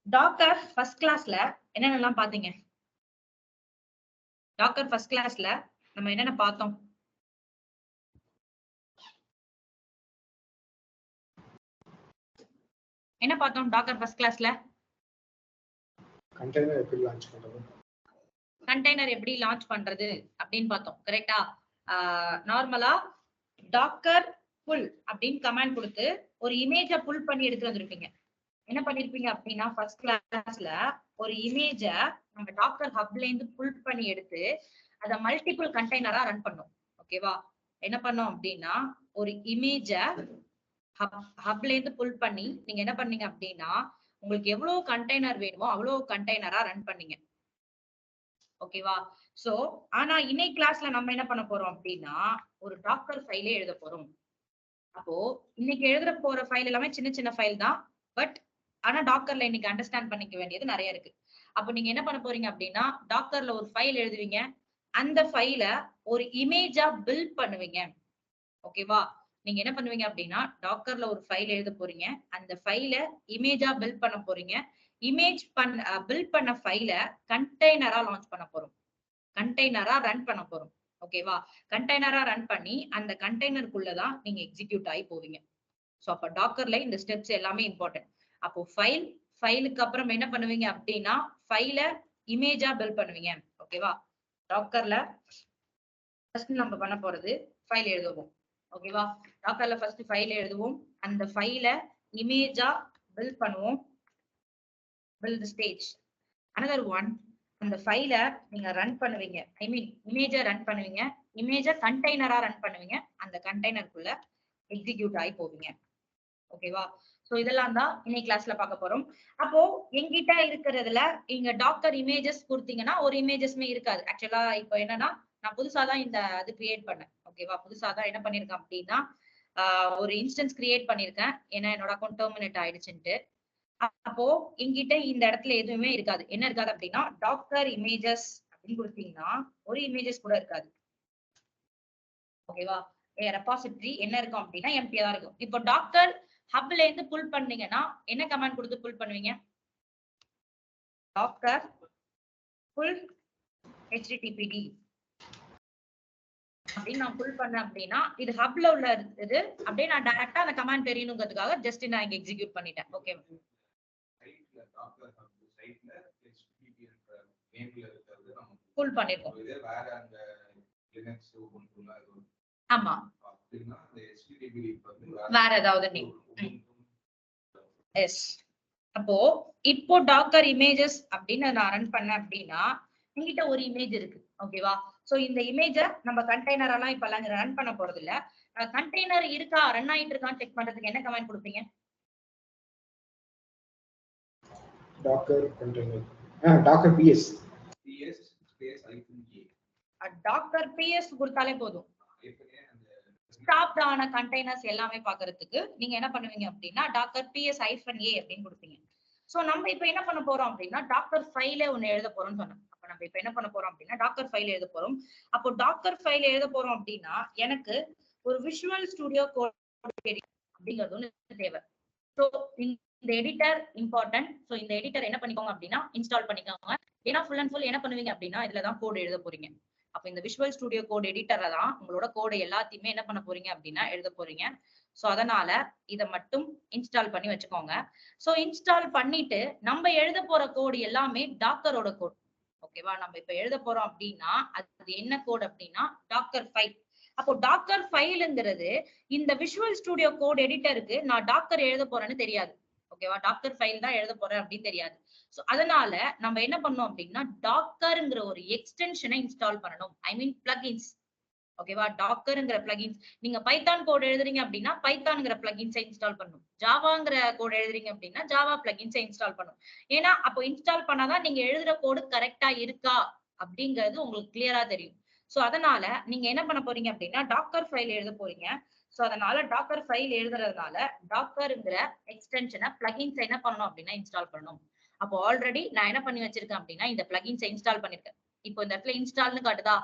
Docker first கிளாஸ்ல என்னென்னலாம் பாத்தீங்க? டாக்கர் ஃபர்ஸ்ட் கிளாஸ்ல நம்ம என்னென்ன பார்த்தோம்? என்ன பார்த்தோம் டாக்கர் ஃபர்ஸ்ட் கிளாஸ்ல? கண்டெய்னர் எப்படி லான்ச் பண்றது, கண்டெய்னர் எப்படி லான்ச் பண்றது அப்படின்னு பார்த்தோம். கரெக்டா? நார்மலா டாக்கர் புல் அப்படின்னு கமாண்ட் கொடுத்து ஒரு இமேஜை புல் பண்ணி எடுத்து வந்திருப்பீங்க. என்ன பண்ணிருப்பீங்க அப்படின்னா ஃபர்ஸ்ட் கிளாஸ்ல ஒரு இமேஜ நம்ம டாக்கர் ஹப்ல இருந்து புல் பண்ணி எடுத்து அத மல்டிபிள் கண்டெய்னரா ரன் பண்ணோம். ஓகேவா? என்ன பண்ணோம் அப்படின்னா ஒரு இமேஜ ஹப்ல இருந்து புல் பண்ணி நீங்க என்ன பண்ணீங்க அப்படின்னா உங்களுக்கு எவ்வளவு கண்டெய்னர் வேணுமோ அவ்வளவு கண்டெய்னரா ரன் பண்ணீங்க. ஓகேவா? சோ ஆனா இன்னைக்கு கிளாஸ்ல நம்ம என்ன பண்ண போறோம் அப்படின்னா ஒரு டாக்கர் ஃபைலே எழுத போறோம். அப்போ இன்னைக்கு எழுத போற ஃபைல் எல்லாமே சின்ன சின்ன ஃபைல் தான். பட் ஆனா டாக்கர்ல இன்னைக்கு அண்டர்ஸ்டாண்ட் பண்ணிக்க வேண்டியது நிறைய இருக்கு. அப்போ நீங்க என்ன பண்ண போறீங்க அப்படின்னா டாக்கர்ல ஒரு ஃபைல் எழுதுவீங்க. அந்த ஃபைல ஒரு இமேஜா பில்ட் பண்ணுவீங்க. ஓகேவா? நீங்க என்ன பண்ணுவீங்க அப்படின்னா டாக்கர்ல ஒரு ஃபைல் எழுத போறீங்க. அந்த ஃபைல இமேஜா பில்ட் பண்ண போறீங்க. இமேஜ் பில்ட் பண்ண ஃபைல கண்டெய்னரா லான்ச் பண்ண போறோம். கண்டெய்னரா ரன் பண்ண போறோம். ஓகேவா? கண்டெய்னரா ரன் பண்ணி அந்த கண்டெய்னருக்குள்ளதான் நீங்க எக்ஸிக்யூட் ஆகி போவீங்க. சோ அப்ப டாக்கர்ல இந்த ஸ்டெப்ஸ் எல்லாமே இம்பார்ட்டன்ட். அப்போ ஃபைலுக்கு அப்புறம் என்ன பண்ணுவீங்க அப்படின்னா ஃபைல இமேஜா பில்ட் பண்ணுவீங்க. ஓகேவா? டாக்கர்ல ஃபர்ஸ்ட் நம்ம பண்ண போறது ஃபைல் எழுதுவோம். ஓகேவா? டாக்கர்ல ஃபர்ஸ்ட் ஃபைல் எழுதுவோம். அந்த ஃபைல இமேஜா பில்ட் பண்ணுவோம். Build stage. அனதர் ஒன், அந்த ஃபைல நீங்க ரன் பண்ணுவீங்க. ஐ மீன் இமேஜ ரன் பண்ணுவீங்க. இமேஜ கண்டெய்னரா ரன் பண்ணுவீங்க. அந்த கண்டெய்னருக்குள்ள எக்ஸிக்யூட் ஆகி போவீங்க. ஓகேவா? சோ இதெல்லாம் தான் இன்னைக்கு கிளாஸ்ல பார்க்க போறோம். அப்போ எங்கிட்ட இருக்கிறதுல இங்க டாக்கர் இமேஜஸ் கொடுத்தீங்கன்னா ஒரு இமேஜஸ்மே இருக்காது. ஆக்சுவலா இப்போ என்னன்னா நான் புதுசா தான் இந்த அது கிரியேட் பண்ணேன். ஓகேவா? புதுசா தான் என்ன பண்ணிருக்கேன் அப்படின்னா ஒரு இன்ஸ்டன்ஸ் கிரியேட் பண்ணிருக்கேன். ஏன்னா என்னோட அக்கௌண்ட் டெர்மினேட் ஆயிடுச்சுன்ட்டு. அப்போ எங்கிட்ட இந்த இடத்துல எதுவுமே இருக்காது. என்ன இருக்காது அப்படின்னா டாக்கர் இமேஜஸ் அப்படின்னு கொடுத்தீங்கன்னா ஒரு இமேஜஸ் கூட இருக்காது. ஓகேவா? ரெபாசிட்டரி என்ன இருக்கும் அப்படின்னா எம்டியா தான் இருக்கும். இப்போ டாக்கர் ஹப்ல இருந்து புல் பண்ணீங்கன்னா என்ன கமாண்ட் கொடுத்து புல் பண்ணுவீங்க? டாக்கர் புல் httpd அப்படின்னு நான் புல் பண்ணேன் அப்படின்னா இது ஹப்ல உள்ள இது அப்படியே நான் டைரக்டா அந்த கமாண்ட் தெரியணுங்கிறதுக்காக ஜஸ்ட் நான் இங்க எக்ஸிக்யூட் பண்ணிட்டேன். ஓகே, புல் பண்ணிருக்கோம். ஆமா, வேற ஏதாவது நேம். எஸ். அப்போ இப்போ டாக்கர் இமேஜஸ் அப்படின்னு நான் ரன் பண்ணேன் அப்படின்னா என்கிட்ட ஒரு இமேஜ் இருக்கு. ஓகேவா? சோ இந்த இமேஜ நம்ம கண்டெய்னர் எல்லாம் இப்ப எல்லாம் ரன் பண்ண போறது இல்ல. கண்டெய்னர் இருக்கா, ரன் ஆயிட்டு இருக்கான்னு செக் பண்றதுக்கு என்ன கமெண்ட் கொடுப்பீங்க? Docker container, docker ps space -a. Docker ps கொடுத்தாலே போதும். ஸ்டாப் ஆன கண்டெய்னர்ஸ் எல்லாமே பாக்குறதுக்கு நீங்க என்ன பண்ணுவீங்க அப்படின்னா டாக்கர் பிஎஸ் -a அப்படின்னு கொடுப்பீங்க. சோ நம்ம இப்ப என்ன பண்ண போறோம் அப்படின்னா டாக்கர் ஃபைல ஒண்ணு எழுத போறோம்னு சொன்னோம். அப்ப நம்ம இப்ப என்ன பண்ண போறோம் அப்படின்னா டாக்கர் ஃபைல் எழுத போறோம். அப்போ டாக்கர் ஃபைல் எழுத போறோம் அப்படின்னா எனக்கு ஒரு விஷுவல் ஸ்டுடியோ கோட் அப்படிங்கிறது ஒண்ணு தேவை. சோ இந்த எடிட்டர் இம்பார்ட்டன்ட். சோ இந்த எடிட்டர் என்ன பண்ணிக்கோங்க அப்படின்னா இன்ஸ்டால் பண்ணிக்கோங்க. ஏன்னா ஃபுல் அண்ட் ஃபுல் என்ன பண்ணுவீங்க அப்படின்னா இதுலதான் கோட் எழுத போறீங்க. அப்ப இந்த விஷுவல் ஸ்டுடியோ கோட் எடிட்டர்ல தான் உங்களோட கோடை எல்லாத்தையுமே என்ன பண்ண போறீங்க அப்படின்னா எழுத போறீங்க. சோ அதனால இதை மட்டும் இன்ஸ்டால் பண்ணி வச்சுக்கோங்க. சோ இன்ஸ்டால் பண்ணிட்டு நம்ம எழுத போற கோடு எல்லாமே டாக்கரோட கோட். ஓகேவா? நம்ம இப்ப எழுத போறோம் அப்படின்னா அது என்ன கோட் அப்படின்னா டாக்கர் ஃபைல். அப்போ டாக்கர் ஃபைலுங்கிறது இந்த விஷுவல் ஸ்டுடியோ கோட் எடிட்டருக்கு நான் டாக்கர் எழுத போறேன்னு தெரியாது. ஓகேவா? டாக்கர் ஃபைல் தான் எழுத போறேன் அப்படின்னு தெரியாது. சோ அதனால நம்ம என்ன பண்ணோம் அப்படின்னா டாக்கர்ங்கிற ஒரு எக்ஸ்டென்ஷனை இன்ஸ்டால் பண்ணணும். ஐ மீன் பிளகின்ஸ். ஓகேவா? டாக்கர்ங்கிற பிளகின்ஸ். நீங்க பைத்தான் கோட் எழுதுறீங்க அப்படின்னா பைத்தான்ங்கிற பிளகின்ஸை இன்ஸ்டால் பண்ணணும். ஜாவாங்கிற கோட் எழுதுறீங்க அப்படின்னா ஜாவா பிளகின்ஸை இன்ஸ்டால் பண்ணணும். ஏன்னா அப்போ இன்ஸ்டால் பண்ணாதான் நீங்க எழுதுற கோடு கரெக்டா இருக்கா அப்படிங்கிறது உங்களுக்கு கிளியரா தெரியும். சோ அதனால நீங்க என்ன பண்ண போறீங்க அப்படின்னா டாக்கர் ஃபைல் எழுத போறீங்க. சோ அதனால டாக்கர் ஃபைல் எழுதுறதுனால டாக்கர்ங்கிற எக்ஸ்டென்ஷனை பிளகின்ஸ் என்ன பண்ணணும் அப்படின்னா இன்ஸ்டால் பண்ணணும். அப்போ ஆல்ரெடி நான் என்ன பண்ணி வச்சிருக்கேன் அப்படின்னா இந்த பிளகின்ஸை இன்ஸ்டால் பண்ணிருக்கேன். இப்போ இந்த இடத்துல இன்ஸ்டால்னு காட்டுதா?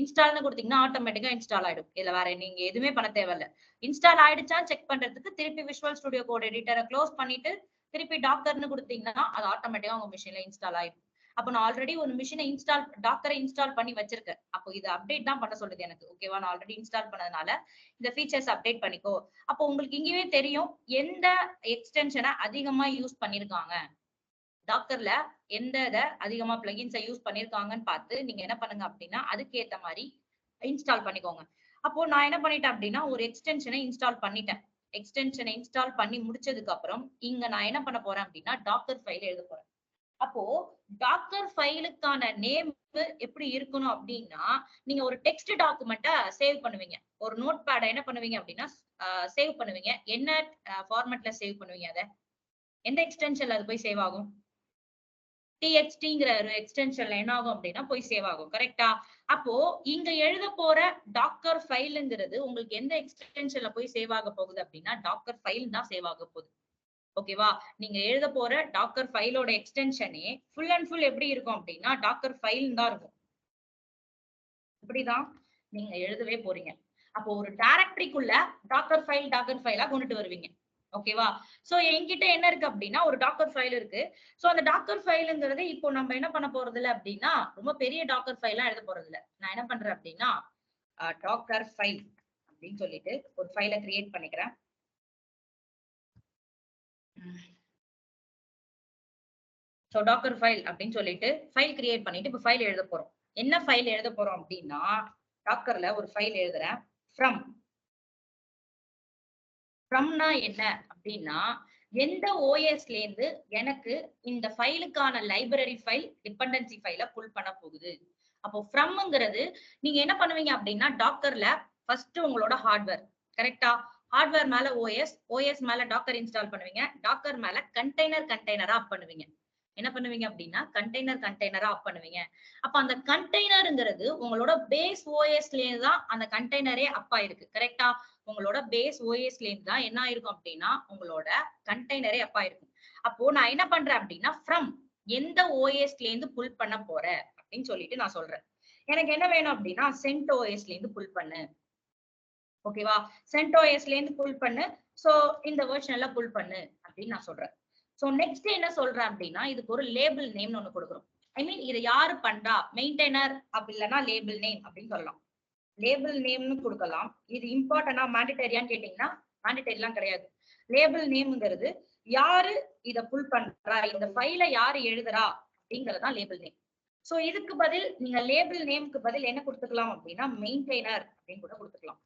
இன்ஸ்டால்னு கொடுத்தீங்கன்னா ஆட்டோமேட்டிக்கா இன்ஸ்டால் ஆயிடும். இதுல வேற நீங்க எதுவுமே பண்ண தேவையில்ல. இன்ஸ்டால் ஆயிடுச்சான்னு செக் பண்றதுக்கு திருப்பி விஷுவல் ஸ்டுடியோ கோட் எடிட்டரை க்ளோஸ் பண்ணிட்டு திருப்பி டாக்கர்னு கொடுத்தீங்கன்னா அது ஆட்டோமேட்டிக்கா உங்க மிஷின்ல இன்ஸ்டால் ஆயிடும். அப்ப நான் ஆல்ரெடி ஒரு மிஷினை டாக்கரை இன்ஸ்டால் பண்ணி வச்சிருக்கேன். அப்போ இது அப்டேட் தான் பண்ண சொல்லுது எனக்கு. ஓகேவா, நான் ஆல்ரெடி இன்ஸ்டால் பண்ணதுனால இந்த ஃபீச்சர்ஸ் அப்டேட் பண்ணிக்கோ. அப்போ உங்களுக்கு இங்கேயே தெரியும் எந்த எக்ஸ்டென்ஷனை அதிகமா யூஸ் பண்ணிருக்காங்க, டாக்கர்ல எந்த இதை அதிகமா பிளகின்ஸை யூஸ் பண்ணிருக்காங்கன்னு பார்த்து நீங்க என்ன பண்ணுங்க அப்படின்னா அதுக்கு ஏத்த மாதிரி இன்ஸ்டால் பண்ணிக்கோங்க. அப்போ நான் என்ன பண்ணிட்டேன் அப்படின்னா ஒரு எக்ஸ்டென்ஷனை இன்ஸ்டால் பண்ணிட்டேன். எக்ஸ்டென்ஷனை இன்ஸ்டால் பண்ணி முடிச்சதுக்கு அப்புறம் இங்க நான் என்ன பண்ண போறேன் அப்படின்னா டாக்கர் ஃபைல் எழுத போறேன். அப்போ டாக்கர் ஃபைலுக்கான நேம் எப்படி இருக்கணும் அப்படின்னா நீங்க ஒரு டெக்ஸ்ட் டாக்குமெண்ட்டை சேவ் பண்ணுவீங்க. ஒரு நோட் பேடை என்ன பண்ணுவீங்க அப்படின்னா சேவ் பண்ணுவீங்க. என்ன ஃபார்மேட்ல சேவ் பண்ணுவீங்க? அதை எந்த எக்ஸ்டென்ஷன்ல அது போய் சேவ் ஆகும்? txtங்கிற ஒரு எக்ஸ்டென்ஷன்ல என்ன ஆகும் அப்படின்னா போய் சேவ் ஆகும். கரெக்டா? அப்போ இங்க எழுத போற டாக்கர் ஃபைலுங்கிறது உங்களுக்கு எந்த எக்ஸ்டென்ஷன்ல போய் சேவ் ஆக போகுது அப்படின்னா டாக்கர் ஃபைல் தான் சேவ் ஆக போகுது. ஓகேவா? நீங்க எழுத போற டாக்கர் ஃபைலோட எக்ஸ்டென்ஷனே ஃபுல் அண்ட் ஃபுல் எப்படி இருக்கும் அப்படின்னா டாக்கர் ஃபைல் தான் இருக்கும். இப்படிதான் நீங்க எழுதவே போறீங்க. அப்போ ஒரு டைரக்டரிக்குள்ள டாக்கர் ஃபைலா கொண்டுட்டு வருவீங்க. ஓகேவா? சோ என்கிட்ட என்ன இருக்கு அப்படின்னா ஒரு டாக்கர் ஃபைல் இருக்கு. சோ அந்த டாக்கர் ஃபைலுங்கிறது இப்போ நம்ம என்ன பண்ண போறது இல்ல அப்படின்னா ரொம்ப பெரிய டாக்கர் ஃபைலா எழுத போறது இல்ல. நான் என்ன பண்றேன் அப்படின்னா டாக்கர் ஃபைல் அப்படின்னு சொல்லிட்டு ஒரு ஃபைலை கிரியேட் பண்ணிக்கிறேன். சோ டாக்கர் ஃபைல் அப்படின்னு சொல்லிட்டு ஃபைல் கிரியேட் பண்ணிட்டு இப்ப ஃபைல் எழுத போறோம். என்ன ஃபைல் எழுத போறோம் அப்படின்னா டாக்கர்ல ஒரு ஃபைல் எழுதுறேன். ஃப்ரம்னா என்ன அப்படின்னா எந்த ஓஎஸ்ல இருந்து எனக்கு இந்த ஃபைலுக்கான லைப்ரரி ஃபைல் டிபெண்டன்சி ஃபைலை புல் பண்ண போகுது. அப்போ ஃப்ரம்ங்கிறது நீங்க என்ன பண்ணுவீங்க அப்படின்னா டாக்கர்ல ஃபர்ஸ்ட் உங்களோட ஹார்ட்வேர். கரெக்டா? ஹார்ட்வேர் மேல ஓஎஸ் மேல டாக்கர் இன்ஸ்டால் பண்ணுவீங்க. டாக்கர் மேல கண்டெய்னரா அப் பண்ணுவீங்க. என்ன பண்ணுவீங்க அப்படின்னா கண்டெய்னரா அப் பண்ணுவீங்க. அப்ப அந்த கண்டெய்னருங்கிறது உங்களோட பேஸ் ஓஎஸ்ல இருந்து தான் அந்த கண்டெய்னரே அப் ஆயிருக்கு. கரெக்டா? உங்களோட பேஸ் ஓஎஸ்ல இருந்து தான் என்ன ஆயிருக்கும் அப்படின்னா உங்களோட கண்டெய்னரே அப் ஆயிருக்கும். அப்போ நான் என்ன பண்றேன் அப்படின்னா ஃப்ரம் எந்த ஓஎஸ்ல இருந்து புல் பண்ண போறேன் அப்படின்னு சொல்லிட்டு நான் சொல்றேன். எனக்கு என்ன வேணும் அப்படின்னா CentOSல இருந்து புல் பண்ணு. ஓகேவா? CentOSல இருந்து புல் பண்ணு. சோ இந்த வெர்ஷன்ல புல் பண்ணு அப்படின்னு நான் சொல்றேன். சோ நெக்ஸ்ட் என்ன சொல்றேன் அப்படின்னா இதுக்கு ஒரு லேபிள் நேம்னு ஒண்ணு கொடுக்குறோம். ஐ மீன் இதை யாரு பண்றா, மெயின்டைனர் அப்படி இல்லைன்னா லேபிள் நேம் அப்படின்னு சொல்லலாம். லேபிள் நேம்னு கொடுக்கலாம். இது இம்பார்ட்டன்டா மேண்டேட்டரியான்னு கேட்டீங்கன்னா மேண்டேட்டரிலாம் கிடையாது. லேபிள் நேம்ங்கிறது யாரு இத புல் பண்றா, இந்த ஃபைலை யாரு எழுதுறா அப்படிங்கறதுதான் லேபிள் நேம். சோ இதுக்கு பதில் நீங்க லேபிள் நேம்க்கு பதில் என்ன கொடுத்துக்கலாம் அப்படின்னா மெயின்டைனர் அப்படின்னு கூட கொடுத்துக்கலாம்.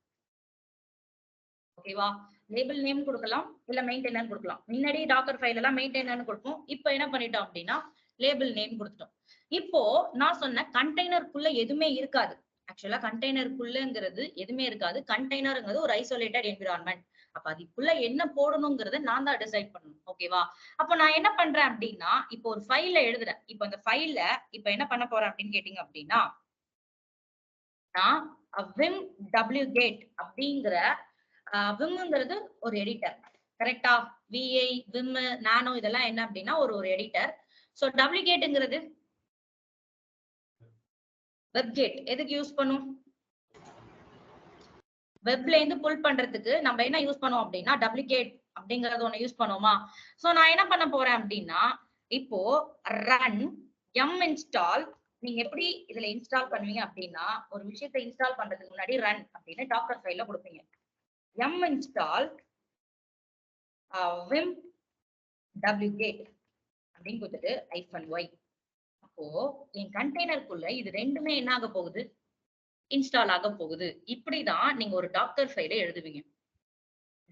ஓகேவா? லேபிள் நேம் கொடுக்கலாம் இல்ல மெயின்டைனர் கொடுக்கலாம். முன்னாடி டாக்கர் ஃபைல் எல்லாம் மெயின்டைனர் கொடுப்போம். இப்போ என்ன பண்ணிட்டோம் அப்படின்னா லேபிள் நேம் கொடுத்துட்டோம். இப்போ நான் சொன்ன கண்டெய்னருக்குள்ள எதுவுமே இருக்காது. ஆக்சுவலா கண்டெய்னருக்குள்ளங்கிறது எதுவுமே இருக்காது. கண்டெய்னருங்கிறது ஒரு ஐசோலேட்டட் என்விரான்மெண்ட். அப்ப அதுக்குள்ள என்ன போடணுங்கிறத நான் தான் டிசைட் பண்ணணும். ஓகேவா? அப்ப நான் என்ன பண்றேன் அப்படின்னா இப்போ ஒரு ஃபைல்ல எழுதுறேன். இப்போ அந்த ஃபைல்ல இப்ப என்ன பண்ண போறேன் அப்படின்னு கேட்டீங்க அப்படின்னா நான் vim wget அப்படிங்கிற விம்ங்கிறது ஒரு எடிட்டர். கரெக்டா? விஐ விம் நானோ இதெல்லாம் என்ன அப்படின்னா ஒரு எடிட்டர். சோ wgetங்கிறது வெப்கேட். எதுக்கு யூஸ் பண்ணும்? வெப்ல இருந்து புல் பண்றதுக்கு நம்ம என்ன யூஸ் பண்ணுவோம் அப்படின்னா wget அப்படிங்கறது ஒண்ணு யூஸ் பண்ணுவோமா? சோ நான் என்ன பண்ண போறேன் அப்படின்னா இப்போ ரன் install. நீங்க எப்படி இதுல இன்ஸ்டால் பண்ணுவீங்க அப்படின்னா ஒரு விஷயத்தை இன்ஸ்டால் பண்றதுக்கு முன்னாடி ரன் அப்படின்னு டாக்கர் ஃபைல்ல கொடுப்பீங்க. install vim wget அப்படின்னு கொடுத்துட்டு -y. அப்போ என் கண்டெய்னருக்குள்ள இது ரெண்டுமே என்ன ஆக போகுது? இன்ஸ்டால் ஆக போகுது. இப்படிதான் நீங்க ஒரு டாக்கர் ஃபைலை எழுதுவீங்க.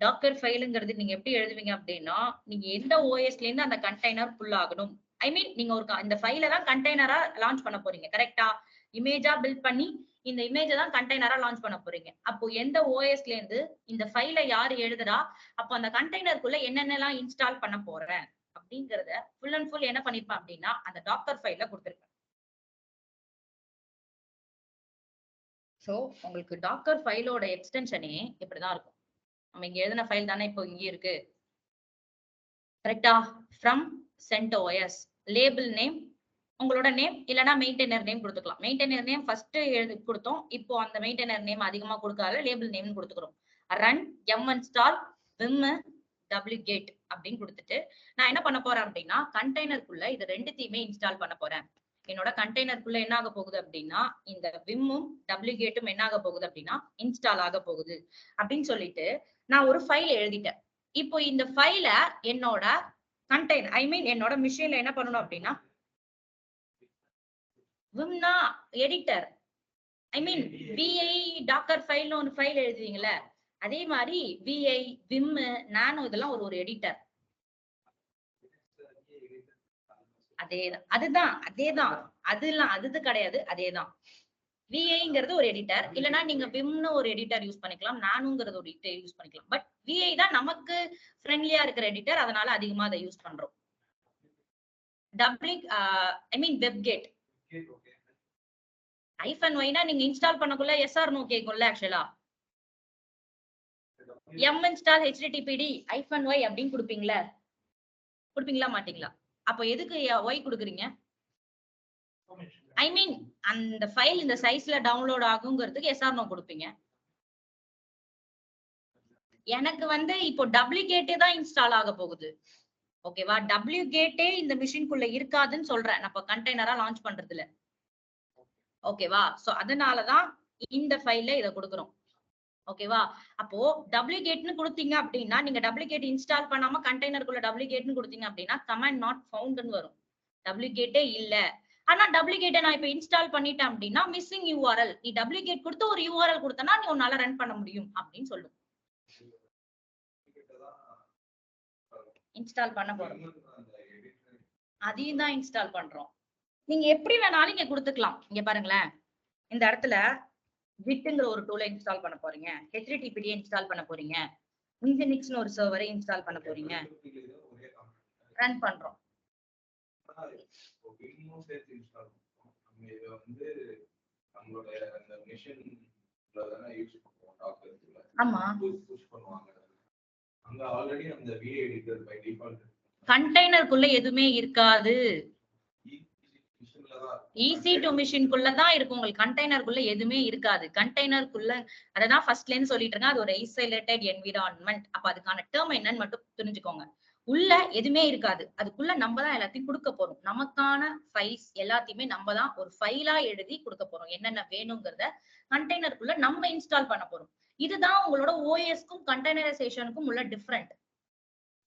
டாக்கர் ஃபைலுங்கிறது நீங்க எப்படி எழுதுவீங்க அப்படின்னா நீங்க எந்த ஓஎஸ்ல இருந்து அந்த கண்டெய்னர் ஃபுல் ஆகணும். ஐ மீன் நீங்க ஒரு இந்த ஃபைலை தான் கண்டெய்னரா லான்ச் பண்ண போறீங்க. கரெக்டா? இமேஜா பில்ட் பண்ணி இந்த இமேஜ தான் கண்டெய்னரா லான்ச் பண்ண போறீங்க. அப்போ எந்த ஓஎஸ்ல இருந்து இந்த ஃபைலை யாரு எழுதுறா, அப்போ அந்த கண்டெய்னருக்குள்ள என்னென்னலாம் இன்ஸ்டால் பண்ண போறேன் அப்படிங்கறத ஃபுல் அண்ட் ஃபுல் என்ன பண்ணிருப்பேன் அப்படின்னா அந்த டாக்கர் ஃபைல்ல கொடுத்திருப்பேன். சோ உங்களுக்கு டாக்கர் ஃபைலோட எக்ஸ்டென்ஷனே இப்படிதான் இருக்கும். நம்ம இங்க எழுதின ஃபைல் தானே இப்போ இங்க இருக்கு. கரெக்டா? ஃப்ரம் CentOS லேபிள் நேம் உங்களோட நேம் இல்லனா மெயின்டைனர் நேம் கொடுத்துக்கலாம். மெயின்டைனர் நேம் ஃபர்ஸ்ட் எழுதி கொடுத்தோம். இப்போ அந்த மெயின்டைனர் நேம் அதிகமா கொடுக்காத லேபிள் நேம் கொடுத்துக்கிறோம். ரன் install vim wget அப்படின்னு கொடுத்துட்டு நான் என்ன பண்ண போறேன் அப்படின்னா கண்டெய்னருக்குள்ள இது ரெண்டுத்தையுமே இன்ஸ்டால் பண்ண போறேன். என்னோட கண்டெய்னருக்குள்ள என்ன ஆக போகுது அப்படின்னா இந்த விம்மும் டப்ளிகேட்டும் என்ன ஆக போகுது அப்படின்னா இன்ஸ்டால் ஆக போகுது அப்படின்னு சொல்லிட்டு நான் ஒரு ஃபைல் எழுதிட்டேன். இப்போ இந்த ஃபைல என்னோட கண்டெய்னர் என்னோட மிஷின்ல என்ன பண்ணணும் அப்படின்னா விம்னா எடிட்டர் விஐ டாக்கர் ஃபைல்னு ஒரு ஃபைல் எழுதுவீங்கல்ல அதே மாதிரி விஐ விம் நானோ இதெல்லாம் ஒரு எடிட்டர். அதேதான் அது கிடையாது. அதேதான் விஐங்கிறது ஒரு எடிட்டர், இல்லனா நீங்க விம்னு ஒரு எடிட்டர் யூஸ் பண்ணிக்கலாம், நானுங்கிறது ஒரு எடிட்டர் யூஸ் பண்ணிக்கலாம். பட் விஐ தான் நமக்கு ஃப்ரெண்ட்லியா இருக்கிற எடிட்டர், அதனால அதிகமா அதை யூஸ் பண்றோம். வெப்கேட் -y நீங்க இன்ஸ்டால் பண்ணக்குள்ள எஸ் ஆர் நோ கேக்கும்ல. ஆக்சுவலா m install httpd -y அப்படின்னு கொடுப்பீங்களா மாட்டீங்களா? அப்போ எதுக்கு y கொடுக்குறீங்க? அந்த ஃபைல் இந்த சைஸ்ல டவுன்லோட் ஆகுங்கிறதுக்கு எஸ் ஆர் நோ கொடுப்பீங்க. எனக்கு இப்போ டப்ளிகேட்டே தான் இன்ஸ்டால் ஆக போகுது. ஓகேவா? டப்ளிகேட்டே இந்த மிஷின்குள்ள இருக்காதுன்னு சொல்றேன் நான் இப்ப கண்டெய்னரா லான்ச் பண்றதுல. ஓகேவா? சோ அதனாலதான் இந்த ஃபைல்ல இத கொடுக்குறோம். ஓகேவா? அப்போ டப்ளிகேட்னு கொடுத்தீங்க அப்படின்னா நீங்க டப்ளிகேட் இன்ஸ்டால் பண்ணாம கண்டெய்னருக்குள்ள டப்ளிகேட்னு கொடுத்தீங்க அப்படின்னா கமாண்ட் நாட் ஃபவுண்ட்னு வரும். டப்ளிகேட்டே இல்ல. ஆனா டப்ளிகேட்டை நான் இப்ப இன்ஸ்டால் பண்ணிட்டேன் அப்படின்னா மிஸ்ஸிங் யூஆர்எல், நீ டப்ளிகேட் கொடுத்து ஒரு யூஆர்எல் கொடுத்தனா நீ உன்னால ரன் பண்ண முடியும் அப்படின்னு சொல்லும். இன்ஸ்டால் பண்ண போறோம், அதையும் தான் இன்ஸ்டால் பண்றோம். நீங்க எப்படி வேணாலும் இங்க கொடுத்துக்கலாம். இங்க பாருங்களேன், இந்த இடத்துல ஜிட்ங்கிற ஒரு டூலை இன்ஸ்டால் பண்ண போறீங்க, HTTPD இன்ஸ்டால் பண்ண போறீங்க, Nginxன்னு ஒரு சர்வரை இன்ஸ்டால் பண்ண போறீங்க, ரன் பண்றோம். ஆமா, கண்டெய்னருக்குள்ள எதுவுமே இருக்காது. ஈஸி டு மிஷின்குள்ளதான் இருக்கும். உங்களுக்கு கண்டெய்னருக்குள்ள எதுவுமே இருக்காது. கண்டெய்னருக்குள்ள அததான் ஃபர்ஸ்ட்ல இருந்து சொல்லிட்டு இருக்கேன், அது ஒரு ஐசோலேட்டட் என்விரான்மெண்ட். அப்ப அதுக்கான டேர்ம் என்னன்னு மட்டும் தெரிஞ்சுக்கோங்க. உள்ள எதுவுமே இருக்காது, அதுக்குள்ள நம்ம தான் எல்லாத்தையும் கொடுக்க போறோம். நமக்கான ஃபைல்ஸ் எல்லாத்தையுமே நம்ம தான் ஒரு ஃபைலா எழுதி கொடுக்க போறோம். என்னென்ன வேணுங்கிறத கண்டெய்னருக்குள்ள நம்ம இன்ஸ்டால் பண்ண போறோம். இதுதான் உங்களோட ஓஎஸ்க்கும் கண்டெய்னரைசேஷனுக்கும் உள்ள டிஃபரெண்ட்.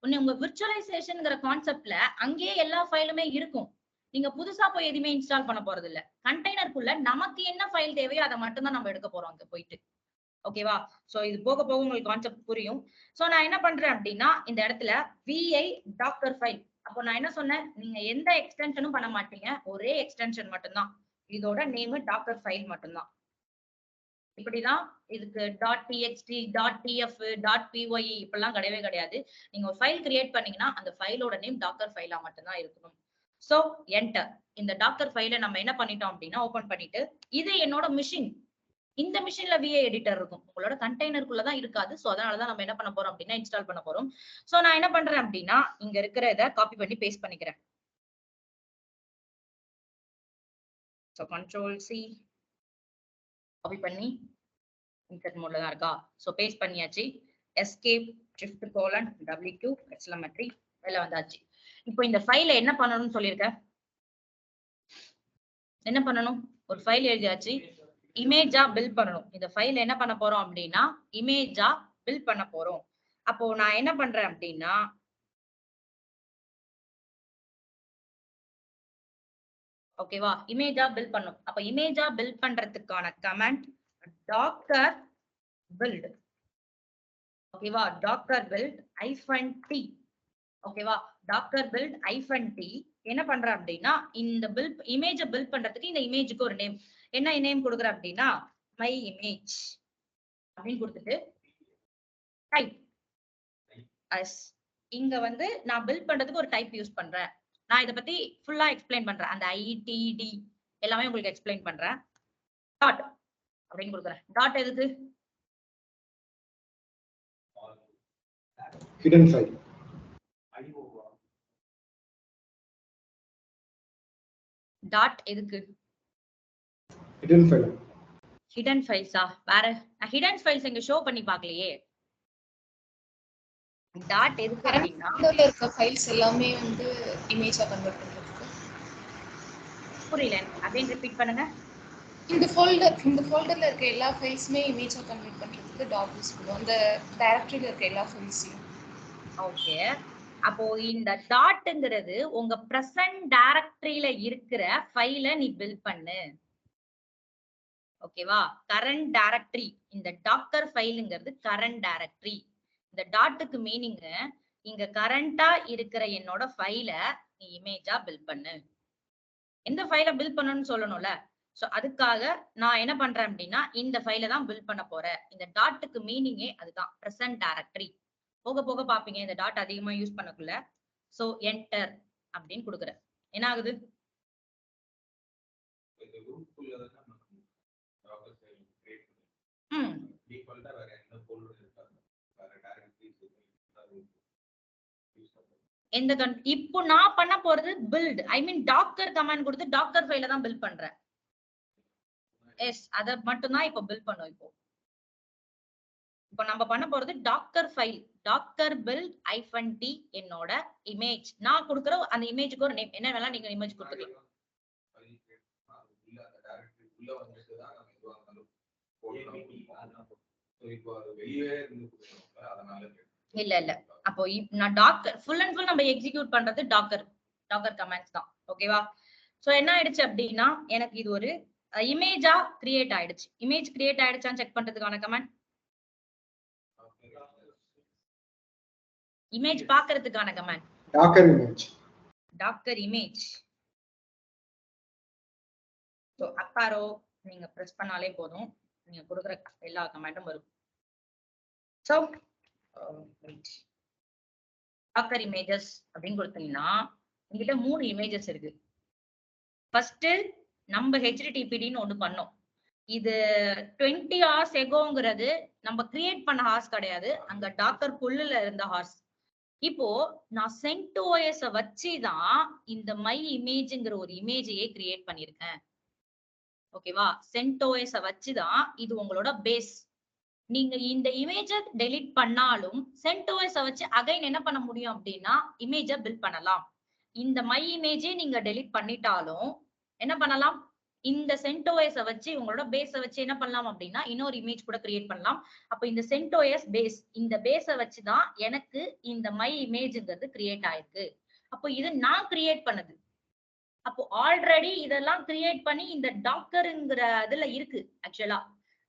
உங்க விர்ச்சுவலைசேஷன்ங்கிற கான்செப்ட்ல அங்கேயே எல்லா ஃபைலுமே இருக்கும். நீங்க புதுசா போய் எதுவுமே இன்ஸ்டால் பண்ண போறது இல்ல. கண்டெய்னருக்குள்ள நமக்கு என்ன ஃபைல் தேவையோ அதை மட்டும் தான் நம்ம எடுக்க போறோம் அங்க போயிட்டு. ஓகேவா? சோ இது போக போக உங்களுக்கு கான்செப்ட் புரியும். சோ நான் என்ன பண்றேன் அப்படின்னா இந்த இடத்துல VI டாக்கர் ஃபைல். அப்போ நான் என்ன சொன்னேன், நீங்க எந்த எக்ஸ்டென்ஷனும் பண்ண மாட்டீங்க, ஒரே எக்ஸ்டென்ஷன் மட்டும்தான். இதோட நேம் டாக்கர் ஃபைல் மட்டும்தான். இப்படிதான் இதுக்கு .txt .tf .py இப்பெல்லாம் கிடையவே கிடையாது. நீங்க ஒரு ஃபைல் கிரியேட் பண்ணீங்கன்னா அந்த ஃபைலோட நேம் டாக்கர் ஃபைலா மட்டும்தான் இருக்கணும். So enter. இந்த டாக்கர் ஃபைலை நம்ம என்ன பண்ணிட்டோம் அப்படின்னா ஓபன் பண்ணிட்டு, இது என்னோட மிஷின். இந்த மிஷின்ல VI எடிட்டர் இருக்கும், உங்களோட கண்டெய்னருக்குள்ளதான் இருக்காது. சோ அதனாலதான் நம்ம என்ன பண்ண போறோம் அப்படின்னா இன்ஸ்டால் பண்ண போறோம். சோ நான் என்ன பண்றேன் அப்படின்னா இங்க இருக்கிற இதை காப்பி பண்ணி பேஸ்ட் பண்ணிக்கிறேன். சோ Ctrl+C காப்பி பண்ணி இன்சர்ட் மோட்ல தான் இருக்கா. சோ பேஸ்ட் பண்ணியாச்சு. எஸ்கேப் Shift:W எக்ஸ்லமேட்டரி வெளில வந்தாச்சு. இப்போ இந்த ஃபைலை என்ன பண்ணணும்னு சொல்லியிருக்கேன். என்ன பண்ணணும், ஒரு ஃபைல் எழுதியாச்சு, இமேஜா பில்ட் பண்ணணும். இந்த ஃபைல் என்ன பண்ண போறோம் அப்படின்னா இமேஜா பில்ட் பண்ண போறோம். அப்போ நான் என்ன பண்றேன் அப்படின்னா ஓகேவா, இமேஜா பில்ட் பண்ணும். அப்ப இமேஜா பில்ட் பண்றதுக்கான கமாண்ட் டாக்கர் பில்ட். ஓகேவா, டாக்கர் பில்ட் -t. ஓகேவா, டாக்கர் பில்ட் -t என்ன பண்ற அப்படின்னா இந்த பில்ட் இமேஜை பில்ட் பண்றதுக்கு இந்த இமேஜுக்கு ஒரு நேம், என்ன நேம் கொடுக்குற அப்படின்னா மை இமேஜ் அப்படின்னு கொடுத்துட்டு டைப் அஸ். இங்க நான் பில்ட் பண்றதுக்கு ஒரு டைப் யூஸ் பண்றேன். நான் இதை பத்தி ஃபுல்லா எக்ஸ்பிளைன் பண்றேன், அந்த ITD எல்லாமே உங்களுக்கு எக்ஸ்பிளைன் பண்றேன். டாட் அப்படின்னு கொடுக்குறேன். டாட் எதுக்கு? Hidden file. டாட் எதுக்கு? Hidden file. ஹிடன் ஃபைல்ஸா? வேற ஹிடன் ஃபைல்ஸ் இங்க ஷோ பண்ணி பார்க்கலையே. டாட் எதுக்கு அப்படின்னா ஃபோல்டர்ல இருக்க ஃபைல்ஸ் எல்லாமே வந்து இமேஜா கன்வெர்ட் பண்றதுக்கு. புரியல, அகைன் ரிப்பீட் பண்ணுங்க. இந்த ஃபோல்டர்ல இருக்க எல்லா ஃபைல்ஸுமே இமேஜா கன்வெர்ட் பண்றதுக்கு டாட் யூஸ் பண்ணுவோம். அந்த டைரக்டரியில இருக்க எல்லா ஃபைல்ஸையும். ஓகே, அப்போ இந்த டாட்ங்கிறது உங்க பிரசன்ட் டைரக்டரியில இருக்கிற ஃபைலை நீ பில்ட் பண்ணு. ஓகேவா? கரண்ட் டைரக்டரி, இந்த டாக்கர் ஃபைலுங்கிறது கரண்ட் டைரக்டரி. இந்த டாட்டுக்கு மீனிங் இங்க கரண்டா இருக்கிற என்னோட ஃபைலை நீ இமேஜா பில்ட் பண்ணு. எந்த ஃபைலை பில்ட் பண்ணணும்னு சொல்லணும்ல. சோ அதுக்காக நான் என்ன பண்றேன் அப்படின்னா இந்த ஃபைலை தான் பில்ட் பண்ண போறேன். இந்த டாட்டுக்கு மீனிங்கே அதுதான், பிரசன்ட் டைரக்டரி. போக போக பாப்பீங்க இந்த டாட் அதிகமா யூஸ் பண்ணக்குள்ள. சோ என்டர் அப்படின்னு கொடுக்குறேன். என்ன ஆகுது? இப்போ நான் பண்ண போறது பில்ட், ஐ மீன் டாக்கர் கமாண்ட் கொடுத்து டாக்கர் ஃபைல தான் பில்ட் பண்றேன். எஸ், அத மட்டும் தான் இப்போ பில்ட் பண்ணும். இப்போ நம்ம பண்ண போறது docker file, docker build -t என்னோட இமேஜ். நான் கொடுக்குற அந்த இமேஜுக்கு ஒரு நேம், என்ன வேணா நீங்க இமேஜ் கொடுத்துக்கலாம். இல்ல இல்ல, அப்போ நான் டாக்கர் ஃபுல் அண்ட் ஃபுல் நம்ம எக்ஸிக்யூட் பண்றது டாக்கர் கமாண்ட்ஸ் தான். ஓகேவா? சோ என்ன ஆயிடுச்சு அப்படின்னா எனக்கு இது ஒரு இமேஜா கிரியேட் ஆயிடுச்சு. இமேஜ் கிரியேட் ஆயிடுச்சான்னு செக் பண்றதுக்கான கமாண்ட், இமேஜ் பாக்குறதுக்கான கமாண்ட் டாக்கர் இமேஜ். சோ அப்பாரோ நீங்க பிரஸ் பண்ணாலே போதும், நீங்க கொடுக்குற எல்லா கமாண்டும் வரும். சோ டாக்கர் இமேஜஸ் அப்படின்னு கொடுத்தீங்கன்னா உங்ககிட்ட 3 இமேஜஸ் இருக்கு. ஃபர்ஸ்ட் நம்ம HTTPDன்னு ஒண்ணு பண்ணோம். இது 20 hours எகோங்கிறது நம்ம கிரியேட் பண்ண ஹார்ஸ் கிடையாது, அங்க டாக்கர் புல்லுல இருந்த ஹார்ஸ். இப்போ நான் CentOS வச்சுதான் இந்த மை இமேஜ்ங்கிற ஒரு இமேஜையே கிரியேட் பண்ணிருக்கேன். ஓகேவா? CentOS வச்சுதான் இது உங்களோட பேஸ். நீங்க இந்த இமேஜ டெலீட் பண்ணாலும் CentOS வச்சு அகைன் என்ன பண்ண முடியும் அப்படின்னா இமேஜ பில்ட் பண்ணலாம். இந்த மை இமேஜே நீங்க டெலீட் பண்ணிட்டாலும் என்ன பண்ணலாம், இந்த CentOS வச்சு உங்களோட பேஸ வச்சு என்ன பண்ணலாம் அப்படின்னா இன்னொரு இமேஜ் கூட கிரியேட் பண்ணலாம். அப்ப இந்த CentOS பேஸ், இந்த பேஸ வச்சுதான் எனக்கு இந்த மை இமேஜ்ங்கிறது கிரியேட் ஆயிருக்கு. அப்போ இது நான் கிரியேட் பண்ணது. அப்போ ஆல்ரெடி இதெல்லாம் கிரியேட் பண்ணி இந்த டாக்கருங்கிற இதுல இருக்கு. ஆக்சுவலா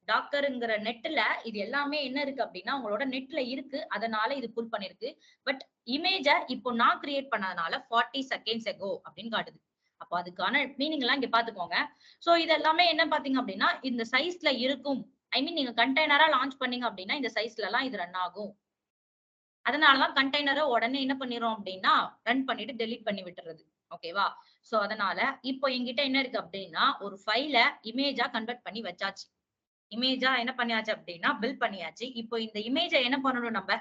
டாக்கருங்கிற நெட்ல இது எல்லாமே என்ன இருக்கு அப்படின்னா உங்களோட நெட்ல இருக்கு, அதனால இது புல் பண்ணிருக்கு. பட் இமேஜ இப்போ நான் கிரியேட் பண்ணதுனால 40 seconds ago அப்படின்னு காட்டுது. அப்போ அதுக்கான மீனிங் எல்லாம் இங்க பாத்துக்கோங்க. சோ இது எல்லாமே என்ன பாத்தீங்க அப்படின்னா இந்த சைஸ்ல இருக்கும். ஐ மீன் நீங்க கண்டெய்னரா லான்ச் பண்ணீங்க அப்படின்னா இந்த சைஸ்ல எல்லாம் இது ரன் ஆகும். அதனாலதான் கண்டெய்னரை உடனே என்ன பண்ணிரும் அப்படின்னா ரன் பண்ணிட்டு டெலீட் பண்ணி விட்டுறது. ஓகேவா? சோ அதனால இப்போ என்கிட்ட என்ன இருக்கு அப்படின்னா ஒரு ஃபைல இமேஜா கன்வெர்ட் பண்ணி வச்சாச்சு. இமேஜா என்ன பண்ணியாச்சு அப்படின்னா பில்ட் பண்ணியாச்சு. இப்போ இந்த இமேஜ என்ன பண்ணணும், நம்ம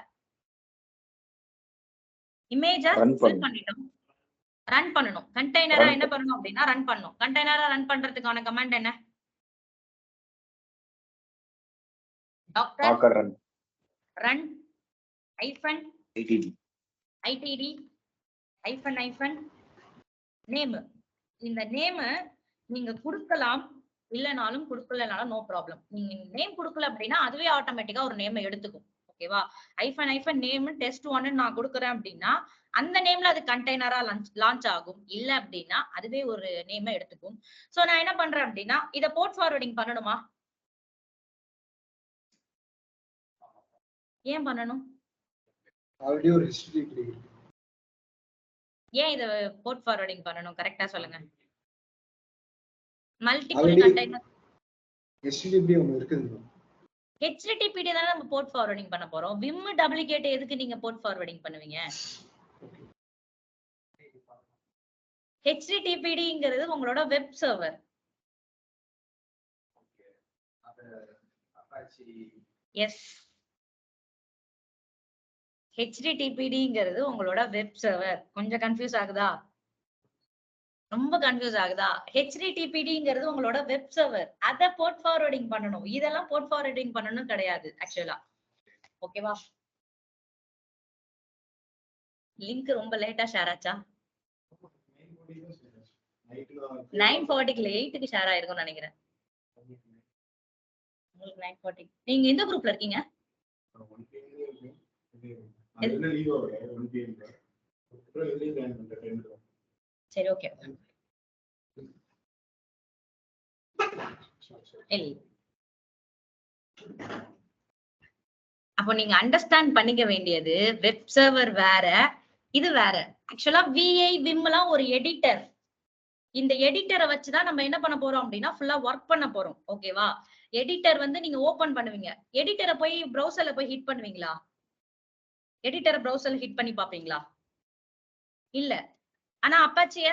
இமேஜ பில்ட் பண்ணிட்டோம், ரன் பண்ணணும். கண்டெய்னரா என்ன பண்ணணும் அப்படின்னா ரன் பண்ணணும். கண்டெய்னரா ரன் பண்றதுக்கான கமாண்ட் என்ன? Docker run -itd name. இந்த நேம் நீங்க கொடுக்கலாம், இல்லனாலும் கொடுக்கலனாலும் நோ ப்ராப்ளம். நீங்க நேம் கொடுக்கல அப்படின்னா அதுவே ஆட்டோமேட்டிக்கா ஒரு நேம் எடுத்துக்கும். ஓகேவா? -நேம் test1 நான் கொடுக்குறேன் அப்படின்னா அந்த நேம்ல அது கண்டெய்னரா லான்ச் ஆகும். இல்ல அப்படின்னா அதுவே ஒரு நேம் எடுத்துக்கும். சோ நான் என்ன பண்றேன் அப்படின்னா இத போர்ட் ஃபார்வர்டிங் பண்ணணுமா? ஏன் பண்ணணும்? ஆல்ரெடி ஒரு HTTP ஏன் இத போர்ட் ஃபார்வர்டிங் பண்ணணும்? கரெக்ட்டா சொல்லுங்க. மல்டிபிள் கண்டெய்னர் HTTP ஒன்னு இருக்குங்க. HTTPD தான நம்ம போர்ட் ஃபார்வர்டிங் பண்ண போறோம். vim டூப்ளிகேட் எதுக்கு நீங்க போர்ட் ஃபார்வர்டிங் பண்ணுவீங்க? HTTPDங்கிறது உங்களோட வெப் சர்வர். எஸ், HTTPDங்கிறது உங்களோட வெப் சர்வர். கொஞ்சம் கன்ஃபியூஸ் ஆகுதா? ரொம்ப கன்ஃபியூஸ் ஆகுதா? HTTPDங்கிறது உங்களோட வெப் சர்வர். அத போர்ட் ஃபார்வர்டிங் பண்ணணும். இதெல்லாம் போர்ட் ஃபார்வர்டிங் பண்ணணும் கிடையாது ஆக்சுவலா. ஓகேவா? லிங்க் ரொம்ப லேட்டா ஷேர் ஆச்சா? 9:40க்கு 8க்கு ஷேர் ஆயிருக்கும்னு நினைக்கிறேன். உங்களுக்கு 9:40. நீங்க எந்த குரூப்ல இருக்கீங்க? சரி, ஓகே. அப்போ நீங்க அண்டர்ஸ்டாண்ட் பண்ணிக்க வேண்டியது வெப் சர்வர் வேற, இது வேற. ஆக்சுவலா விஐ விம்லாம் ஒரு எடிட்டர். இந்த எடிட்டரை வச்சுதான் நம்ம என்ன பண்ண போறோம் அப்படின்னா ஃபுல்லா ஒர்க் பண்ண போறோம். ஓகேவா? எடிட்டர் வந்து நீங்க ஓபன் பண்ணுவீங்க. எடிட்டரை போய் ப்ரௌசர்ல போய் ஹிட் பண்ணுவீங்களா? எடிட்டரை ப்ரௌசர்ல ஹிட் பண்ணி பாப்பீங்களா? இல்ல. ஆனா அப்பாச்சிய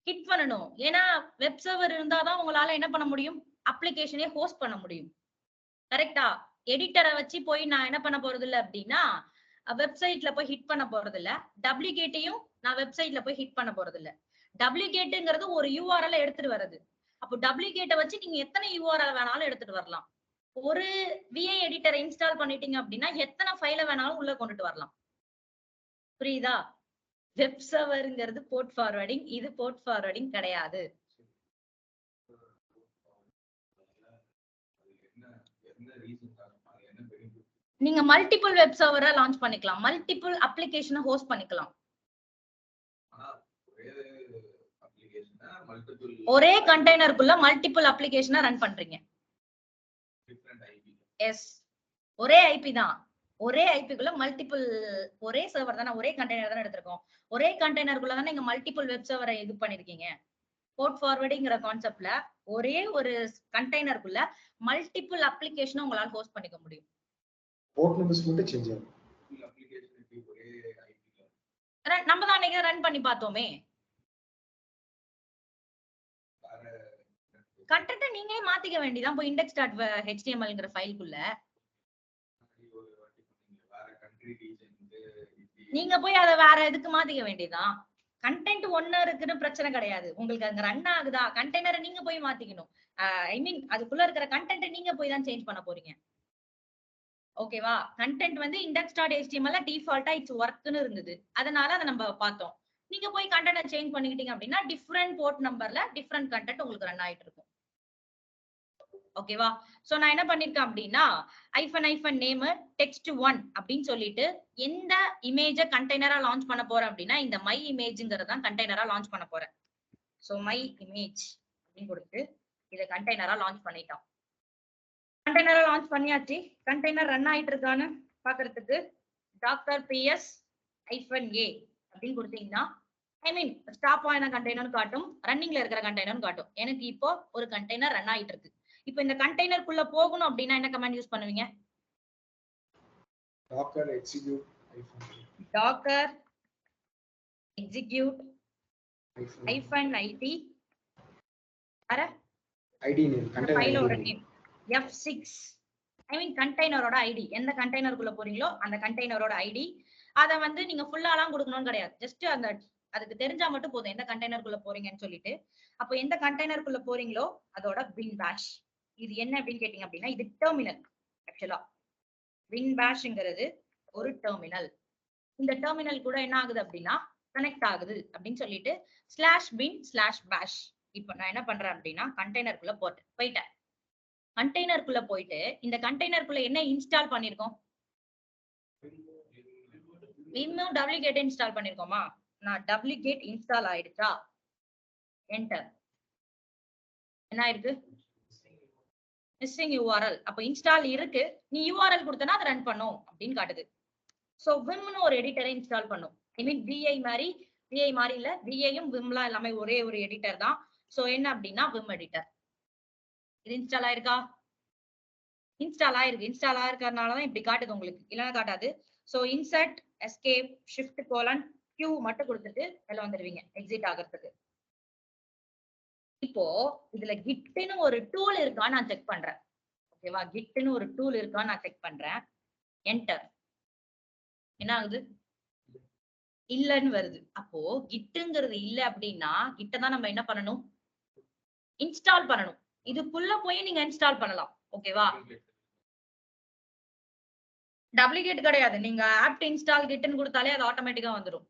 ஹிட் பண்ணணும். ஏன்னா வெப் சர்வர் இருந்தாதான் உங்களால என்ன பண்ண முடியும்? அப்ளிகேஷனே ஹோஸ்ட் பண்ண முடியும். கரெக்டா? எடிட்டரை வச்சு போய் நான் என்ன பண்ண போறது இல்ல அப்படின்னா வெப்சைட்ல போய் ஹிட் பண்ண போறது இல்ல. டப்ளிகேட்டையும் நான் வெப்சைட்ல போய் ஹிட் பண்ண போறது இல்ல. டப்ளிகேட்ங்கிறது ஒரு யூஆர்எல் எடுத்துட்டு வர்றது. அப்போ டப்ளிகேட்டை வச்சு நீங்க எத்தனை யூஆர்எல் வேணாலும் எடுத்துட்டு வரலாம். ஒரு விஐ எடிட்டரை இன்ஸ்டால் பண்ணிட்டீங்க அப்படின்னா எத்தனை ஃபைலை வேணாலும் உள்ள கொண்டுட்டு வரலாம். புரியுதா? வெப் சர்வர்ங்கிறது போர்ட் ஃபார்வர்டிங், இது போர்ட் ஃபார்வர்டிங் கிடையாது. நீங்க மல்டிபிள் வெப் சர்வரை லான்ச் பண்ணிக்கலாம், மல்டிபிள் அப்ளிகேஷனை ஹோஸ்ட் பண்ணிக்கலாம். ஒரே கண்டெய்னருக்குள்ள மல்டிபிள் அப்ளிகேஷனை ரன் பண்றீங்க. எஸ், ஒரே ஐபி தான். ஒரே ஐபிக்குள்ள மல்டிபிள், ஒரே சர்வர் தானே, ஒரே கண்டெய்னர் தானே எடுத்திருக்கோம். ஒரே கண்டெய்னருக்குள்ள தானே நீங்க மல்டிபிள் வெப் சர்வரை இது பண்ணிருக்கீங்க. போர்ட் ஃபார்வர்டிங்கிற கான்செப்ட்ல ஒரே ஒரு கண்டெய்னருக்குள்ள மல்டிபிள் அப்ளிகேஷனை உங்களால ஹோஸ்ட் பண்ணிக்க முடியும். போர்ட் நம்பர்ஸ் மட்டும் சேஞ்ச் ஆகும். நம்ம தான் அன்னைக்கு ரன் பண்ணி பார்த்தோமே. கண்டென்ட்டை நீங்களே மாத்திக்க வேண்டியதான். போய் index.htmlங்கிற ஃபைலுக்குள்ள நீங்க போய் அதை வேற எதுக்கு மாத்திக்க வேண்டியதான். கண்டென்ட் ஒண்ணு இருக்குன்னு பிரச்சனை கிடையாது. உங்களுக்கு அங்க ரன் ஆகுதா, கண்டெய்னரை நீங்க போய் மாத்திக்கணும். ஐ மீன் அதுக்குள்ள இருக்கிற கண்டென்ட் நீங்க போய் தான் சேஞ்ச் பண்ண போறீங்க. ஓகேவா? கண்டென்ட் வந்து index.html டிஃபால்ட்டா இட்ஸ் ஒர்க்னு இருந்தது, அதனால அதை நம்ம பார்த்தோம். நீங்க போய் கண்டென்ட் சேஞ்ச் பண்ணிக்கிட்டீங்க அப்படின்னா டிஃபரெண்ட் போர்ட் நம்பர்ல டிஃபரெண்ட் கண்டென்ட் உங்களுக்கு ரன் ஆயிட்டு இருக்கும். ஓகேவா? சோ நான் என்ன பண்ணிருக்கேன் அப்படின்னா -name text1 அப்படின்னு சொல்லிட்டு எந்த இமேஜ கண்டெய்னரா லான்ச் பண்ண போறேன் அப்படின்னா இந்த மை இமேஜ்ங்கறத கண்டெய்னரா லான்ச் பண்ண போறேன். சோ மை இமேஜ் அப்படின்னு கொடுத்து இத கண்டெய்னரா லான்ச் பண்ணிட்டோம். கண்டெய்னரா லான்ச் பண்ணியாச்சு. கண்டெய்னர் ரன் ஆயிட்டு இருக்கான்னு பாக்குறதுக்கு டாக்டர் ps -a அப்படின்னு கொடுத்தீங்கன்னா ஐ மீன் ஸ்டாப் ஆன கண்டெய்னர் காட்டும், ரன்னிங்ல இருக்கிற கண்டெய்னர் காட்டும். எனக்கு இப்போ ஒரு கண்டெய்னர் ரன் ஆயிட்டு இருக்கு. இப்போ இந்த கண்டெய்னருக்குள்ள போகணும் அப்படின்னா என்ன கமாண்ட் யூஸ் பண்ணுவீங்க? docker execute -it அர id name ஃபைலோட நேம் f6. ஐ மீன் கண்டெய்னரோட ஐடி, எந்த கண்டெய்னருக்குள்ள போறீங்களோ அந்த கண்டெய்னரோட ஐடி. அத வந்து நீங்க ஃபுல்லாலாம் கொடுக்கணும்னு கிடையாது. ஜஸ்ட் அந்த அதுக்கு தெரிஞ்சா மட்டும் போதும் எந்த கண்டெய்னருக்குள்ள போறீங்கன்னு சொல்லிட்டு. அப்போ எந்த கண்டெய்னருக்குள்ள போறீங்களோ அதோட bin bash. இது என்ன அப்படின்னு கேட்டீங்க அப்படின்னா இது டெர்மினல். ஆக்சுவலா bin bashங்கிறது ஒரு டெர்மினல். இந்த டெர்மினல் கூட என்ன ஆகுது அப்படின்னா கனெக்ட் ஆகுது அப்படின்னு சொல்லிட்டு /bin/bash. இப்போ நான் என்ன பண்றேன் அப்படின்னா கண்டெய்னருக்குள்ள போயிட்டேன். கண்டெய்னருக்குள்ள போயிட்டு இந்த கண்டெய்னருக்குள்ள என்ன இன்ஸ்டால் பண்ணிருக்கோம்? இன்னும் wget இன்ஸ்டால் பண்ணிருக்கோமா? நான் wget இன்ஸ்டால் ஆயிடுச்சா? என்டர். என்ன ஆயிருக்கு? Missing URL. அப்ப இன்ஸ்டால் இருக்கு, நீ URL கொடுத்தனா அது ரன் பண்ணும் அப்படின்னு காட்டுது. சோ விம்னு ஒரு எடிட்டரை இன்ஸ்டால் பண்ணும். ஐ மீன் விஐ மாதிரி இல்ல, விஐயும் விம்லாம் எல்லாமே ஒரே ஒரு எடிட்டர் தான். சோ என்ன அப்படின்னா விம் எடிட்டர். இது இன்ஸ்டால் ஆயிருக்கா? இன்ஸ்டால் ஆயிருக்கு. இன்ஸ்டால் ஆயிருக்கிறதுனாலதான் இப்படி காட்டுது உங்களுக்கு, இல்லைன்னா காட்டாது. சோ இன்சர்ட் எஸ்கேப் shift:q மட்டும் கொடுத்துட்டு வெளில வந்துடுவீங்க எக்ஸிட் ஆகிறதுக்கு. இப்போ இதுல கிட்னு ஒரு டூல் இருக்கான்னு நான் செக் பண்றேன். ஓகேவா? கிட்னு ஒரு டூல் இருக்கான்னு நான் செக் பண்றேன். என்டர். என்ன ஆகுது? இல்லன்னு வருது. அப்போ கிட்டுங்கிறது இல்ல அப்படின்னா கிட்ட தான் நம்ம என்ன பண்ணணும்? இன்ஸ்டால் பண்ணணும். இதுக்குள்ள போய் நீங்க இன்ஸ்டால் பண்ணலாம். ஓகேவா? டப்ளிகேட் கிடையாது. நீங்க ஆப்ட் இன்ஸ்டால் கிட்னு கொடுத்தாலே அது ஆட்டோமேட்டிக்கா வந்துரும்.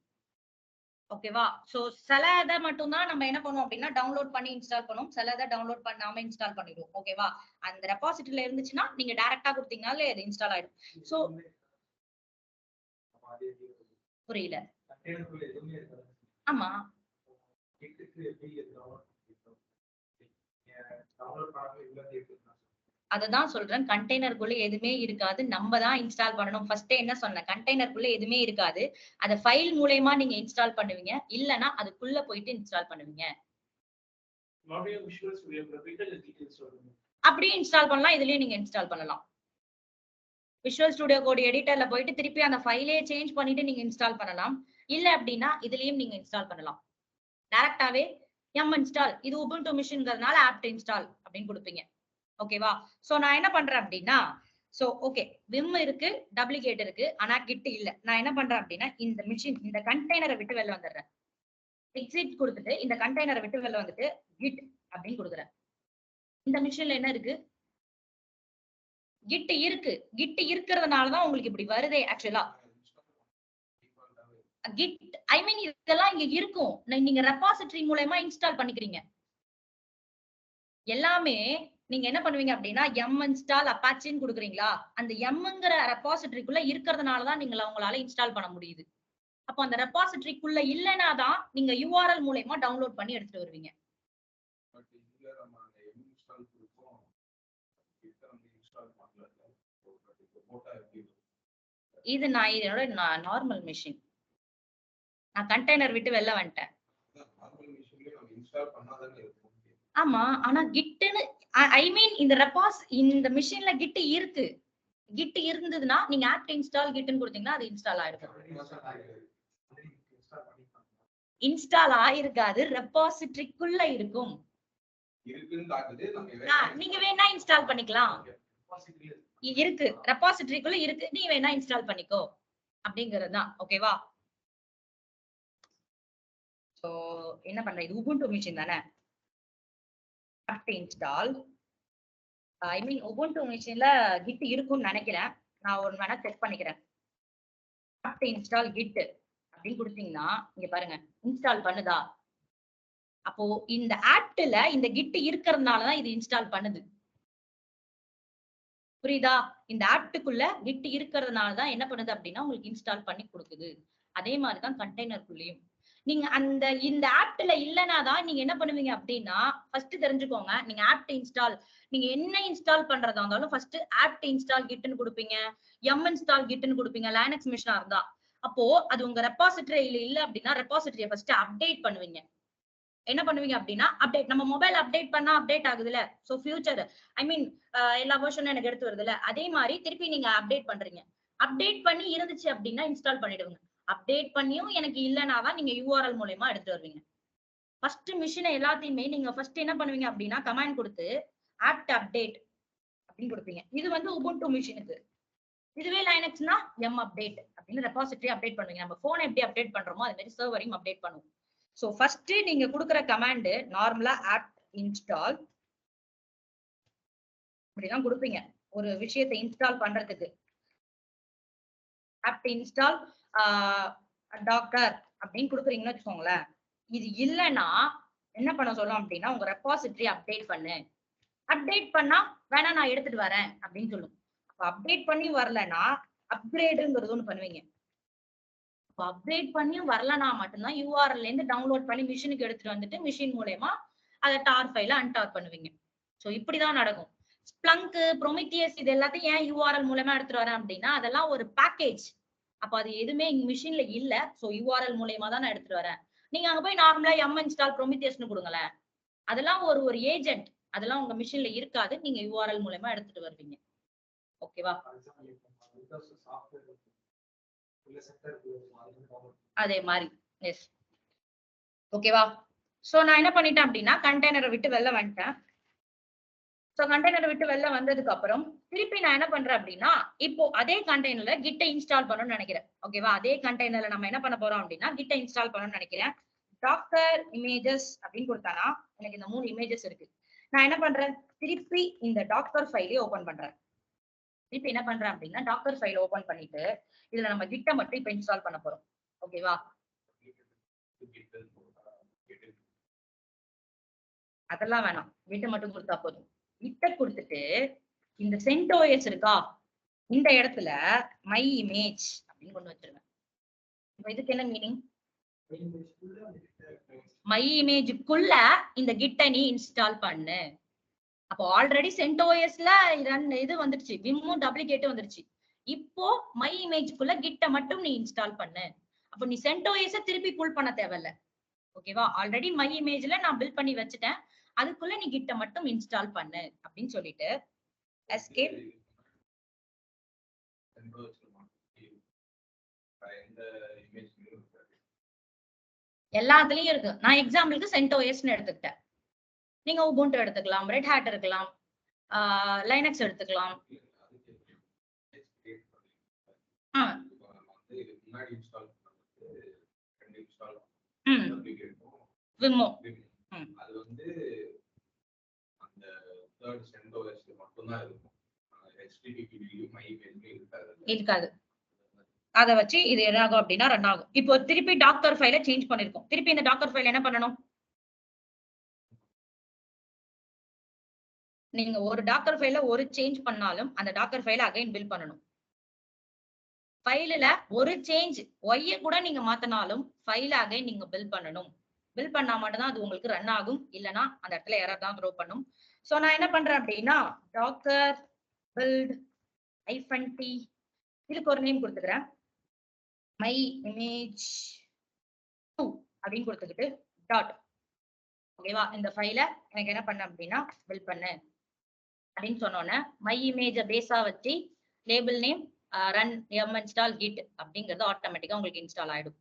ஓகேவா? சோ சில இத மட்டும் தான் நம்ம என்ன பண்ணுவோம் அப்படின்னா டவுன்லோட் பண்ணி இன்ஸ்டால் பண்ணுவோம். சில இத டவுன்லோட் பண்ணாம இன்ஸ்டால் பண்ணிடுவோம். ஓகேவா? அந்த ரெபாசிட்டரியில இருந்துச்சுன்னா நீங்க டைரக்டா கொடுத்தீங்கனாலே அது இன்ஸ்டால் ஆயிடும். சோ புரியல. ஆமா. அததான் சொல்றேன். கண்டெய்னருக்குள்ள எதுவுமே இருக்காது. நம்ம தான் இன்ஸ்டால் பண்ணணும். ஃபர்ஸ்ட்டே என்ன சொன்னேன்? கண்டெய்னருக்குள்ள எதுவுமே இருக்காது. அத ஃபைல் மூலியமா நீங்க இன்ஸ்டால் பண்ணுவீங்க. இல்லன்னா அதுக்குள்ள போயிட்டு இன்ஸ்டால் பண்ணுவீங்க. அப்படியே இன்ஸ்டால் பண்ணலாம். இதுலயும் நீங்க இன்ஸ்டால் பண்ணலாம். விஷுவல் ஸ்டுடியோ கோட் எடிட்டர்ல போயிட்டு திருப்பி அந்த ஃபைலே சேஞ்ச் பண்ணிட்டு நீங்க இன்ஸ்டால் பண்ணலாம். இல்ல அப்படின்னா இதுலயும் நீங்க இன்ஸ்டால் பண்ணலாம். டைரக்டாவே இன்ஸ்டால் இது உபுண்டு மிஷின்ங்கிறதுனால ஆப்ட் இன்ஸ்டால் அப்படின்னு கொடுப்பீங்க. ஓகேவா? சோ நான் என்ன பண்றேன் அப்படின்னா சோ ஓகே விம் இருக்கு, டப்ளிகேட் இருக்கு, ஆனா கிட் இல்ல. நான் என்ன பண்றேன் அப்படின்னா இந்த மிஷின் இந்த கண்டெய்னரை விட்டு வெளில வந்துடுறேன். எக்ஸிட் கொடுத்துட்டு இந்த கண்டெய்னரை விட்டு வெளில வந்துட்டு கிட் அப்படின்னு கொடுக்குறேன். இந்த மிஷின்ல என்ன இருக்கு? கிட் இருக்கு. கிட் இருக்கிறதுனாலதான் உங்களுக்கு இப்படி வருதே ஆக்சுவலா. கிட் இதெல்லாம் இங்க இருக்கும். நீங்க ரெபாசிட்டரி மூலமா இன்ஸ்டால் பண்ணிக்கிறீங்க. எல்லாமே நீங்க என்ன பண்ணுவீங்க அப்படின்னா இன்ஸ்டால் அப்பாச்சின்னு கொடுக்குறீங்களா? அந்த எம்ங்கிற ரெபாசிட்டரிக்குள்ள இருக்கிறதுனாலதான் நீங்க உங்களால இன்ஸ்டால் பண்ண முடியுது. அப்போ அந்த ரெபாசிட்டரிக்குள்ள இல்லைன்னா தான் நீங்க யூஆர்எல் மூலமா டவுன்லோட் பண்ணி எடுத்துட்டு வருவீங்க. இது நான் இதோட நார்மல் மிஷின். நான் கண்டெய்னர் விட்டு வெளில வந்துட்டேன். ஆமா, ஆனா கிட்னு இந்த மிஷின்ல கிட் இருக்கு. கிட் இருந்ததுன்னா நீங்க ஆப்ட் இன்ஸ்டால் கிட்னு கொடுத்தீங்கன்னா அது இன்ஸ்டால் ஆயிருக்கும். இன்ஸ்டால் ஆயிருக்காது. ரெபாசிட்டரிக்குள்ள இருக்கும். நீங்க வேணா இன்ஸ்டால் பண்ணிக்கலாம். இருக்கு ரெபாசிட்டரிக்குள்ள இருக்கு. நீ வேணா இன்ஸ்டால் பண்ணிக்கோ அப்படிங்கிறது தான். ஓகேவா? சோ என்ன பண்ற? இது உபுண்டு மிஷின் தானே. ஆப்ட் இன்ஸ்டால் உபுண்டு மிஷின்ல கிட் இருக்கும்னு நினைக்கிறேன். நான் ஒரு வேணா செக் பண்ணிக்கிறேன். ஆப்ட் இன்ஸ்டால் கிட் அப்படின்னு கொடுத்தீங்கன்னா இங்க பாருங்க இன்ஸ்டால் பண்ணுதா? அப்போ இந்த ஆப்ட்ல இந்த கிட் இருக்கிறதுனாலதான் இது இன்ஸ்டால் பண்ணுது. புரியுதா? இந்த ஆப்டுக்குள்ள கிட் இருக்கிறதுனாலதான் என்ன பண்ணுது அப்படின்னா உங்களுக்கு இன்ஸ்டால் பண்ணி கொடுக்குது. அதே மாதிரிதான் கண்டெய்னருக்குள்ளயும் நீங்க இந்த ஆப்ட்ல இல்லைனாதான் நீங்க என்ன பண்ணுவீங்க அப்படின்னா ஃபர்ஸ்ட் தெரிஞ்சுக்கோங்க. நீங்க ஆப்ட் இன்ஸ்டால் நீங்க என்ன இன்ஸ்டால் பண்றதா இருந்தாலும் ஃபர்ஸ்ட் ஆப்ட் இன்ஸ்டால் கிட்னு கொடுப்பீங்க. இன்ஸ்டால் கிட்னு கொடுப்பீங்க. லைனக்ஸ் மிஷினா இருந்தா அப்போ அது உங்க ரெபாசிட்டரியில இல்ல அப்படின்னா ரெபாசிட்டரியை ஃபர்ஸ்ட் அப்டேட் பண்ணுவீங்க. என்ன பண்ணுவீங்க அப்படின்னா அப்டேட் நம்ம மொபைல் அப்டேட் பண்ணா அப்டேட் ஆகுதுல்ல. சோ ஃபியூச்சர் எல்லா வெர்ஷனும் எனக்கு எடுத்து வருதுல்ல. அதே மாதிரி திருப்பி நீங்க அப்டேட் பண்றீங்க. அப்டேட் பண்ணி இருந்துச்சு அப்படின்னா இன்ஸ்டால் பண்ணிடுங்க. அப்டேட் பண்ணியும் எனக்கு இல்லைனாதான் நீங்க யூஆர்எல் மூலமா எடுத்துட்டு வருவீங்க. ஃபர்ஸ்ட் மிஷினை எல்லாத்தையுமே நீங்க ஃபர்ஸ்ட் என்ன பண்ணுவீங்க அப்படின்னா கமாண்ட் கொடுத்து ஆப்ட் அப்டேட் அப்படின்னு கொடுப்பீங்க. இது வந்து உபுண்டு மிஷினுக்கு. இதுவே லைனக்ஸ்னா அப்டேட் அப்படின்னு ரெபாசிட்டரி அப்டேட் பண்ணுவீங்க. நம்ம போன் எப்படி அப்டேட் பண்றோமோ அது மாதிரி சர்வரையும் அப்டேட் பண்ணுவோம். சோ ஃபர்ஸ்ட் நீங்க கொடுக்குற கமாண்ட் நார்மலா ஆப்ட் இன்ஸ்டால் இப்படிதான் கொடுப்பீங்க. ஒரு விஷயத்தை இன்ஸ்டால் பண்றதுக்கு ஆப்ட் இன்ஸ்டால் டாக்கர் அப்படின்னு கொடுக்குறீங்கன்னு வச்சுக்கோங்களேன். இது இல்லைன்னா என்ன பண்ண சொல்லும் அப்படின்னா உங்க ரெபாசிட்டரி அப்டேட் பண்ணு. அப்டேட் பண்ணா வேணா நான் எடுத்துட்டு வரேன் அப்படின்னு சொல்லும். அப்ப அப்டேட் பண்ணி வரலன்னா அப்கிரேடுங்கிறது ஒண்ணு பண்ணுவீங்க. அப்டேட் பண்ணியும் வரலனா மட்டும்தான் யூஆர்எல்ல இருந்து டவுன்லோட் பண்ணி மிஷினுக்கு எடுத்துட்டு வந்துட்டு மிஷின் மூலமா அதை டார் ஃபைல அன்டார் பண்ணுவீங்க. சோ இப்படிதான் நடக்கும். ஸ்ப்ளங்க், ப்ரோமித்தியஸ் இது எல்லாத்தையும் ஏன் யூஆர்எல் மூலமா எடுத்துட்டு வரேன் அப்படின்னா அதெல்லாம் ஒரு பேக்கேஜ். அப்ப அது எதுவுமே எங்க மிஷின்ல இல்ல. சோ யூஆர்எல் மூலமா தான் நான் எடுத்துட்டு வரேன். நீங்க அங்க போய் நார்மலா இன்ஸ்டால் ப்ரோமித்தியஸ்னு கொடுங்களேன். அதெல்லாம் ஒரு ஏஜென்ட். அதெல்லாம் உங்க மிஷின்ல இருக்காது. நீங்க யூஆர்எல் மூலமா எடுத்துட்டு வருவீங்க. ஓகேவா? அதே மாதிரி எஸ். ஓகேவா? சோ நான் என்ன பண்ணிட்டேன் அப்படின்னா கண்டெய்னரை விட்டு வெளில வந்துட்டேன். சோ கண்டெய்னரை விட்டு வெளில வந்ததுக்கு அப்புறம் திருப்பி நான் என்ன பண்றேன் அப்படின்னா இப்போ அதே கண்டெய்னர்ல கிட்ட இன்ஸ்டால் பண்ணணும்னு நினைக்கிறேன். ஓகேவா? அதே கண்டெய்னர்ல நம்ம என்ன பண்ண போறோம் அப்படின்னா கிட்ட இன்ஸ்டால் பண்ணணும்னு நினைக்கிறேன். டாக்கர் இமேஜஸ் அப்படின்னு கொடுத்தானா எனக்கு இந்த 3 இமேஜஸ் இருக்கு. நான் என்ன பண்றேன் திருப்பி இந்த டாக்கர் ஃபைலே ஓபன் பண்றேன். இப்ப என்ன பண்றேன் அப்படின்னா டாக்கர் ஃபைல் ஓபன் பண்ணிட்டு இதுல நம்ம கிட்ட மட்டும் இப்ப இன்ஸ்டால் பண்ண போறோம். ஓகேவா? அதெல்லாம் வேணாம், கிட்ட மட்டும் கொடுத்தா போதும். கிட்ட கொடுத்துட்டு இந்த CentOS இருக்கா, இந்த இடத்துல மை இமேஜ் அப்படின்னு கொண்டு வச்சிருங்க. இப்ப இதுக்கு என்ன மீனிங்? மை இமேஜுக்குள்ள இந்த கிட்ட நீ இன்ஸ்டால் பண்ணு. அப்போ ஆல்ரெடி CentOSல இது வந்துருச்சு, விம்மும் டூப்ளிகேட்டும் வந்துருச்சு. இப்போ மை இமேஜ்க்குள்ள கிட்ட மட்டும் நீ இன்ஸ்டால் பண்ணு. அப்போ நீ CentOS திருப்பி புல் பண்ண தேவையில்ல. ஓகேவா? ஆல்ரெடி மை இமேஜ்ல நான் பில்ட் பண்ணி வச்சுட்டேன், அதுக்குள்ள நீ கிட்ட மட்டும் இன்ஸ்டால் பண்ணு அப்படின்னு சொல்லிட்டு எஸ்கேப். எல்லாத்துலயும் இருக்கு. நான் எக்ஸாம்பிளுக்கு CentOSன்னு எடுத்துக்கிட்டேன். நீங்க உபுண்டு எடுத்துக்கலாம், ரெட் ஹேட் இருக்கலாம், லைனக்ஸ் எடுத்துக்கலாம். விம்மோ அது வந்து அந்த தேர்ட் CentOSல மட்டும் தான் இருக்கும். HTTP மை இமேஜ்ல இருக்காது. அத வச்சு இது என்ன ஆகும் அப்படின்னா ரன் ஆகும். இப்போ திருப்பி டாக்கர் ஃபைலை சேஞ்ச் பண்ணிருக்கோம். திருப்பி இந்த டாக்கர் ஃபைல் என்ன பண்ணணும்? நீங்க ஒரு டாக்கர் ஃபைல ஒரு சேஞ்ச் பண்ணாலும் அந்த டாக்கர் ஃபைல அகைன் பில்ட் பண்ணணும். ஃபைல்ல ஒரு சேஞ்ச் ஒய்ய கூட நீங்க மாத்தினாலும் ஃபைல அகைன் நீங்க பில்ட் பண்ணணும். பில்ட் பண்ணா மட்டும் தான் அது உங்களுக்கு ரன் ஆகும், இல்லனா அந்த இடத்துல எரர் தான் த்ரோ பண்ணும். சோ நான் என்ன பண்றேன் அப்படின்னா டாக்கர் பில்ட் -t இதுக்கு ஒரு நேம் கொடுத்துக்கிறேன், மை இமேஜ் 2 அப்படின்னு கொடுத்துக்கிட்டு டாட். ஓகேவா? இந்த ஃபைலை எனக்கு என்ன பண்ண அப்படின்னா பில்ட் பண்ணு அப்படின்னு சொன்னோன்னே மை இமேஜ பேஸா வச்சு label name run install git அப்படிங்கிறது ஆட்டோமேட்டிக்கா உங்களுக்கு இன்ஸ்டால் ஆயிடும்.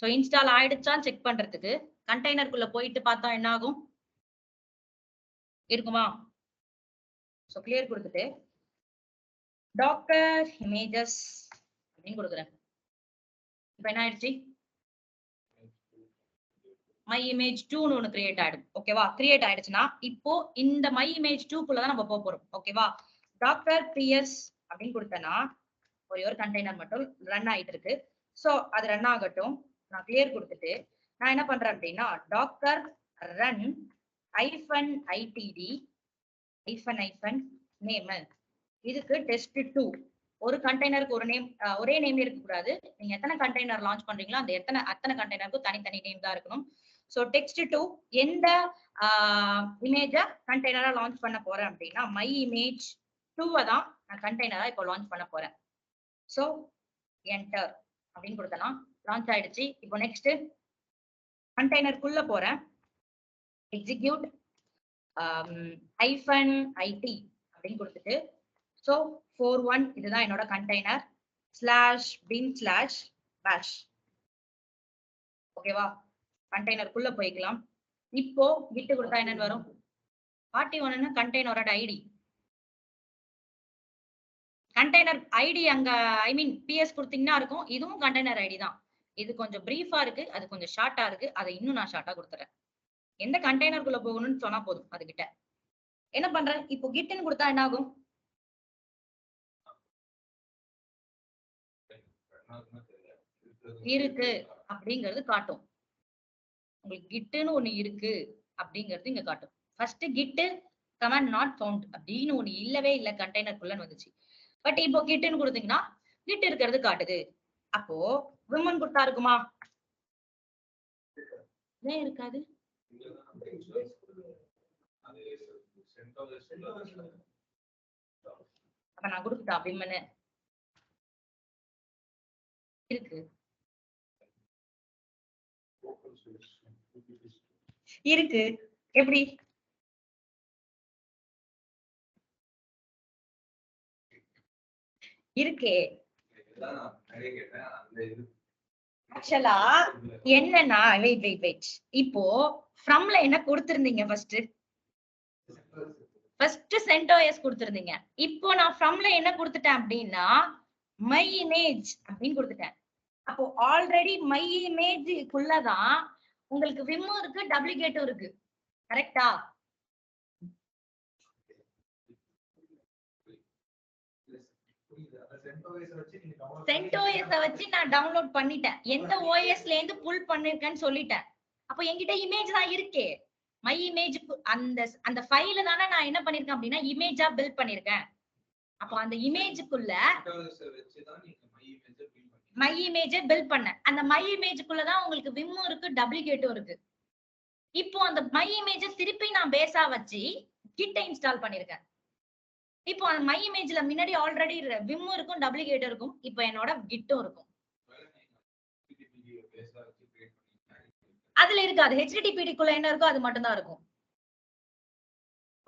ஸோ இன்ஸ்டால் ஆயிடுச்சான்னு செக் பண்றதுக்கு கண்டெய்னருக்குள்ள போயிட்டு பார்த்தா என்ன ஆகும்? இருக்குமா? ஸோ கிளியர் கொடுத்துட்டு டாக்கர் இமேஜஸ் அப்படின்னு கொடுக்குறேன். இப்போ என்ன ஆயிடுச்சு? மை இமேஜ் 2ன்னு ஒன்று கிரியேட் ஆயிடும். ஓகேவா? கிரியேட் ஆயிடுச்சுன்னா இப்போ இந்த மை இமேஜ் 2க்குள்ள தான் நம்ம போக போறோம். ஓகேவா? டாக்கர் ps அப்படின்னு கொடுத்தேன்னா ஒரே ஒரு கண்டெய்னர் மட்டும் ரன் ஆயிட்டு இருக்கு. ஸோ அது ரன் ஆகட்டும். நான் கிளியர் கொடுத்துட்டு நான் என்ன பண்றேன் அப்படின்னா டாக்கர் ரன் -itd -name இதுக்கு test2. ஒரு கண்டெய்னருக்கு ஒரு நேம், ஒரே நேம் இருக்கக்கூடாது. நீங்க எத்தனை கண்டெய்னர் லான்ச் பண்றீங்களோ அந்த அத்தனை கண்டெய்னருக்கும் தனித்தனி நேம் தான் இருக்கணும். ஸோ text2 எந்த இமேஜ கண்டெய்னரா லான்ச் பண்ண போறேன் அப்படின்னா மை இமேஜ் 2 தான் நான் கண்டெய்னரா இப்போ லான்ச் பண்ண போறேன். ஸோ என்டர் அப்படின்னு கொடுத்தனா லான்ச் ஆயிடுச்சு. இப்போ நெக்ஸ்ட் கண்டெய்னருக்குள்ள போறேன், எக்ஸிக்யூட் -it அப்படின்னு கொடுத்துட்டு ஸோ 41 இதுதான் என்னோட கண்டெய்னர் /bin/bash. ஓகேவா? கண்டெய்னருக்குள்ள போய்க்கலாம். இப்போ கிட் கொடுத்தா என்னன்னு வரும்? 41 கண்டெய்னரோட ஐடி. கண்டெய்னர் ஐடி அங்க பிஎஸ் கொடுத்தீங்கன்னா இருக்கும். இதுவும் கண்டெய்னர் ஐடி தான். இது கொஞ்சம் பிரீஃபா இருக்கு, அது கொஞ்சம் ஷார்ட்டா இருக்கு. அதை இன்னும் நான் ஷார்ட்டா கொடுத்துறேன். எந்த கண்டெய்னருக்குள்ள போகணும்னு சொன்னா போதும். அது கிட்ட என்ன பண்றேன்? இப்போ கிட்னு கொடுத்தா என்ன ஆகும்? இருக்கு அப்படிங்கிறது காட்டும். உங்களுக்கு கிட்னு ஒண்ணு இருக்கு அப்படிங்கிறது இங்க காட்டும். First git command not found அப்படின்னு ஒண்ணு இல்லவே இல்ல கண்டெய்னருக்குள்ள வந்துச்சு. பட் இப்போ கிட்னு கொடுத்தீங்கன்னா கிட் இருக்கிறது காட்டுது. அப்போ விமன் கொடுத்தா இருக்குமா? ஏன் இருக்காது? அப்ப நான் கொடுத்துட்டா விமன் இருக்கு இருக்கு. எப்படி இருக்கே? ஆக்சுவலா என்னன்னா வெயிட் இப்போ ஃப்ரம்ல என்ன கொடுத்திருந்தீங்க? First CentOS கொடுத்திருந்தீங்க. இப்போ நான் ஃப்ரம்ல என்ன கொடுத்துட்டேன் அப்படின்னா மை இமேஜ் அப்படின்னு கொடுத்துட்டேன். அப்போ ஆல்ரெடி மை இமேஜுக்குள்ளதான் உங்களுக்கு விம்மும் இருக்கு, டூப்ளிகேட்டும் இருக்கு. கரெக்டா? CentOS வச்சு நான் டவுன்லோட் பண்ணிட்டேன். எந்த OSல இருந்து புல் பண்ணிருக்கேன்னு சொல்லிட்டேன். அப்ப என்கிட்ட இமேஜ் தான் இருக்கே. மை இமேஜ் அந்த அந்த ஃபைல தானே நான் என்ன பண்ணிருக்கேன் அப்படின்னா இமேஜா பில்ட் பண்ணிருக்கேன். அப்போ அந்த இமேஜுக்குள்ள மை இமேஜை பில்ட் பண்ணேன். அந்த மை இமேஜுக்குள்ளதான் உங்களுக்கு விம்மும் இருக்கு, டப்ளிகேட்டும் இருக்கு. இப்போ அந்த மை இமேஜை திருப்பி நான் பேஸா வச்சு கிட்ட இன்ஸ்டால் பண்ணிருக்கேன். இப்போ அந்த மை இமேஜ்ல முன்னாடி ஆல்ரெடி விம்மும் இருக்கும், டப்ளிகேட்டும் இருக்கும். இப்போ என்னோட கிட்டும் இருக்கும். அதுல இருக்காது. HTTPD குள்ள என்ன இருக்கோ அது மட்டும் தான் இருக்கும்.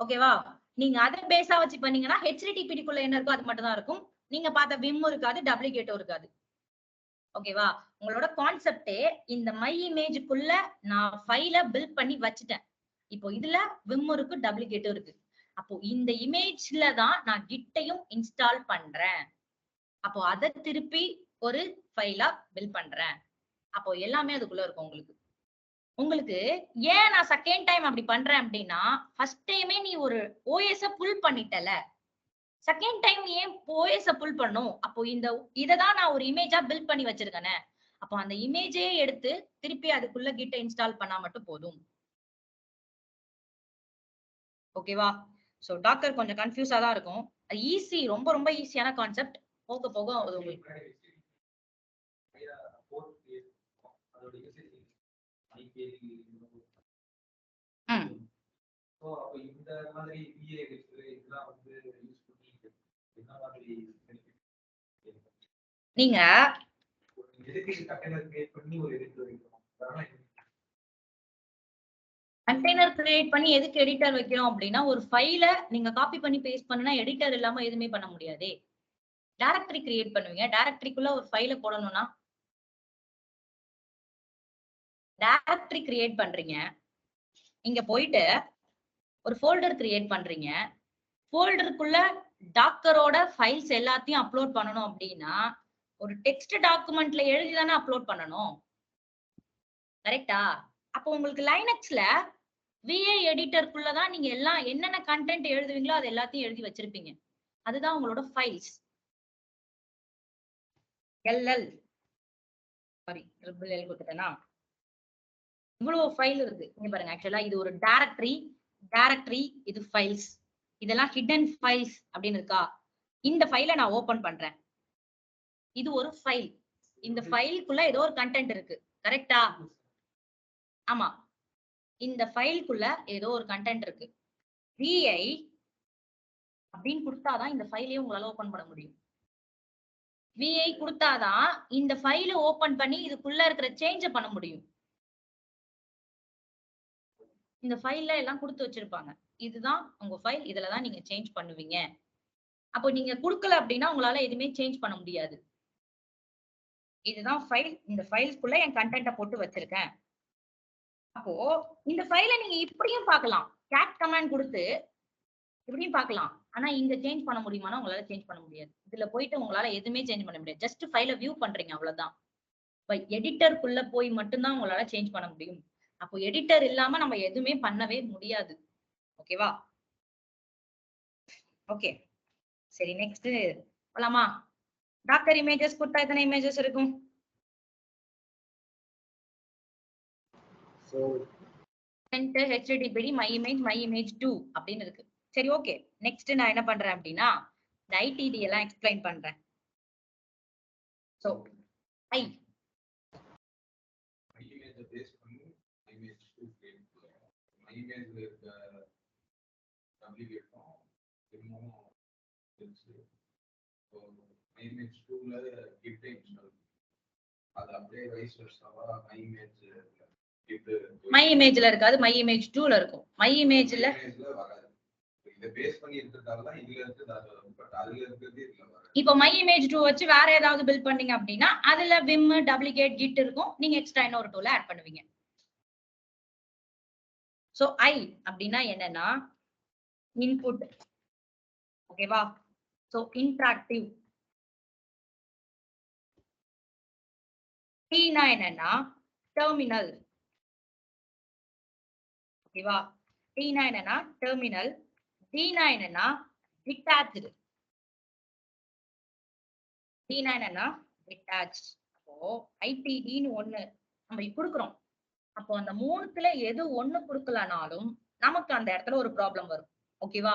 ஓகேவா? நீங்க அதை பேஸா வச்சு பண்ணீங்கன்னா HTTPD குள்ள என்ன இருக்கோ அது மட்டும் தான் இருக்கும். நீங்க பார்த்த விம்மும் இருக்காது, டப்ளிகேட்டும் இருக்காது. ஓகேவா? உங்களோட கான்செப்டே இந்த மை இமேஜுக்குள்ள நான் ஃபைல பில்ட் பண்ணி வச்சுட்டேன். இப்போ இதுல விம் இருக்கு, டப்ளிகேட்டும் இருக்கு. அப்போ இந்த இமேஜ்ல தான் நான் கிட்டையும் இன்ஸ்டால் பண்றேன். அப்போ அதை திருப்பி ஒரு ஃபைலா பில்ட் பண்றேன். அப்போ எல்லாமே அதுக்குள்ள இருக்கும். உங்களுக்கு ஏன் நான் செகண்ட் டைம் அப்படி பண்றேன் அப்படின்னா, ஃபர்ஸ்ட் டைமே நீ ஒரு OS புல் பண்ணிட்டல, செகண்ட் டைம் ஏன் OS புல் பண்ணும்? அப்போ இததான் நான் ஒரு இமேஜா பில்ட் பண்ணி வச்சிருக்கேனே. அப்போ அந்த இமேஜே எடுத்து திருப்பி அதுக்குள்ள கிட்ட இன்ஸ்டால் பண்ணா மட்டும் போதும். ஓகேவா? சோ டாக்கர் கொஞ்சம் கன்ஃபியூஸா தான் இருக்கும். ஈஸி, ரொம்ப ரொம்ப ஈஸியான கான்செப்ட். போக போக அது உங்களுக்கு நீங்க கண்டெய்னர் கிரியேட் பண்ணி எதுக்கு எடிட்டர் வைக்கிறோம் அப்படின்னா, ஒரு ஃபைல நீங்க காப்பி பண்ணி பேஸ்ட் பண்ணா எடிட்டர் இல்லாம எதுவுமே பண்ண முடியாதே. டைரக்டரி கிரியேட் பண்ணுவீங்க. டைரக்டரிக்குள்ள ஒரு ஃபைல போடணும்னா டைரக்டரி கிரியேட் பண்றீங்க. இங்க போயிட்டு ஒரு ஃபோல்டர் கிரியேட் பண்றீங்க. ஃபோல்டருக்குள்ள டாக்கரோட ஃபைல்ஸ் எல்லாத்தையும் அப்லோட் பண்ணணும் அப்படின்னா ஒரு டெக்ஸ்ட் டாக்குமெண்ட்ல எழுதி தானே அப்லோட் பண்ணணும். கரெக்டா? அப்போ உங்களுக்கு லைனக்ஸ்ல VA எடிட்டருக்குள்ளதான் நீங்க எல்லாம் என்னென்ன கண்டென்ட் எழுதுவீங்களோ அது எல்லாத்தையும் எழுதி வச்சிருப்பீங்க. அதுதான் உங்களோட files. L L sorry triple L கொடுத்துட்டேனா, இவ்வளவு ஃபைல் இருக்கு. இங்க பாருங்க, ஆக்சுவலா இது ஒரு டைரக்டரி, இது ஃபைல்ஸ், இதெல்லாம் ஹிடன் ஃபைல்ஸ் அப்படின்னு இருக்கா. இந்த ஃபைலை நான் ஓபன் பண்றேன். இது ஒரு ஃபைல். இந்த ஃபைலுக்குள்ள ஏதோ ஒரு கண்டென்ட் இருக்கு. கரெக்டா? ஆமா, இந்த ஃபைலுக்குள்ள ஏதோ ஒரு கண்டென்ட் இருக்கு. VI அப்படின்னு கொடுத்தாதான் இந்த ஃபைலையும் உங்களால ஓபன் பண்ண முடியும். VI கொடுத்தாதான் இந்த ஃபைலை ஓபன் பண்ணி இதுக்குள்ள இருக்கிற சேஞ்ச பண்ண முடியும். இந்த ஃபைல்ல எல்லாம் கொடுத்து வச்சிருப்பாங்க. இதுதான் உங்க ஃபைல், இதுலதான் நீங்க சேஞ்ச் பண்ணுவீங்க. அப்போ நீங்க கொடுக்கல அப்படின்னா உங்களால எதுவுமே சேஞ்ச் பண்ண முடியாது. இதுதான் ஃபைல். இந்த ஃபைல்ஸ்க்குள்ள என் கண்டென்ட்ட போட்டு வச்சிருக்கேன். அப்போ இந்த ஃபைலை நீங்க இப்படியும் பார்க்கலாம். cat கமாண்ட் கொடுத்து இப்படியும் பார்க்கலாம். ஆனா இங்க சேஞ்ச் பண்ண முடியுமானா உங்களால சேஞ்ச் பண்ண முடியாது. இதுல போயிட்டு உங்களால எதுவுமே சேஞ்ச் பண்ண முடியாது. ஜஸ்ட் ஃபைலை வியூ பண்றீங்க, அவ்வளவுதான். எடிட்டருக்குள்ள போய் மட்டும்தான் உங்களால சேஞ்ச் பண்ண முடியும். அப்போ எடிட்டர் இல்லாம நம்ம எதுவுமே பண்ணவே முடியாது. ஓகேவா? ஓகே, சரி, நெக்ஸ்ட் போலாமா? டாக்கர் இமேஜஸ் கொடுத்தா எத்தனை இமேஜஸ் இருக்கும்? HTTPD my image 2 அப்படின்னு இருக்கு. சரி, ஓகே. நெக்ஸ்ட் நான் என்ன பண்றேன் அப்படின்னா இந்த ITD எல்லாம் எக்ஸ்பிளைன் பண்றேன். சோ ஐ இமேஜ் பேஸ் பண்ணி இமேஜ் 2 கிரியேட் பண்ணுவோம். இமேஜ்ல இருக்க டப்ளிகேட்டும் இன்னும் இருந்துச்சு. ஸோ இமேஜ் 2ல கிட் இன்ஸ்டால் அது அப்படியே வைஸ் வர்சாவா மை இமேஜ்ல இருக்காது, மை இமேஜ் 2ல இருக்கும். மை இமேஜ்ல வராது. இத பேஸ் பண்ணி இருக்கிறதால தான் இதுல இருக்குது. பட் அதுல இருக்குது இதுல வராது. இப்போ மை இமேஜ் 2 வச்சு வேற ஏதாவது பில்ட் பண்ணீங்க அப்படின்னா அதுல விம், டப்ளிகேட், கிட் இருக்கும். நீங்க எக்ஸ்ட்ரா இன்னொரு டூல ஆட் பண்ணுவீங்க. சோ ஐ அப்படின்னா என்னன்னா இன்புட். ஓகேவா? So interactive. T னா என்னன்னா டெர்மினல். ஓகேவா? T னா என்னன்னா டெர்மினல். D னா என்னன்னா டிட்டாச்டு. டினா என்னன்னா டிட்டாச். அப்போ ஐடிடின்னு ஒண்ணு நம்ம கொடுக்குறோம். அப்போ அந்த மூணுத்துல எது ஒண்ணு கொடுக்கலனாலும் நமக்கு அந்த இடத்துல ஒரு ப்ராப்ளம் வரும். ஓகேவா?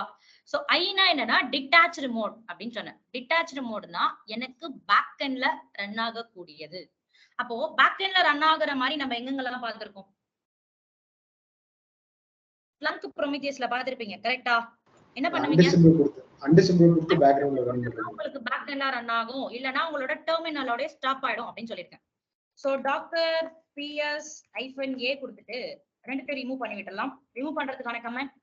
சோ ஐனா என்னன்னா டிட்டாச்டு மோட் அப்படின்னு சொன்னேன். டிட்டாச்டு மோட்னா எனக்கு பேக் எண்ட்ல ரன் ஆகக்கூடியது. அப்போ பேக் எண்ட்ல ரன் ஆகுற மாதிரி நம்ம எங்கெங்கெல்லாம் பார்த்திருக்கோம்? ஸ்லங்க் ப்ரோமிதியஸ்ல பார்த்திருப்பீங்க. கரெக்டா? என்ன பண்ணுவீங்க? அன்டிசிபிள் கொடுத்து பேக்ரவுண்ட்ல ரன் பண்றது. உங்களுக்கு பேக் எண்ட்ல ரன் ஆகும், இல்லனா உங்களோட டெர்மினலோட ஸ்டாப் ஆயிடும் அப்படின்னு சொல்லிருக்கேன். சோ டாக்டர் PS-A கொடுத்துட்டு ரெண்டுத்தையும் ரிமூவ் பண்ணி விட்டுறலாம். ரிமூவ் பண்றதுக்கான comment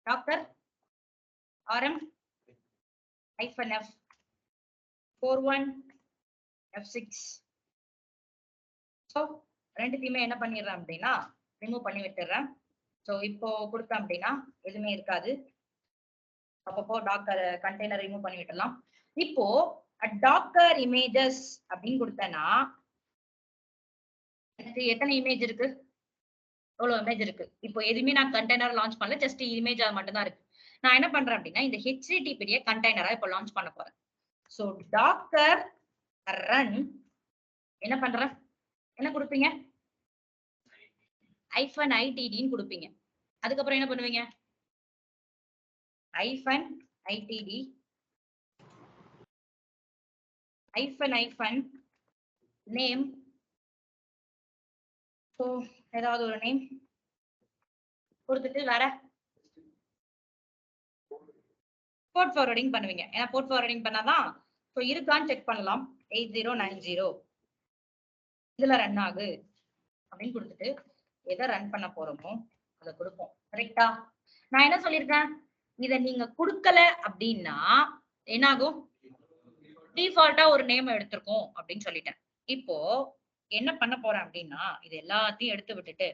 doctor RM-F 41 F6. So ரெண்டுத்தையுமே என்ன பண்ணிடுறேன் அப்படின்னா ரிமூவ் பண்ணி விட்டுறேன். சோ இப்போ கொடுத்தேன் அப்படின்னா எதுவுமே இருக்காது. அப்பப்போ டாக்கர் கண்டெய்னர் ரிமூவ் பண்ணி விட்டுறலாம். இப்போ டாக்கர் இமேஜஸ் அப்படின்னு கொடுத்தேன்னா எனக்கு எத்தனை இமேஜ் இருக்கு? எவ்வளவு இமேஜ் இருக்கு? இப்போ எதுவுமே நான் கண்டெய்னர் லான்ச் பண்ணல, ஜஸ்ட் இமேஜா மட்டும் தான் இருக்கு. நான் என்ன பண்றேன் அப்படின்னா இந்த HTTP கண்டெய்னரா இப்போ லான்ச் பண்ண போறேன். சோ டாக்கர் ரன் என்ன பண்றேன்? என்ன கொடுப்பீங்க? -itd கொடுப்பீங்க. அதுக்கப்புறம் என்ன பண்ணுவீங்க? -itd name. சோ ஏதாவது ஒரு நேம் கொடுத்துட்டு வேற போர்ட் ஃபார்வர்டிங் பண்ணுவீங்க. ஏன்னா போர்ட் ஃபார்வர்டிங் பண்ணாதான் சோ இருக்கான்னு செக் பண்ணலாம். 8090 இதுல ரன் ஆகு அப்படின்னு கொடுத்துட்டு எதை ரன் பண்ண போறோமோ அதை கொடுப்போம். கரெக்டா? நான் என்ன சொல்லியிருக்கேன்? இத நீங்க கொடுக்கல அப்படின்னா என்ன ஆகும்? டிஃபால்ட்டா ஒரு நேம் எடுத்திருக்கோம் அப்படின்னு சொல்லிட்டேன். இப்போ என்ன பண்ண போறேன் அப்படின்னா இது எல்லாத்தையும் எடுத்து விட்டுட்டு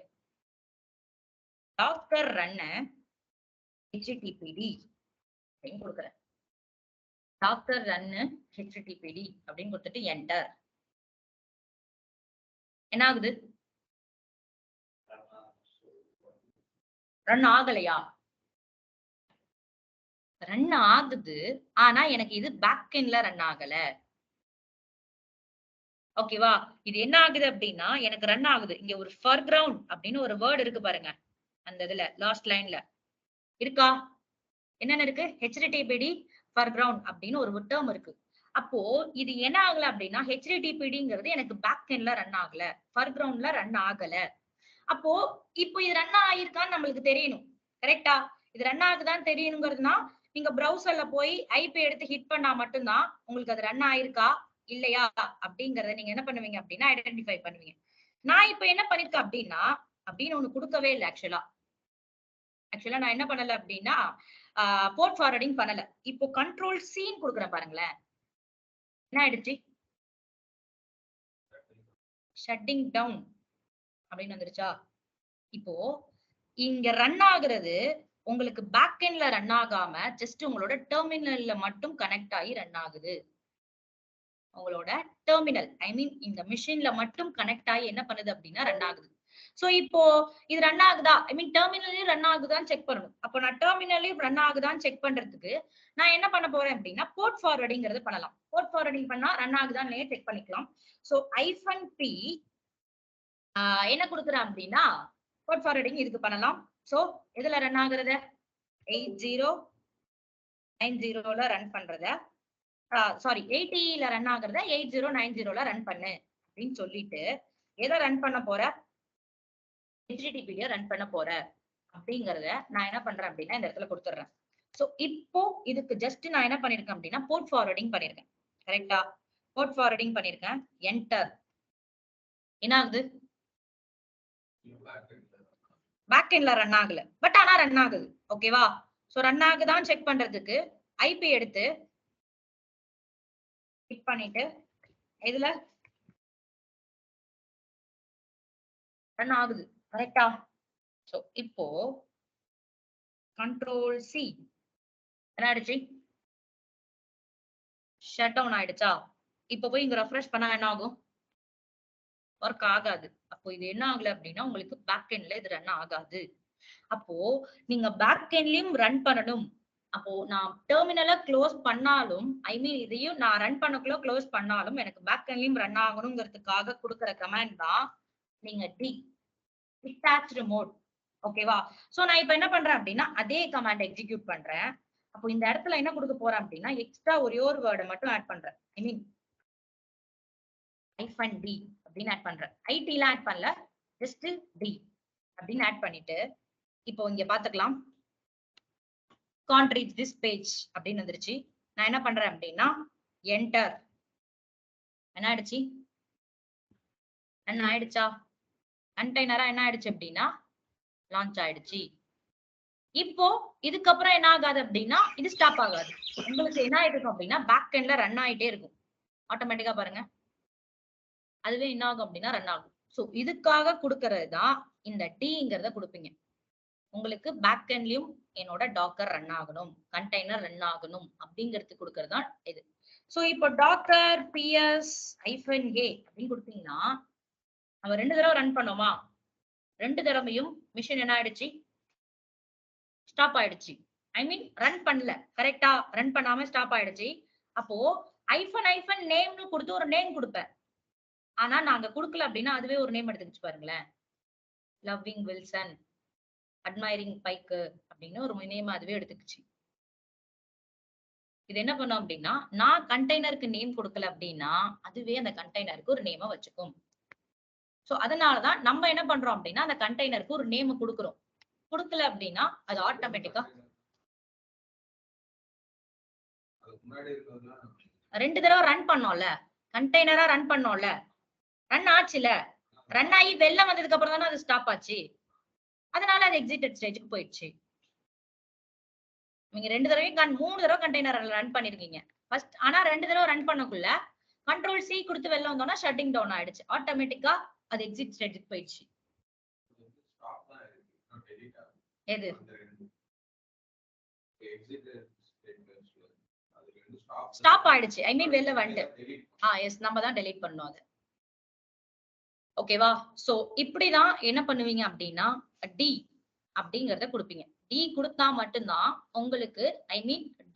டாக்கர் ரன் HTTPD அப்படின்னு கொடுக்குறேன். டாக்கர் ரன் HTTPD அப்படின்னு கொடுத்துட்டு என்டர். என்ன ஆகுது? ரன் ஆகலையா? ரன் ஆகுது. ஆனா எனக்கு இது பேக் எண்ட்ல ரன் ஆகல. ஓகேவா? இது என்ன ஆகுது அப்படின்னா எனக்கு ரன் ஆகுது. இங்க ஒரு ஃபர்கிரவுண்ட் அப்படின்னு ஒரு வேர்ட் இருக்கு பாருங்க. அந்த இதுல லாஸ்ட் லைன்ல இருக்கா? என்னென்ன இருக்கு? HTTPD ஃபர்கிரவுண்ட் அப்படின்னு ஒரு டேர்ம் இருக்கு. அப்போ இது என்ன ஆகல அப்படின்னா HTTPDங்கிறது எனக்கு பேக் எண்ட்ல ரன் ஆகல, ஃபர்கிரவுண்ட்ல ரன் ஆகல. அப்போ இப்போ இது ரன் ஆயிருக்கான்னு நம்மளுக்கு தெரியணும். கரெக்டா? இது ரன் ஆகுதான்னு தெரியணுங்கிறதுனா நீங்க ப்ரௌசர்ல போய் ஐபி எடுத்து ஹிட் பண்ணா மட்டும்தான் உங்களுக்கு அது ரன் ஆயிருக்கா இல்லையா அப்படிங்கறத நீங்க என்ன பண்ணுவீங்க அப்படின்னா ஐடென்டிஃபை பண்ணுவீங்க. நான் இப்ப என்ன பண்ணிருக்கேன் அப்படின்னா அப்படின்னு ஒண்ணு கொடுக்கவே இல்லை. ஆக்சுவலா நான் என்ன பண்ணல அப்படின்னா போர்ட் ஃபார்வர்டிங் பண்ணல. இப்போ கண்ட்ரோல் சீன் கொடுக்குறேன் பாருங்களேன். என்ன ஆயிடுச்சு? ஷட்டிங் டவுன் அப்படின்னு வந்துருச்சா? இப்போ இங்க ரன் ஆகுறது உங்களுக்கு பேக் எண்ட்ல ரன் ஆகாம ஜஸ்ட் உங்களோட டெர்மினல்ல மட்டும் கனெக்ட் ஆகி ரன் ஆகுது. உங்களோட டெர்மினல் ஐ மீன் இந்த மிஷின்ல மட்டும் கனெக்ட் ஆகி என்ன பண்ணுது அப்படின்னா ரன் ஆகுது. சோ இப்போ இது ரன் ஆகுதா ஐ மீன் டெர்மினலையும் ரன் ஆகுதான்னு செக் பண்ணணும். அப்போ நான் டெர்மினலையும் ரன் ஆகுதான்னு செக் பண்றதுக்கு நான் என்ன பண்ண போறேன் அப்படின்னா போர்ட் ஃபார்வர்டிங்கிறது பண்ணலாம். போர்ட் ஃபார்வர்டிங் பண்ணா ரன் ஆகுதான்னு செக் பண்ணிக்கலாம். சோ -p என்ன கொடுக்குறேன் அப்படின்னா போர்ட் ஃபார்வர்டிங் இதுக்கு பண்ணலாம். சோ எதுல ரன் ஆகுறத 8090ல ரன் பண்றத சாரி 80ல ரன் ஆகுறத 8090ல ரன் பண்ணு அப்படின்னு சொல்லிட்டு எதை ரன் பண்ண போற? HTTP ரன் பண்ண போற அப்படிங்கறத நான் என்ன பண்றேன் அப்படின்னா இந்த இடத்துல கொடுத்துட்றேன். சோ இப்போ இதுக்கு ஜஸ்ட் நான் என்ன பண்ணிருக்கேன் அப்படின்னா போர்ட் ஃபார்வர்டிங் பண்ணிருக்கேன். கரெக்டா? போர்ட் ஃபார்வர்டிங் பண்ணிருக்கேன். என்டர். என்ன ஆகுது? பேக் எண்ட்ல ரன் ஆகல, பட் ஆனா ரன் ஆகுது. ஓகேவா? சோ ரன் ஆகுதான்னு செக் பண்றதுக்கு ஐபி எடுத்து கிளிக் பண்ணிட்டு இதுல ரன் ஆகுது. கரெக்டா? சோ இப்போ கண்ட்ரோல் சி என்ன ஆயிடுச்சு? ஷட் டவுன் ஆயிடுச்சா? இப்ப போய் இங்க ரெஃப்ரெஷ் பண்ணா என்ன ஆகும்? ஒர்க் ஆகாது. அப்போ இது என்ன ஆகல அப்படின்னா உங்களுக்கு பேக் எண்ட்ல இது ரன் ஆகாது. அப்போ நீங்க பேக் எண்ட்லயும் ரன் பண்ணணும் அப்போ நான் டெர்மினலை க்ளோஸ் பண்ணாலும் இதையும் நான் ரன் பண்ணக்குள்ள க்ளோஸ் பண்ணாலும் எனக்கு பேக் எண்ட்லயும் ரன் ஆகணுங்கிறதுக்காக கொடுக்குற கமாண்ட் தான் நீங்க டிட்டாச்டு மோட். ஓகேவா? சோ நான் இப்ப என்ன பண்றேன் அப்படின்னா அதே கமாண்ட் எக்ஸிக்யூட் பண்றேன். அப்போ இந்த இடத்துல என்ன கொடுக்க போறேன் அப்படின்னா எக்ஸ்ட்ரா ஒரே ஒரு வேர்டை மட்டும் ஆட் பண்றேன். -d அப்படின்னு ஆட் பண்றேன். ஐடில ஆட் பண்ணல, ஜஸ்ட் d அப்படின்னு ஆட் பண்ணிட்டு இப்போ இங்க பாத்துக்கலாம். can't reach this page அப்படின்னு வந்துருச்சு. நான் என்ன பண்றேன் அப்படின்னா enter. என்ன ஆயிடுச்சு? என்ன ஆயிடுச்சா? கண்டெய்னரா என்ன ஆயிடுச்சு அப்படின்னா லான்ச் ஆயிடுச்சு. இப்போ இதுக்கப்புறம் என்ன ஆகாது அப்படின்னா இது ஸ்டாப் ஆகாது. உங்களுக்கு என்ன ஆயிட்டு அப்படின்னா பேக் எண்ட்ல ரன் ஆயிட்டே இருக்கும். ஆட்டோமேட்டிக்கா பாருங்க, அதுவே என்ன ஆகும் அப்படின்னா ரன் ஆகும். சோ இதுக்காக கொடுக்கறது தான் இந்த டீங்கிறத கொடுப்பீங்க. உங்களுக்கு பேக் எண்ட்லயும் என்னோட டாக்கர் ரன் ஆகணும், கண்டெய்னர் ரன் ஆகணும் அப்படிங்கிறது கொடுக்கறது தான் இது. சோ இப்போ டாக்கர் ps -a அப்படின்னு கொடுத்தீங்கன்னா நம்ம 2 தடவை ரன் பண்ணோமா, 2 தடவையும் மிஷின் என்ன ஆயிடுச்சு? ஸ்டாப் ஆயிடுச்சு. ரன் பண்ணல, கரெக்டா? ரன் பண்ணாம ஸ்டாப் ஆயிடுச்சு. அப்போ நேம்னு கொடுத்து ஒரு நேம் கொடுப்பேன். ஆனா நாங்க கொடுக்கல அப்படின்னா அதுவே ஒரு நேம் எடுத்துக்கிச்சு பாருங்களேன். லவ்விங் வில்சன், அட்மைரிங் பைக்கு அப்படின்னு ஒரு நேம் அதுவே எடுத்துக்கிச்சு. இது என்ன பண்ணோம் அப்படின்னா நான் கண்டெய்னருக்கு நேம் கொடுக்கல அப்படின்னா அதுவே அந்த கண்டெய்னருக்கு ஒரு நேம வச்சுக்கும். சோ அதனாலதான் நம்ம என்ன பண்றோம் அப்படின்னா அந்த கண்டெய்னருக்கு ஒரு நேம் கொடுக்குறோம். கொடுக்கல அப்படின்னா அது ஆட்டோமேட்டிக்கா 2 தடவை ரன் பண்ணோம்ல, கண்டெய்னரா ரன் பண்ணோம்ல, ரன் ஆச்சுல, ரன் ஆகி வெளில வந்ததுக்கு அப்புறம் தானே அது ஸ்டாப் ஆச்சு. அதனால அது எக்ஸிட்டட் ஸ்டேஜுக்கு போயிடுச்சு. நீங்க 2 தடவையும் 3 தடவை கண்டெய்னர் ரன் பண்ணிருக்கீங்க ஃபர்ஸ்ட். ஆனா 2 தடவை ரன் பண்ணக்குள்ள கண்ட்ரோல் C கொடுத்து வெளில வந்தோம்னா ஷட்டிங் டவுன் ஆயிடுச்சு. ஆட்டோமேட்டிக்கா அது எக்ஸிட் ஸ்டேஜுக்கு போயிடுச்சு. எது? ஸ்டாப் ஆயிடுச்சு. வெளில வந்துட்டு எஸ் நம்ம தான் டெலீட் பண்ணோம் அது. ஓகேவா? சோ இப்படிதான் என்ன பண்ணுவீங்க அப்படின்னா டி அப்படிங்கறத கொடுப்பீங்க. டி கொடுத்தா மட்டும்தான் உங்களுக்கு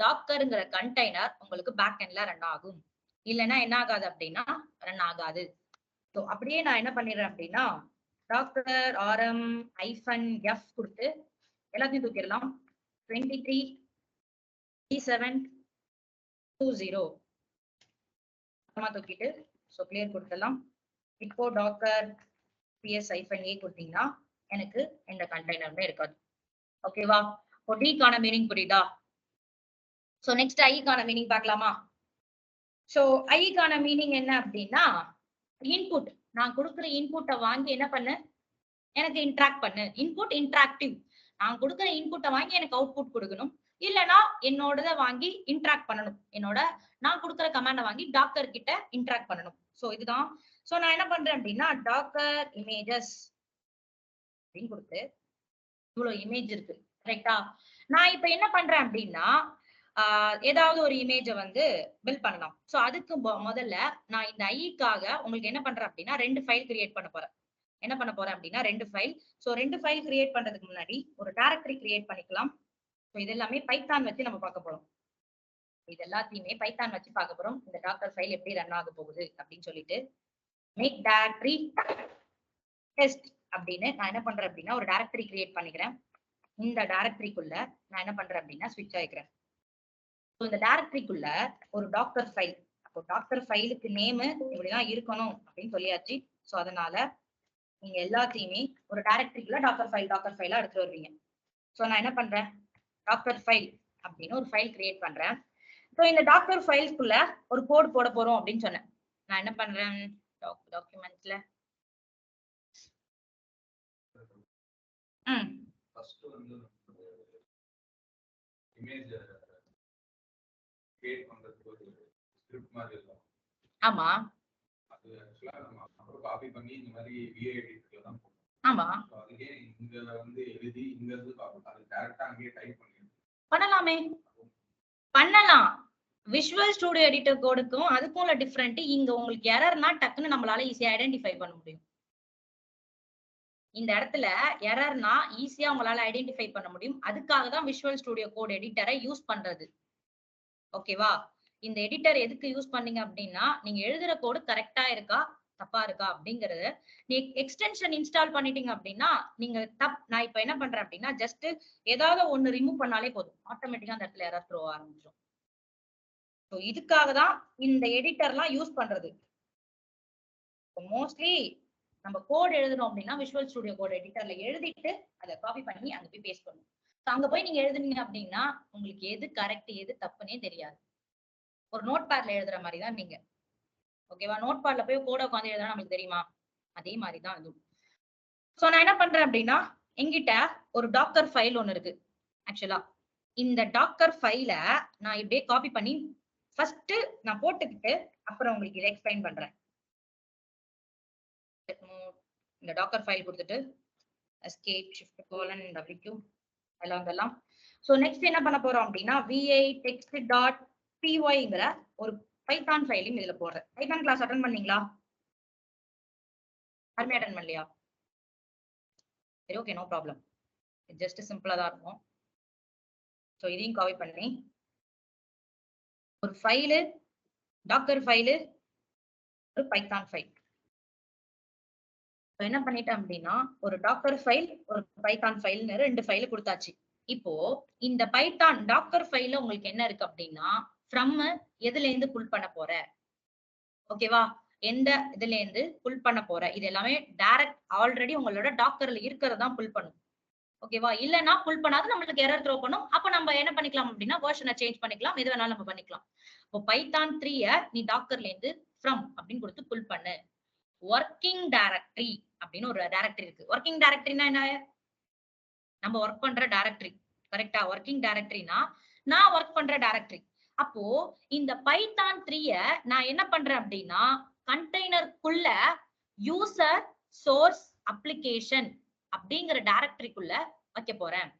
டாக்கர்ங்கிற கண்டெய்னர் உங்களுக்கு பேக் எண்ட்ல ரன் ஆகும். இல்லைன்னா என்ன ஆகாது அப்படின்னா ரன் ஆகாது. சோ அப்படியே நான் என்ன பண்ணிடுறேன் அப்படின்னா டாக்கர் rm -f கொடுத்து எல்லாத்தையும் தூக்கிடலாம். 23/7/20 தூக்கிட்டு சோ கிளியர் கொடுத்துடலாம். இப்போ டாக்கர் ps -a கொடுத்தீங்கன்னா எனக்கு இந்த கண்டெய்னருமே இருக்காது. ஓகேவா? இப்போ d-க்கான மீனிங் புரியுதா? சோ நெக்ஸ்ட் i-க்கான மீனிங் பார்க்கலாமா? சோ i-க்கான மீனிங் என்ன அப்படின்னா இன்புட். நான் கொடுக்குற இன்புட்டை வாங்கி என்ன பண்ணு, எனக்கு இன்டராக்ட் பண்ணு. Input interactive. நான் கொடுக்குற இன்புட்டை வாங்கி எனக்கு அவுட்புட் கொடுக்கணும். இல்லைன்னா என்னோடத வாங்கி இன்டராக்ட் பண்ணணும். நான் கொடுக்குற கமாண்டை வாங்கி டாக்கர் கிட்ட இன்டராக்ட் பண்ணணும். சோ இதுதான். சோ நான் என்ன பண்றேன் அப்படின்னா டாக்கர் இமேஜஸ் அப்படின்னு கொடுத்து இவ்வளவு இமேஜ் இருக்கு, கரெக்டா? நான் இப்ப என்ன பண்றேன் அப்படின்னா ஏதாவது ஒரு இமேஜ வந்து பில்ட் பண்ணலாம். சோ அதுக்கு முதல்ல நான் இந்த ஐக்காக உங்களுக்கு என்ன பண்றேன் அப்படின்னா 2 ஃபைல் கிரியேட் பண்ண போறேன். என்ன பண்ண போறேன் அப்படின்னா 2 ஃபைல். சோ 2 ஃபைல் கிரியேட் பண்றதுக்கு முன்னாடி ஒரு டைரக்டரி கிரியேட் பண்ணிக்கலாம். சோ இது எல்லாமே பைத்தான் வச்சு நம்ம பார்க்க போறோம். இது எல்லாத்தையுமே பைத்தான் வச்சு பார்க்க போறோம். இந்த டாக்கர் ஃபைல் எப்படி ரன் ஆக போகுது அப்படின்னு சொல்லிட்டு மேக் டைரக்டரி டெஸ்ட் அப்படின்னு நான் என்ன பண்றேன் அப்படின்னா ஒரு டைரக்டரி கிரியேட் பண்ணிக்கிறேன். இந்த டைரக்டரிக்குள்ள நான் என்ன பண்றேன் அப்படின்னா ஸ்விட்ச் ஆயிக்கிறேன். இந்த டைரக்டரிக்குள்ள ஒரு டாக்கர் ஃபைல். அப்போ டாக்கர் ஃபைலுக்கு நேம் இப்படிதான் இருக்கணும் அப்படின்னு சொல்லியாச்சு. சோ அதனால நீங்க எல்லாத்தையுமே ஒரு டைரக்டரிக்குள்ள டாக்கர் ஃபைலா எடுத்து வருவீங்க. சோ நான் என்ன பண்றேன், டாக்கர் ஃபைல் அப்படின்னு ஒரு ஃபைல் கிரியேட் பண்றேன். சோ இந்த டாக்கர் ஃபைல்ஸ்க்குள்ள ஒரு கோட் போட போறோம் அப்படின்னு சொன்னேன். நான் என்ன பண்றேன், டாக்குமெண்ட்ஸ்ல ஃபர்ஸ்ட் வந்து இமேஜ் கிரியேட் பண்றதுக்கு ஒரு ஸ்கிரிப்ட் மாதிரி இருக்கும். ஆமா, அது एक्चुअली நம்ம அப்புறம் காப்பி பண்ணி இந்த மாதிரி VA எடிட்டர்ல தான் போடுறோம். ஆமா, அதுக்கே இங்க வந்து எழுதி இங்க இருந்து அது டைரக்டா அங்கேயே டைப் பண்ணலாமே. பண்ணலாம். விஷுவல் ஸ்டுடியோ எடிட்டர் கோடுக்கும் அதுக்கும் உள்ள டிஃபரெண்ட். இங்க உங்களுக்கு எரர்னா டக்குன்னு நம்மளால ஈஸியா ஐடென்டிஃபை பண்ண முடியும். இந்த இடத்துல எரர்னா ஈஸியா உங்களால ஐடென்டிஃபை பண்ண முடியும். அதுக்காக தான் விஷுவல் ஸ்டுடியோ கோட் எடிட்டரை யூஸ் பண்றது. ஓகேவா? இந்த எடிட்டர் எதுக்கு யூஸ் பண்ணீங்க அப்படின்னா, நீங்க எழுதுற கோடு கரெக்டா இருக்கா தப்பா இருக்கா அப்படிங்கறது நீ எக்ஸ்டென்ஷன் இன்ஸ்டால் பண்ணிட்டீங்க அப்படின்னா நீங்க நான் இப்ப என்ன பண்றேன் அப்படின்னா ஜஸ்ட் ஏதாவது ஒண்ணு ரிமூவ் பண்ணாலே போதும், ஆட்டோமேட்டிக்கா அந்த இடத்துல எரர் த்ரோ ஆரம்பிச்சிடும். ஸோ இதுக்காக தான் இந்த எடிட்டர்லாம் யூஸ் பண்றது. மோஸ்ட்லி நம்ம கோட் எழுதணும் அப்படின்னா விஷுவல் ஸ்டுடியோ கோட் எடிட்டர்ல எழுதிட்டு அதை காப்பி பண்ணி அங்க போய் பேஸ்ட் பண்ணணும். அங்க போய் நீங்க எழுதுனீங்க அப்படின்னா உங்களுக்கு எது கரெக்ட் எது தப்புன்னே தெரியாது. ஒரு நோட் பேட்ல எழுதுற மாதிரி தான் நீங்க. ஓகேவா? நோட் பேட்ல போய் கோட உட்காந்து எழுதுனா நமக்கு தெரியுமா? அதே மாதிரிதான் இது. சோ நான் என்ன பண்றேன் அப்படின்னா எங்கிட்ட ஒரு டாக்கர் ஃபைல் ஒண்ணு இருக்கு. ஆக்சுவலா இந்த டாக்கர் ஃபைல நான் இப்படியே காப்பி பண்ணி ஃபர்ஸ்ட் நான் போட்டுக்கிட்டு அப்புறம் உங்களுக்கு இதை எக்ஸ்பிளைன் பண்றேன். இந்த டாக்கர் ஃபைல் கொடுத்துட்டு escape shift colon w எல்லாம் இதெல்லாம். சோ நெக்ஸ்ட் என்ன பண்ண போறோம் அப்படின்னா vi text.pyங்கிற ஒரு பைத்தான் ஃபைலையும் இதுல போடுறேன். பைத்தான் கிளாஸ் அட்டெண்ட் பண்ணீங்களா? யாருமே அட்டெண்ட் பண்ணலையா? சரி, ஓகே, நோ ப்ராப்ளம். ஜஸ்ட் சிம்பிளா தான் இருக்கும். சோ இதையும் காப்பி பண்ணி ஒரு ஃபைலு, டாக்கர் ஃபைலு, ஒரு பைத்தான் ஃபைல். என்ன பண்ணிட்டேன் அப்படின்னா ஒரு டாக்கர் ஃபைல் ஒரு பைத்தான் ஃபைல்னு 2 ஃபைல் கொடுத்தாச்சு. இப்போ இந்த பைத்தான் டாக்கர் ஃபைல்ல உங்களுக்கு என்ன இருக்கு அப்படின்னா ஃப்ரம் எதுல இருந்து புல் பண்ண போற, ஓகேவா? எந்த இதுல இருந்து புல் பண்ண போற, இது எல்லாமே டைரக்ட் ஆல்ரெடி உங்களோட டாக்கர்ல இருக்கிறதா புல் பண்ணும். ஓகேவா? இல்லைன்னா புல் பண்ணாது நம்மளுக்கு எரர் த்ரோ பண்ணும். அப்ப நம்ம என்ன பண்ணிக்கலாம் அப்படின்னா வெர்ஷனை சேஞ்ச் பண்ணிக்கலாம், எது வேணாலும் நம்ம பண்ணிக்கலாம். இப்போ பைத்தான் 3 நீ டாக்கர்ல இருந்து ஃப்ரம் அப்படின்னு கொடுத்து புல் பண்ணு. ஒர்க்கிங் டைரக்டரி அப்படின்னு ஒரு டைரக்டரி இருக்கு. ஒர்க்கிங் டைரக்டரினா என்ன? நம்ம ஒர்க் பண்ற டைரக்டரி. கரெக்டா? ஒர்க்கிங் டைரக்டரினா நான் ஒர்க் பண்ற டைரக்டரி. அப்போ இந்த பைத்தான் 3 நான் என்ன பண்றேன் அப்படின்னா கண்டெய்னருக்குள்ள யூசர் சோர்ஸ் அப்ளிகேஷன் அப்படிங்கிற டைரக்டரிக்குள்ள வைக்க போறேன்.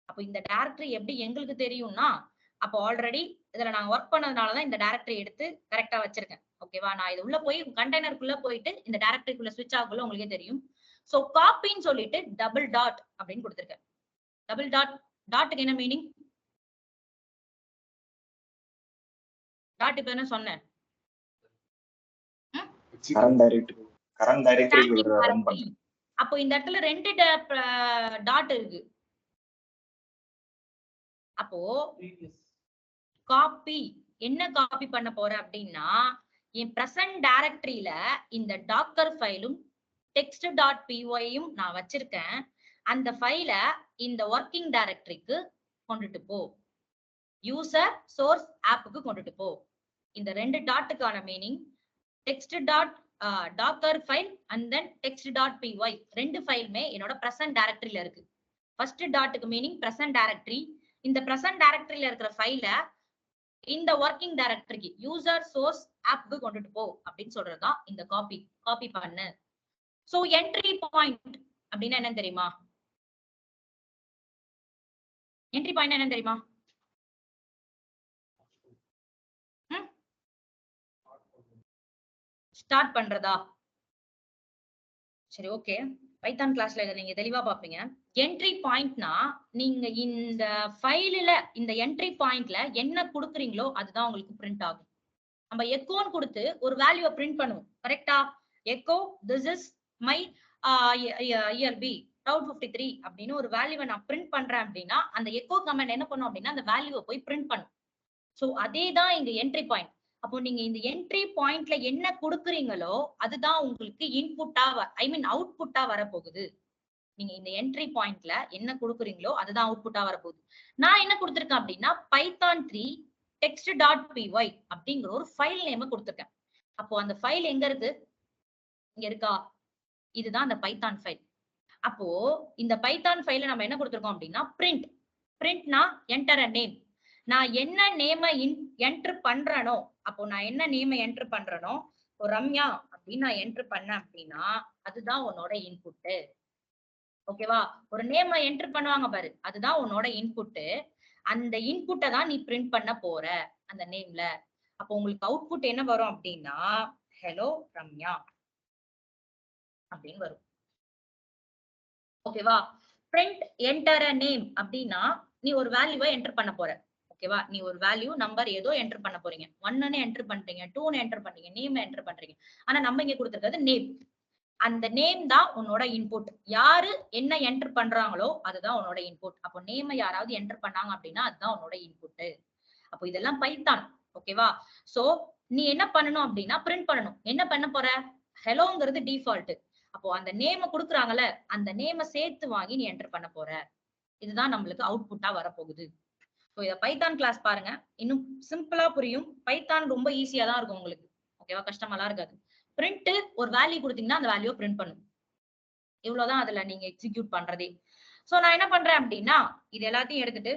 அப்போ இந்த டைரக்டரி எப்படி எங்களுக்கு தெரியும்னா அப்போ ஆல்ரெடி இதுல நான் ஒர்க் பண்ணதுனாலதான் இந்த டைரக்டரி எடுத்து கரெக்டா வச்சிருக்கேன். ஓகேவா? நான் இது உள்ள போய் கண்டெய்னருக்குள்ள போயிட்டு இந்த டைரக்டரிக்குள்ள ஸ்விட்ச் ஆகுள்ள உங்களுக்கே தெரியும். சோ காப்பின்னு சொல்லிட்டு டபுள் டாட் அப்படின்னு கொடுத்திருக்கேன். டபுள் டாட், டாட்டுக்கு என்ன மீனிங்? டாட் இப்ப என்ன சொன்னேன்? அப்போ இந்த இடத்துல 2 டாட் இருக்கு. அப்போ காப்பி என்ன காப்பி பண்ண போற அப்படின்னா என் பிரசன்ட் டைரக்டரியில இந்த டாக்கர் ஃபைலும் text.py-யும் நான் வச்சிருக்கேன். அந்த ஃபைல இந்த ஒர்க்கிங் டைரக்டரிக்கு கொண்டுட்டு போ, யூசர் சோர்ஸ் ஆப்புக்கு கொண்டுட்டு போ. இந்த 2 டாட்டுக்கான meaning text.docker file and then text.py 2 ஃபைலுமே என்னோட பிரசன்ட் டைரக்டரியில இருக்கு. ஃபர்ஸ்ட் டாட்டுக்கு மீனிங் பிரசன்ட் டைரக்டரி. இந்த பிரசன்ட் டைரக்டரியில இருக்கிற ஃபைல இந்த ஒர்க்கிங் டைரக்டரிக்கு யூசர் சோர்ஸ் ஆப்புக்கு கொண்டுட்டு போ அப்படின்னு சொல்றதுதான் இந்த காப்பி பண்ணு. சோ என்ட்ரி பாயிண்ட் அப்படின்னா என்னன்னு தெரியுமா? என்ட்ரி பாயிண்ட் என்னன்னு தெரியுமா? ஸ்டார்ட் பண்றதா? சரி, ஓகே. பைத்தான் கிளாஸ்ல இதை நீங்க தெளிவா பாப்பீங்க. என்ட்ரி பாயிண்ட்னா நீங்க இந்த ஃபைல்ல இந்த என்ட்ரி பாயிண்ட்ல என்ன கொடுக்குறீங்களோ அதுதான் உங்களுக்கு பிரிண்ட் ஆகும். நம்ம எக்கோன்னு கொடுத்து ஒரு வேல்யூவை பிரிண்ட் பண்ணுவோம். கரெக்டா? Echo this is my year B 53 அப்படின்னு ஒரு வேல்யூவை நான் பிரிண்ட் பண்றேன் அப்படின்னா அந்த எக்கோ கமெண்ட் என்ன பண்ணும் அப்படின்னா அந்த வேல்யூவை போய் பிரிண்ட் பண்ணும். சோ அதே தான் இங்க என்ட்ரி பாயிண்ட். அப்போ நீங்க இந்த என்ட்ரி பாயிண்ட்ல என்ன கொடுக்குறீங்களோ அதுதான் உங்களுக்கு இன்புட்டா அவுட்புட்டா வரப்போகுது. நீங்க இந்த என்ட்ரி பாயிண்ட்ல என்ன கொடுக்குறீங்களோ அதுதான் அவுட்புட்டா வரப்போகுது. நான் என்ன கொடுத்திருக்கேன் அப்படின்னா பைத்தான் 3 text.py அப்படிங்கிற ஒரு ஃபைல் நேம் கொடுத்திருக்கேன். அப்போ அந்த ஃபைல் எங்க இருக்கு? இங்க இருக்கா? இதுதான் அந்த பைத்தான் ஃபைல். அப்போ இந்த பைத்தான் ஃபைல நம்ம என்ன கொடுத்திருக்கோம் அப்படின்னா பிரிண்ட்னா என்டர் அ நேம். நான் என்ன நேம என்டர் பண்றேனோ அப்போ நான் என்ன நேம என்டர் பண்றேனோ ரம்யா அப்படின்னு நான் என்டர் பண்ணேன் அப்படின்னா அதுதான் உன்னோட இன்புட். ஓகேவா? ஒரு நேம என்டர் பண்ணுவாங்க பாரு, அதுதான் உன்னோட இன்புட். அந்த இன்புட்டை தான் நீ பிரிண்ட் பண்ண போற அந்த நேம்ல. அப்போ உங்களுக்கு அவுட்புட் என்ன வரும் அப்படின்னா ஹலோ ரம்யா அப்படின்னு வரும். ஓகேவா? பிரிண்ட் என்டர் அ நேம் அப்படின்னா நீ ஒரு வேல்யூவை என்டர் பண்ண போற. ஓகேவா? நீ ஒரு வேல்யூ நம்பர் ஏதோ என்டர் பண்ண போறீங்க. 1ன்னு என்டர் பண்றீங்க, 2ன்னு என்டர் பண்றீங்க, நேம் என்டர் பண்றீங்க. ஆனா நம்ம இங்க கொடுத்திருக்கிறது நேம். அந்த நேம் தான் உன்னோட இன்புட். யாரு என்ன என்டர் பண்றாங்களோ அதுதான் உன்னோட இன்புட். அப்போ நேம் யாராவது என்டர் பண்ணாங்க அப்படின்னா அதுதான் உன்னோட இன்புட். அப்போ இதெல்லாம் பைத்தான். ஓகேவா? சோ நீ என்ன பண்ணணும் அப்படின்னா பிரிண்ட் பண்ணணும். என்ன பண்ண போற? ஹெலோங்கிறது டிஃபால்ட். அப்போ அந்த நேம குடுக்குறாங்கல்ல, அந்த நேம சேர்த்து வாங்கி நீ என்டர் பண்ண போற. இதுதான் நம்மளுக்கு அவுட்புட்டா வரப்போகுது. சோ இத பைத்தான் கிளாஸ் பாருங்க. இன்னும் சிம்பிளா புரியும். பைத்தான் ரொம்ப ஈஸியா தான் இருக்கும் உங்களுக்கு. ஓகேவா? கஷ்டமாலாம் இருக்காது. பிரிண்ட் ஒரு வேல்யூ கொடுத்தீங்கன்னா அந்த வேல்யூ பிரிண்ட் பண்ணும். இவ்வளவுதான் அதுல நீங்க எக்ஸிக்யூட் பண்றதே. சோ நான் என்ன பண்றேன் அப்படின்னா இது எல்லாத்தையும் எடுத்துட்டு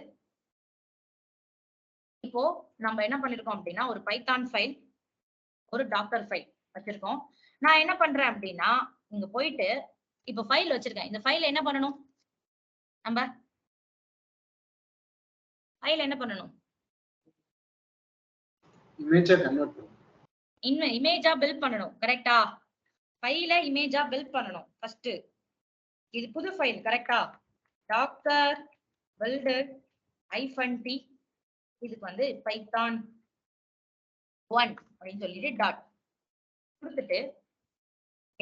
இப்போ நம்ம என்ன பண்ணிருக்கோம் அப்படின்னா ஒரு பைத்தான் ஃபைல், ஒரு டாக்கர் ஃபைல் வச்சிருக்கோம். நான் என்ன பண்றேன் அப்படின்னா இங்க போயிட்டு இப்போ ஃபைல் வச்சிருக்கேன். இந்த ஃபைல் என்ன பண்ணணும்? நம்ம ஃபைல் என்ன பண்ணணும்? இமேஜா கன்வெர்ட் பண்ணணும். இன்னும் இமேஜா பில்ட் பண்ணணும். கரெக்டா? ஃபைல இமேஜா பில்ட் பண்ணணும் ஃபர்ஸ்ட். இது புது ஃபைல். கரெக்டா? டாக்கர் பில்டர் -t இதுக்கு வந்து பைத்தான் 1 அப்படின்னு சொல்லிட்டு டாட் கொடுத்துட்டு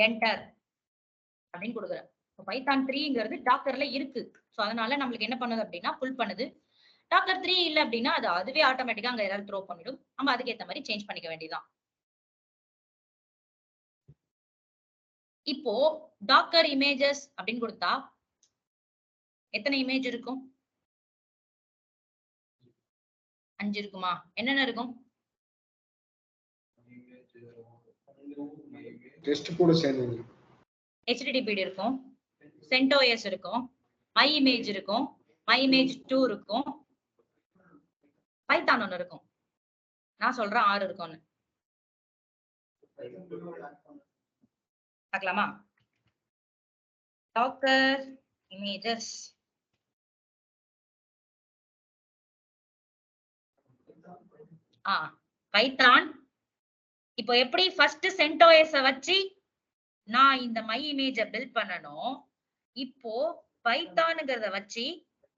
என்டர் அப்படின்னு கொடுக்குறேன். பைத்தான் 3ங்கிறது டாக்கர்ல இருக்கு. சோ அதனால நம்மளுக்கு என்ன பண்ணுது அப்படின்னா புல் பண்ணுது. டாக்கர் 3 இல்ல அப்படின்னா அது அதுவே ஆட்டோமேட்டிக்கா அங்க எரர் த்ரோ பண்ணிடும். நம்ம அதுக்கு ஏத்த மாதிரி சேஞ்ச் பண்ணிக்க வேண்டியதுதான். இப்போ டாக்கர் இமேஜஸ் அப்படின்னு கொடுத்தா எத்தனை இமேஜ் இருக்கும்? 5 இருக்குமா? என்னென்ன இருக்கும்? டெஸ்ட் கூட சேர்ந்து HTTPD இருக்கும், CentOS இருக்கும், My Image இருக்கும், My Image 2 இருக்கும், பைத்தான் 1 இருக்கும். நான் சொல்றேன் 6 இருக்கும்னு. பார்க்கலாமா? Docker images python. இப்போ எப்படி ஃபர்ஸ்ட் CentOS வச்சு நான் இந்த மை இமேஜ பில்ட் பண்ணனும். இப்போ பைத்தான்ங்கறத வச்சு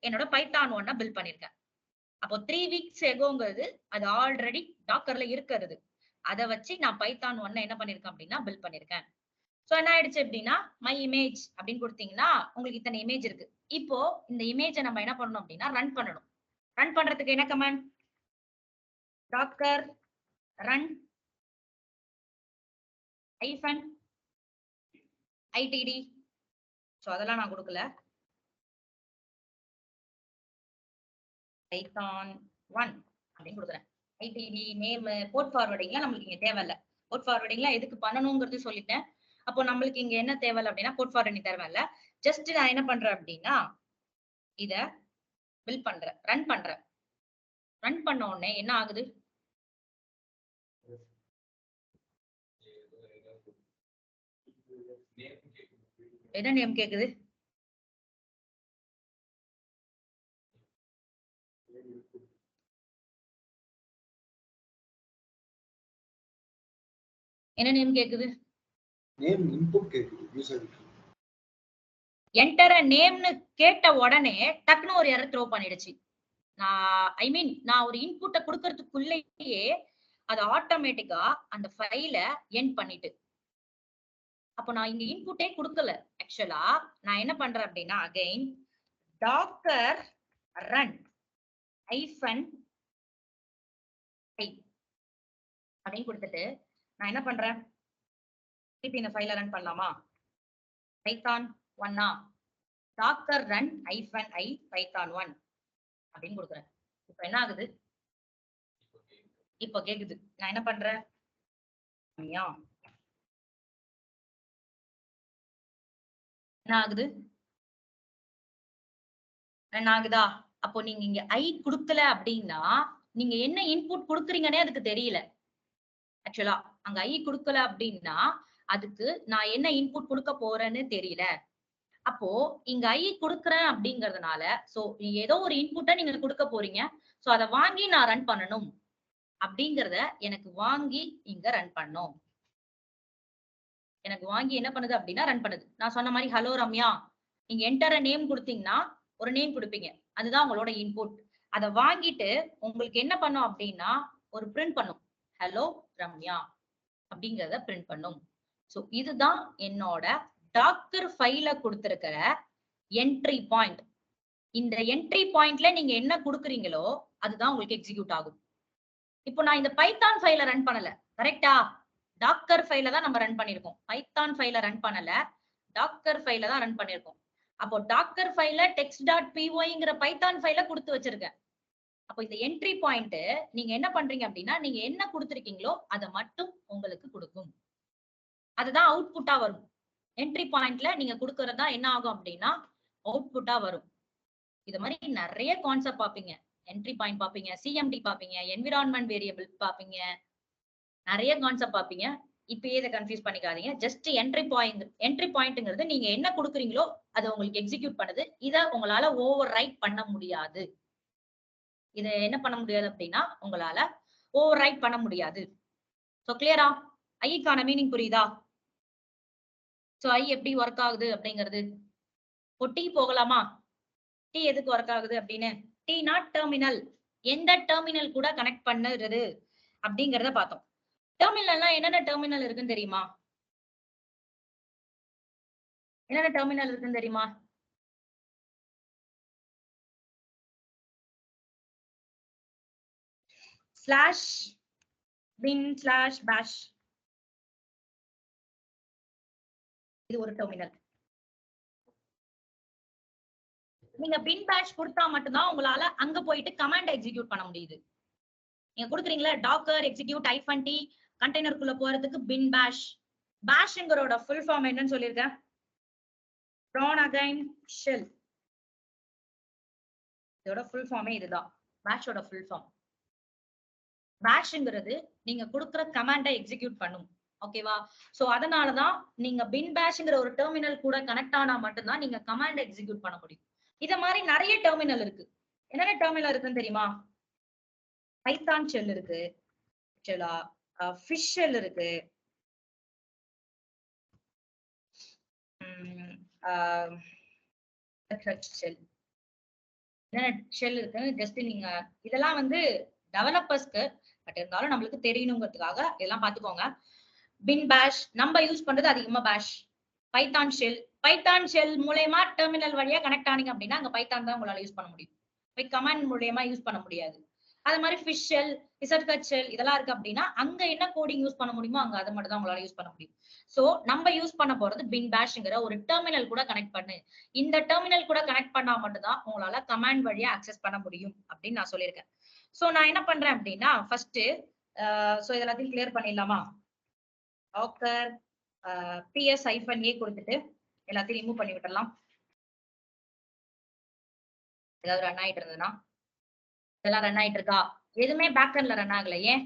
என்னோட பைத்தான் 1 பில்ட் பண்ணிருக்கேன். அப்போ 3 வீக்ஸ் எகோங்கிறது அது ஆல்ரெடி டாக்கர்ல இருக்கிறது. அத வச்சு நான் பைத்தான் 1 என்ன பண்ணிருக்கேன் அப்படின்னா பில்ட் பண்ணிருக்கேன். சோ என்ன ஆயிடுச்சு அப்படின்னா மை இமேஜ் அப்படின்னு கொடுத்தீங்கன்னா உங்களுக்கு இத்தனை இமேஜ் இருக்கு. இப்போ இந்த இமேஜ நம்ம என்ன பண்ணணும் அப்படின்னா ரன் பண்ணணும். ரன் பண்றதுக்கு என்ன command? Docker run -itd. So அதெல்லாம் நான் கொடுக்கல. பைத்தான் 1 அப்படின்னு கொடுக்குறேன். itd நேம் போர்ட் ஃபார்வர்டிங்லாம் நம்மளுக்கு இங்க தேவையில்ல. போர்ட் ஃபார்வர்டிங்லாம் எதுக்கு பண்ணணும்ங்கிறது சொல்லிட்டேன். அப்போ நம்மளுக்கு இங்க என்ன தேவையில்ல அப்படின்னா போர்ட் ஃபார்வர்டிங் தேவையில்ல. ஜஸ்ட் நான் என்ன பண்றேன் அப்படின்னா இத பில்ட் பண்றேன், ரன் பண்றேன். ரன் பண்ண உடனே என்ன ஆகுது? என்ன நேம் கேக்குது? என்ன நேம் கேக்குது? நேம் இன்புட் கேக்குது யூசருக்கு. என்டர் நேம்னு கேட்ட உடனே டக்குன்னு ஒரு எரர் த்ரோ பண்ணிடுச்சு. நான் ஒரு இன்புட்ட கொடுக்கறதுக்குள்ளேயே அது ஆட்டோமேட்டிக்கா அந்த ஃபைல எண்ட் பண்ணிட்டு. அப்போ நான் இங்க இன்புட்டே கொடுக்கல. ஆக்சுவலா நான் என்ன பண்றேன் அப்படின்னா அகைன் டாக்கர் ரன் -i அப்படின்னு கொடுத்துட்டு நான் என்ன பண்றேன்? திருப்பி இந்த ஃபைல ரன் பண்ணலாமா? Python 1 docker run -i python 1 அப்படின்னு கொடுக்குறேன். இப்போ என்ன ஆகுது? இப்போ கேக்குது. நான் என்ன பண்றேன்? என்ன ஆகுது? ரன் ஆகுதா? அப்போ நீங்க இங்க ஐ கொடுக்கல அப்படின்னா நீங்க என்ன இன்புட் கொடுக்குறீங்கன்னே அதுக்கு தெரியல. ஆக்சுவலா அங்க ஐ கொடுக்கல அப்படின்னா அதுக்கு நான் என்ன இன்புட் கொடுக்க போறேன்னு தெரியல. அப்போ இங்க ஐ கொடுக்குறேன் அப்படிங்கறதுனால சோ ஏதோ ஒரு இன்புட்டை நீங்க கொடுக்க போறீங்க. சோ அதை வாங்கி நான் ரன் பண்ணணும் அப்படிங்கறத எனக்கு வாங்கி இங்க ரன் பண்ணும். எனக்கு வாங்கி என்ன பண்ணுது அப்படின்னா ரன் பண்ணுது. நான் சொன்ன மாதிரி ஹலோ ரம்யா நீங்க என்டர் நேம் கொடுத்தீங்கன்னா ஒரு நேம் கொடுப்பீங்க, அதுதான் உங்களோட இன்புட். அதை வாங்கிட்டு உங்களுக்கு என்ன பண்ணும் அப்படின்னா ஒரு பிரிண்ட் பண்ணும், ஹலோ ரம்யா அப்படிங்கறத பிரிண்ட் பண்ணும். சோ இதுதான் என்னோட டாக்கர் ஃபைல கொடுத்திருக்கிற என்ட்ரி பாயிண்ட். இந்த என்ட்ரி பாயிண்ட்ல நீங்க என்ன கொடுக்குறீங்களோ அதுதான் உங்களுக்கு எக்ஸிக்யூட் ஆகும். இப்போ நான் இந்த பைத்தான் ஃபைல ரன் பண்ணல, கரெக்டா? டாக்கர் ஃபைல தான் நம்ம ரன் பண்ணிருக்கோம், பைத்தான் ஃபைல ரன் பண்ணல, டாக்கர் ஃபைல தான் ரன் பண்ணிருக்கோம். அப்போ டாக்கர் ஃபைல text.pyங்கிற பைத்தான் ஃபைல கொடுத்து வச்சிருக்கேன். அப்போ இந்த என்ட்ரி பாயிண்ட் நீங்க என்ன பண்றீங்க அப்படின்னா நீங்க என்ன கொடுத்திருக்கீங்களோ அதை மட்டும் உங்களுக்கு கொடுக்கும், அதுதான் அவுட்புட்டா வரும். என்ட்ரி பாயிண்ட்ல நீங்க கொடுக்கறதா என்ன ஆகும் அப்படின்னா அவுட்புட்டா வரும். இது மாதிரி நிறைய கான்செப்ட் பாப்பீங்க, என்ட்ரி பாயிண்ட் பாப்பீங்க, சிஎம்டி பாப்பீங்க, என்விரான்மெண்ட் வேரியபிள் பாப்பீங்க, நிறைய கான்செப்ட் பாப்பீங்க. இப்பயே இதை கன்ஃபியூஸ் பண்ணிக்காதீங்க. ஜஸ்ட் என்ட்ரி பாயிண்ட்ங்கிறது நீங்க என்ன கொடுக்குறீங்களோ அதை உங்களுக்கு எக்ஸிக்யூட் பண்ணுது. இதை உங்களால ஓவர் ரைட் பண்ண முடியாது. இதை என்ன பண்ண முடியாது அப்படின்னா உங்களால ஓவர் ரைட் பண்ண முடியாது. சோ கிளியரா? ஐக்கான மீனிங் புரியுதா? சோ ஐ எப்படி ஒர்க் ஆகுது அப்படிங்கிறது. டி போகலாமா? டி எதுக்கு ஒர்க் ஆகுது அப்படின்னு, டீனா டெர்மினல், எந்த டெர்மினல் கூட கனெக்ட் பண்ணுறது அப்படிங்கறத பார்த்தோம். டெர்மினல்னா என்னென்ன டெர்மினல் இருக்குன்னு தெரியுமா? என்னென்ன டெர்மினல் இருக்குன்னு தெரியுமா? ஸ்லாஷ் பின் ஸ்லாஷ் பேஷ், இது ஒரு டெர்மினல். நீங்க பின் பேஷ் கொடுத்தா மட்டும்தான் உங்களால அங்க போயிட்டு கமாண்ட் எக்ஸிக்யூட் பண்ண முடியுது. நீங்க கொடுக்குறீங்களா டாக்கர் எக்ஸிக்யூட் -t கண்டெய்னருக்குள்ள போறதுக்கு பின் பேஷ். பேஷ்ங்கரோட ஃபுல் ஃபார்ம் என்னன்னு சொல்லியிருக்கேன், run again shell. இதோட ஃபுல் ஃபார்மே இதுதான், பேஷோட ஃபுல் ஃபார்ம். பேஷ்ங்கிறது நீங்க கொடுக்குற கமாண்டை எக்ஸிக்யூட் பண்ணும். ஓகேவா? சோ அதனாலதான் நீங்க பின் பேஷ்ங்கிற ஒரு டெர்மினல் கூட கனெக்ட் ஆனா மட்டும்தான் நீங்க கமாண்ட் எக்ஸிக்யூட் பண்ண முடியும். இத மாதிரி நிறைய டெர்மினல் இருக்கு. என்னென்ன டெர்மினல் இருக்குன்னு தெரியுமா? பைத்தான் ஷெல் இருக்கு, ஃபிஷ் ஷெல் இருக்கு, ஷெல். என்னென்ன ஷெல் இருக்குன்னு ஜஸ்ட் நீங்க இதெல்லாம் வந்து டெவலப்பர்ஸ்க்கு, பட் இருந்தாலும் நம்மளுக்கு தெரியணுங்கிறதுக்காக இதெல்லாம் பாத்துக்கோங்க. பின் பேஷ் நம்ம யூஸ் பண்றது அதிகமா பேஷ். பைத்தான் ஷெல் மூலமா டெர்மினல் வழியா கனெக்ட் ஆனீங்க அப்படின்னா அங்க பைத்தான் தான் உங்களால யூஸ் பண்ண முடியும், கமாண்ட் மூலமா யூஸ் பண்ண முடியாது. அது மாதிரி ஃபிஷ் ஷெல், இசட்கட் ஷெல் இதெல்லாம் இருக்கு அப்படின்னா அங்க என்ன கோடிங் யூஸ் பண்ண முடியுமோ அங்க அதை மட்டும் தான் உங்களால யூஸ் பண்ண முடியும். சோ நம்ம யூஸ் பண்ண போறது பின் பேஷ்ங்கிற ஒரு டெர்மினல் கூட கனெக்ட் பண்ணு. இந்த டெர்மினல் கூட கனெக்ட் பண்ணா மட்டும் தான் உங்களால கமாண்ட் வழியா ஆக்சஸ் பண்ண முடியும் அப்படின்னு நான் சொல்லியிருக்கேன். சோ நான் என்ன பண்றேன் அப்படின்னா ஃபர்ஸ்ட் சோ இதெல்லாத்தையும் கிளியர் பண்ணிடலாமா? டாக்கர் ps-a கொடுத்துட்டு எல்லாத்தையும் ரிமூவ் பண்ணி விட்டுறலாம். ஏதாவது ரன் ஆயிட்டு இருந்ததுன்னா, இதெல்லாம் ரன் ஆயிட்டு இருக்கா? எதுவுமே பேக்ரவுண்ட்ல ரன் ஆகல. ஏன்?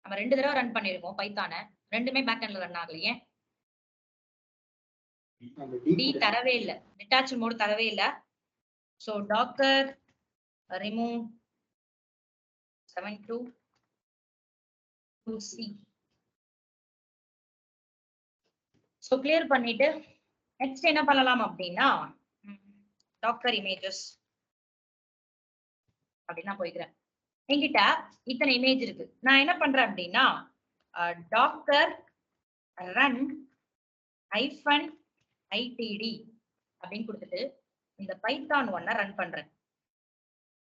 நம்ம 2 தடவை ரன் பண்ணிருக்கோம் பைத்தான, ரெண்டுமே பேக்ரவுண்ட்ல ரன் ஆகல. ஏன்? டி தரவே இல்ல, டிட்டாச் மோட் தரவே இல்ல. So docker remove 72c. So clear பண்ணிட்டு நெக்ஸ்ட் என்ன பண்ணலாம் அப்படின்னா டாக்கர் இமேஜஸ் அப்படின்னா போய்க்கிறேன். என்கிட்ட இத்தனை இமேஜ் இருக்கு. நான் என்ன பண்றேன் அப்படின்னா டாக்கர் ரன் -itd அப்படின்னு கொடுத்துட்டு இந்த பைத்தான் 1 ரன் பண்றேன்.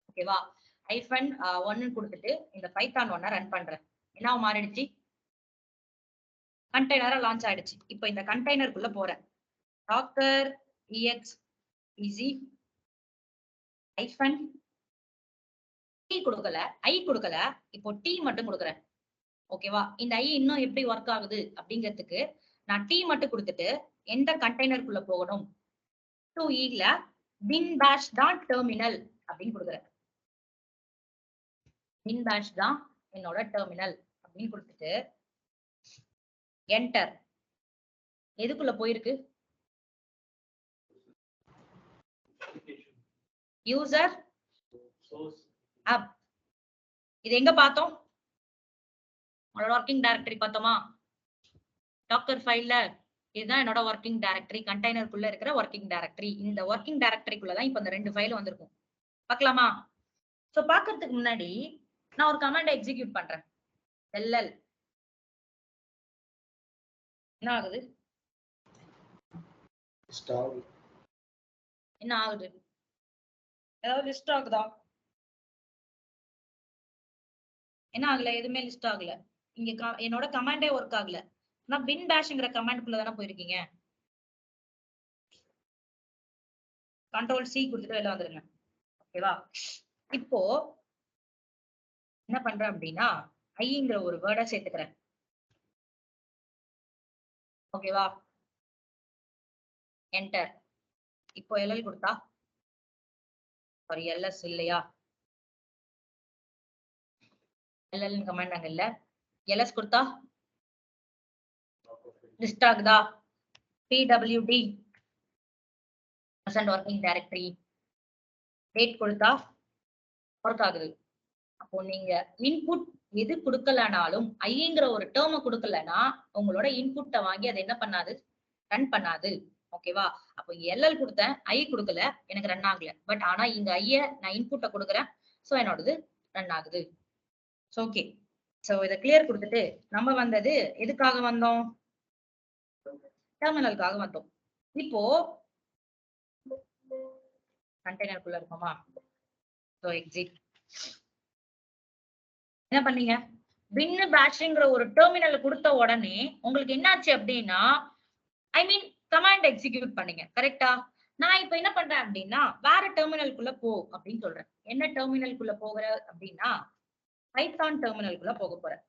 ஓகேவா? -1 கொடுத்துட்டு இந்த பைத்தான் 1 ரன் பண்றேன். என்ன மாறிடுச்சு? கண்டெய்னரா லான்ச் ஆயிடுச்சு. இப்போ இந்த கண்டெய்னருக்குள்ள போறேன். டாக்கர் ex easy -t கொடுக்கல, i கொடுக்கல, இப்போ t மட்டும் கொடுக்குறேன். ஓகேவா? இந்த i இன்னும் எப்படி ஒர்க் ஆகுது அப்படிங்கிறதுக்கு நான் t மட்டும் கொடுத்துட்டு எந்த கண்டெய்னருக்குள்ள போகணும் 2e-ல பின் பேஷ் தான் டெர்மினல் அப்படின்னு கொடுக்குறேன். பின் பேஷ் தான் என்னோட டெர்மினல் அப்படின்னு கொடுத்துட்டு என்டர். எதுக்குள்ள போயிருக்கு? யூசர் அப். இது எங்க பார்த்தோம்? உங்களோட ஒர்க்கிங் டைரக்டரி பார்த்தோமா? டாக்கர் ஃபைல்ல இதுதான் என்னோட ஒர்க்கிங் டைரக்டரி, கண்டெய்னருக்குள்ள இருக்கிற ஒர்க்கிங் டைரக்டரி. இந்த ஒர்க்கிங் டைரக்டரிக்குள்ளதான் இப்ப இந்த 2 ஃபைல் வந்திருக்கும். பார்க்கலாமா? சோ பாக்குறதுக்கு முன்னாடி நான் ஒரு கமாண்ட் எக்ஸிக்யூட் பண்றேன். எல்எல் என்ன ஆகுது? ஸ்டார் என்ன ஆகுது? ஏதாவது லிஸ்ட் ஆகுதா? என்ன ஆகல? எதுவுமே லிஸ்ட் ஆகல. இங்க என்னோட கமாண்டே ஒர்க் ஆகல. நான் பின் பேஷ்ங்கிற கமாண்ட்குள்ள தானே போயிருக்கீங்க. கண்ட்ரோல் சி கொடுத்துட்டு வெளில வந்துருங்க. ஓகேவா? இப்போ என்ன பண்றேன் அப்படின்னா ஐங்கிற ஒரு வேர்டை சேர்த்துக்கிறேன். ஓகேவா? என்டர். இப்போ எல்எல் கொடுத்தா சாரி எல்எஸ் இல்லையா? எல்எல் கமாண்ட் அங்க இல்ல. எல்எஸ் கொடுத்தா லிஸ்ட் ஆகுதா? PWD present working directory. Date கொடுத்தா ஒர்க் ஆகுது. அப்போ நீங்க இன்புட் எது கொடுக்கலனாலும் ஐங்கிற ஒரு டேர்மை கொடுக்கலன்னா உங்களோட இன்புட்டை வாங்கி அது என்ன பண்ணாது? ரன் பண்ணாது. ஓகேவா? அப்போ எல்எல் கொடுத்தேன், ஐ கொடுக்கல, எனக்கு ரன் ஆகல. பட் ஆனா இங்க ஐய நான் இன்புட்டை கொடுக்குறேன், சோ என்னோடது ரன் ஆகுது. ஓகே, சோ இதை கிளியர் கொடுத்துட்டு நம்ம வந்தது எதுக்காக வந்தோம்? டெர்மினலுக்காக வந்தோம். இப்போ கண்டெய்னருக்குள்ள இருக்குமா? So exit. என்ன பண்ணீங்க? பின் பேஷ்ங்கிற ஒரு டெர்மினல் கொடுத்த உடனே உங்களுக்கு என்னாச்சு அப்படின்னா ஐ மீன் கமாண்ட் எக்ஸிக்யூட் பண்ணீங்க. கரெக்டா? நான் இப்ப என்ன பண்றேன் அப்படின்னா வேற டெர்மினலுக்குள்ள போ அப்படின்னு சொல்றேன். என்ன டெர்மினலுக்குள்ள போகிற அப்படின்னா பைத்தான் டெர்மினலுக்குள்ள போக போறேன்.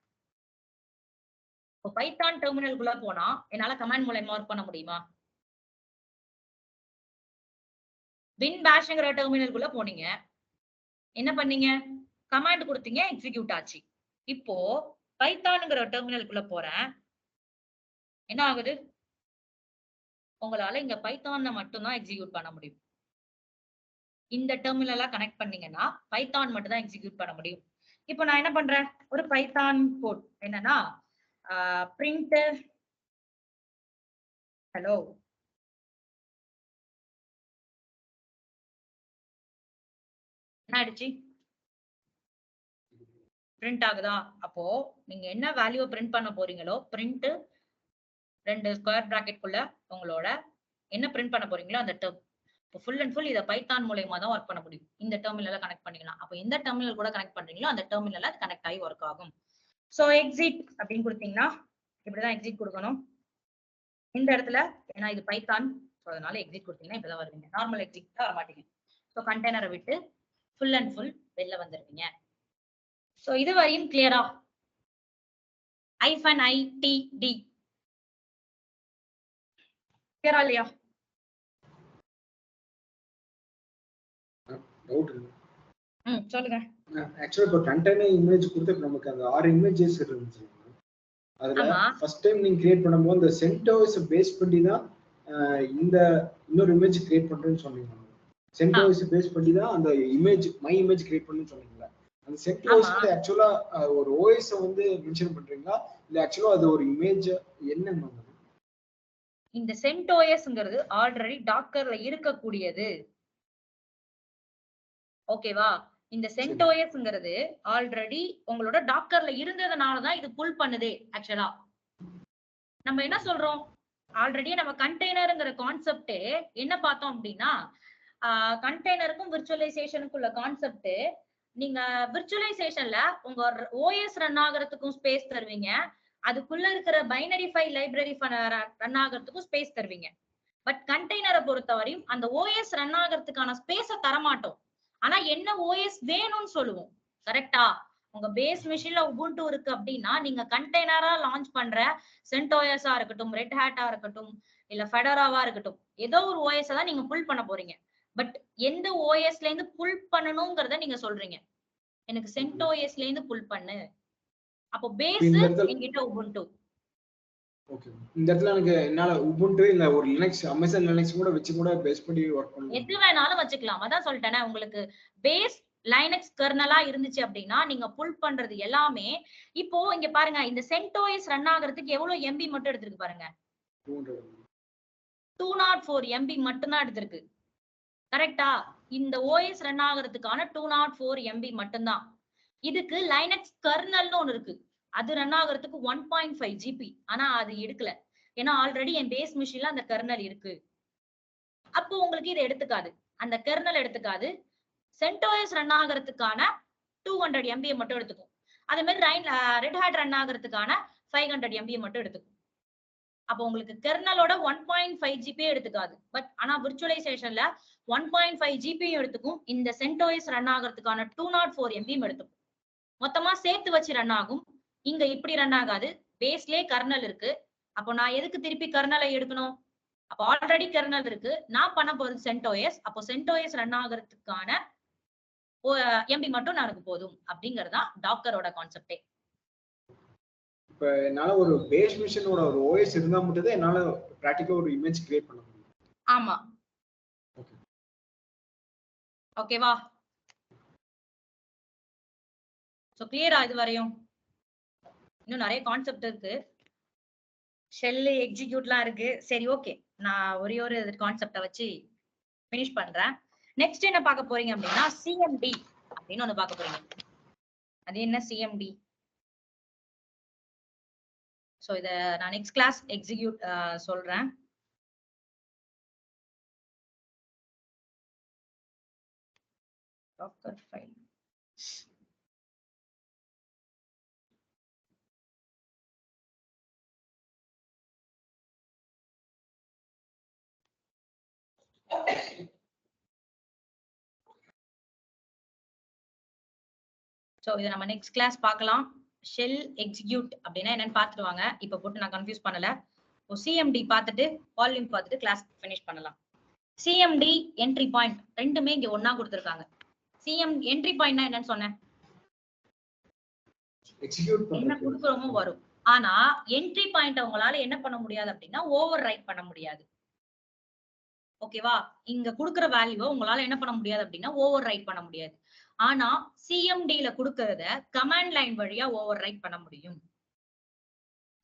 இப்போ பைத்தான் டெர்மினலுக்குள்ள போனா என்னால கமாண்ட் மூலமா ஒர்க் பண்ண முடியுமா? பின் பேஷ்ங்கிற டெர்மினலுக்குள்ள போனீங்க, என்ன பண்ணீங்க? கமாண்ட் கொடுத்தீங்க, எக்ஸிக்யூட் ஆச்சு. இப்போ பைத்தான்ங்கிற டெர்மினலுக்குள்ள போறேன், என்ன ஆகுது? உங்களால இங்க பைத்தான மட்டும்தான் எக்ஸிக்யூட் பண்ண முடியும். இந்த டெர்மினலா கனெக்ட் பண்ணீங்கன்னா பைத்தான் மட்டும் தான் எக்ஸிக்யூட் பண்ண முடியும். இப்போ நான் என்ன பண்றேன்? ஒரு பைத்தான் கோட் என்னன்னா பிரிண்ட் ஹலோ என்ன ஆயிடுச்சு? பிரிண்ட் ஆகுதா? அப்போ நீங்க என்ன வேல்யூ பிரிண்ட் பண்ண போறீங்களோ பிரிண்ட் 2 ஸ்கொயர் பிராக்கெட் குள்ள உங்களோட என்ன பிரிண்ட் பண்ண போறீங்களோ அந்த டேர்ம். இப்போ ஃபுல் அண்ட் ஃபுல் இதை பைத்தான் மூலமா தான் ஒர்க் பண்ண முடியும். இந்த டெர்மினல கனெக்ட் பண்ணிக்கலாம். அப்போ எந்த டெர்மினல் கூட கனெக்ட் பண்றீங்களோ அந்த டெர்மினல்ல அது கனெக்ட் ஆகி ஒர்க் ஆகும். சோ எக்ஸிட் அப்படின்னு கொடுத்தீங்கன்னா இப்படிதான் எக்ஸிட் கொடுக்கணும். இந்த இடத்துல ஏன்னா இது பைத்தான், அதனால எக்ஸிட் கொடுத்தீங்கன்னா இப்படிதான் வருவீங்க. நார்மல் எக்ஸிட் தான் வர மாட்டீங்க. ஸோ கண்டெய்னரை விட்டு ஃபுல் அண்ட் ஃபுல் வெளில வந்துருவீங்க. சோ இது வரையும் கிளியரா? -ITD கிளியரா இல்லையா? டவுட் இல்லை. சொல்லுங்க. ஆக்சுவலா இப்போ கண்டெய்னர் இமேஜ் கொடுத்து நமக்கு அந்த 6 இமேஜஸ் இருந்துச்சு. அதுல ஃபர்ஸ்ட் டைம் நீங்க கிரியேட் பண்ணும்போது இந்த சென்டோஸ் பேஸ் பண்ணி தான் இந்த இன்னொரு இமேஜ் கிரியேட் பண்றேன்னு சொன்னீங்க. சென்டோஸ் பேஸ் பண்ணி தான் அந்த இமேஜ் மை இமேஜ் கிரியேட் பண்ணனும்னு சொன்னீங்களா? அந்த சென்டோஸ் வந்து ஆக்சுவலா ஒரு OS வந்து மென்ஷன் பண்றீங்களா இல்ல ஆக்சுவலா அது ஒரு இமேஜ் என்னன்னு? இந்த CentOSங்கிறது ஆல்ரெடி டாக்கர்ல இருக்கக்கூடியது. ஓகேவா? இந்த CentOSங்கிறது ஆல்ரெடி உங்களோட டாக்கர்ல இருந்ததனால தான் இது புல் பண்ணுதே. ஆக்சுவலா நம்ம என்ன சொல்றோம்? ஆல்ரெடி நம்ம கண்டெய்னர்ங்கிற கான்செப்ட் என்ன பார்த்தோம் அப்படின்னா கண்டெய்னருக்கும் விர்ச்சுவலைசேஷனுக்குள்ள கான்செப்ட். நீங்க விர்ச்சுவலைசேஷன்ல உங்க OS ரன் ஆகிறதுக்கும் ஸ்பேஸ் தருவீங்க, அதுக்குள்ள இருக்கிற பைனரி ஃபைல் லைப்ரரி ரன் ஆகிறதுக்கும் ஸ்பேஸ் தருவீங்க. பட் கண்டெய்னரை பொறுத்தவரையும் அந்த OS ரன் ஆகிறதுக்கான ஸ்பேஸ தரமாட்டோம். ஆனா என்ன OS வேணும்னு சொல்லுவோம். கரெக்டா? உங்க பேஸ் மெஷின்ல உபுண்டு இருக்கு அப்படின்னா நீங்க கண்டெய்னரா லான்ச் பண்ற CentOS-ஆ இருக்கட்டும், ரெட் ஹேட்டா இருக்கட்டும், இல்ல ஃபெடோராவா இருக்கட்டும், ஏதோ ஒரு OS தான் நீங்க புல் பண்ண போறீங்க. பட் எந்த OS-ல இருந்து புல் பண்ணணும்ங்கறத நீங்க சொல்றீங்க. எனக்கு CentOS-ல இருந்து புல் பண்ணு. அப்போ பேஸ் என்கிட்ட உபுண்டு. ஓகே, இந்த இடத்துல எனக்கு என்னால உபுண்டு இல்ல ஒரு லினக்ஸ் அமேசான் லினக்ஸ் கூட வச்சு கூட பேஸ் பண்ணி வர்க் பண்ணலாம். எது வேணாலும் வச்சுக்கலாம். அதான் சொல்லிட்டேனே, உங்களுக்கு பேஸ் லைனக்ஸ் கர்னலா இருந்துச்சு அப்படின்னா நீங்க புல் பண்றது எல்லாமே இப்போ இங்க பாருங்க. இந்த CentOS ரன் ஆகிறதுக்கு எவ்வளவு MB மட்டும் எடுத்துருக்கு பாருங்க. 204 MB மட்டும்தான் எடுத்திருக்கு. கரெக்டா? இந்த OS ரன் ஆகிறதுக்கான 204 MB மட்டும்தான். இதுக்கு லைனக்ஸ் கர்னல்னு ஒண்ணு இருக்கு, அது ரன் ஆகிறதுக்கு 1.5 GB. ஆனா அது எடுக்கல, ஏன்னா ஆல்ரெடி என் பேஸ் மிஷின்ல அந்த கர்னல் இருக்கு. அப்போ உங்களுக்கு இது எடுத்துக்காது, அந்த கர்னல் எடுத்துக்காது. CentOS ரன் ஆகிறதுக்கான 200 MB மட்டும் எடுத்துக்கும். அதே மாதிரி ரெட் ஹேட் ரன் ஆகிறதுக்கான 500 MB மட்டும் எடுத்துக்கும். அப்போ உங்களுக்கு கெர்னலோட 1.5 GB எடுத்துக்காது. பட் ஆனா விர்ச்சுவலைசேஷன்ல 1.5 GB எடுத்துக்கும். இந்த CentOS ரன் ஆகிறதுக்கான 204 MB எடுத்துக்கும். மொத்தமா சேர்த்து வச்சு ரன் ஆகும். இங்க இப்படி ரன் ஆகாது, பேஸ்லயே கர்னல் இருக்கு. அப்போ நான் எதுக்கு திருப்பி கர்னலை எடுக்கணும்? அப்போ ஆல்ரெடி கர்னல் இருக்கு, நான் பண்ண போறது CentOS. அப்போ CentOS ரன் ஆகிறதுக்கான MB மட்டும் எனக்கு போதும் அப்படிங்கறதா டாக்கரோட கான்செப்டே. இப்ப என்னால ஒரு பேஸ் மிஷினோட ஒரு OS இருந்தா மட்டும் தான் என்னால பிராக்டிகலா ஒரு இமேஜ் கிரியேட் பண்ண முடியும். ஆமா, ஓகேவா? சோ கிளியரா இது வரையும்? இன்னும் நிறைய கான்செப்ட் இருக்கு, ஷெல் எக்ஸிக்யூட்லாம் இருக்கு. சரி, ஓகே, நான் ஒரே ஒரு கான்செப்ட வச்சு ஃபினிஷ் பண்றேன். நெக்ஸ்ட் என்ன பார்க்க போறீங்க அப்படின்னா CMD அப்படின்னு ஒண்ணு பார்க்க போறீங்க. அது என்ன CMD? சோ இத நான் நெக்ஸ்ட் கிளாஸ் எக்ஸிக்யூட் சொல்றேன். டாக்கர் ஃபைல் சோ இத நம்ம நெக்ஸ்ட் கிளாஸ் பார்க்கலாம். ஷெல் எக்ஸிக்யூட் அப்படின்னா என்னன்னு பார்த்துடுவாங்க, இப்ப போட்டு நான் கன்ஃபியூஸ் பண்ணல. CMD பார்த்துட்டு வால்யூம் பார்த்துட்டு கிளாஸ் ஃபினிஷ் பண்ணலாம். CMD என்ட்ரி பாயிண்ட் ரெண்டுமே இங்க ஒண்ணா கொடுத்திருக்காங்க. என்ட்ரி பாயிண்ட்னா என்னன்னு சொன்னேன், என்ன கொடுக்குறோமோ வரும். ஆனா என்ட்ரி பாயிண்ட் உங்களால என்ன பண்ண முடியாது அப்படின்னா ஓவர் ரைட் பண்ண முடியாது. ஓகேவா? இங்க கொடுக்குற வேல்யூவை உங்களால என்ன பண்ண முடியாது அப்படின்னா ஓவர் ரைட் பண்ண முடியாது. ஆனா CMD-ல கொடுக்கறத கமாண்ட் லைன் வழியா ஓவர் ரைட் பண்ண முடியும்.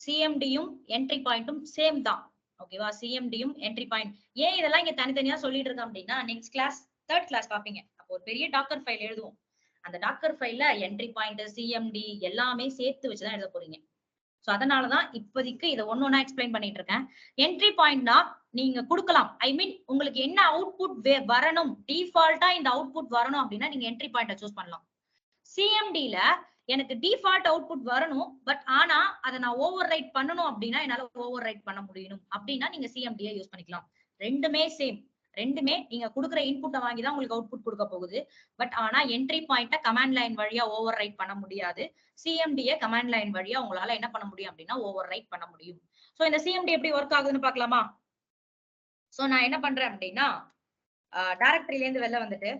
CMD-யும் என்ட்ரி பாயிண்ட்டும் சேம் தான். ஓகேவா? CMD-யும் என்ட்ரி பாயிண்ட். ஏன் இதெல்லாம் இங்க தனித்தனியா சொல்லிட்டு இருக்கேன் அப்படின்னா நெக்ஸ்ட் கிளாஸ் தேர்ட் கிளாஸ் பாப்பீங்க. அப்போ ஒரு பெரிய டாக்கர் ஃபைல் எழுதுவோம். அந்த டாக்கர் ஃபைல்ல என்ட்ரி பாயிண்ட் CMD எல்லாமே சேர்த்து வச்சுதான் எழுத போறீங்க. சோ அதனாலதான் இப்போதைக்கு இதை ஒன்னொன்னா எக்ஸ்பிளைன் பண்ணிட்டு இருக்கேன். என்ட்ரி பாயிண்ட்னா நீங்க கொடுக்கலாம், ஐ மீன் உங்களுக்கு என்ன அவுட்புட் வரணும், டிஃபால்ட்டா இந்த அவுட்புட் வரணும் அப்படின்னா நீங்க என்ட்ரி பாயிண்ட சூஸ் பண்ணலாம். CMD-ல எனக்கு டிஃபால்ட் அவுட்புட் வரணும், பட் ஆனா அதை நான் ஓவர் ரைட் பண்ணணும் அப்படின்னா என்னால ஓவர் ரைட் பண்ண முடியணும் அப்படின்னா நீங்க CMD-யை யூஸ் பண்ணிக்கலாம். ரெண்டுமே சேம், ரெண்டுமே நீங்க கொடுக்குற இன்புட்டை வாங்கி தான் உங்களுக்கு அவுட்புட் கொடுக்க போகுது. பட் ஆனா என்ட்ரி பாயிண்ட கமாண்ட் லைன் வழியா ஓவர் ரைட் பண்ண முடியாது. CMD-ய கமாண்ட் லைன் வழியா உங்களால என்ன பண்ண முடியும் அப்படின்னா ஓவர் ரைட் பண்ண முடியும். சோ இந்த CMD எப்படி ஒர்க் ஆகுதுன்னு பார்க்கலாமா? சோ நான் என்ன பண்றேன் அப்படின்னா டைரக்டரியில இருந்து வெளில வந்துட்டு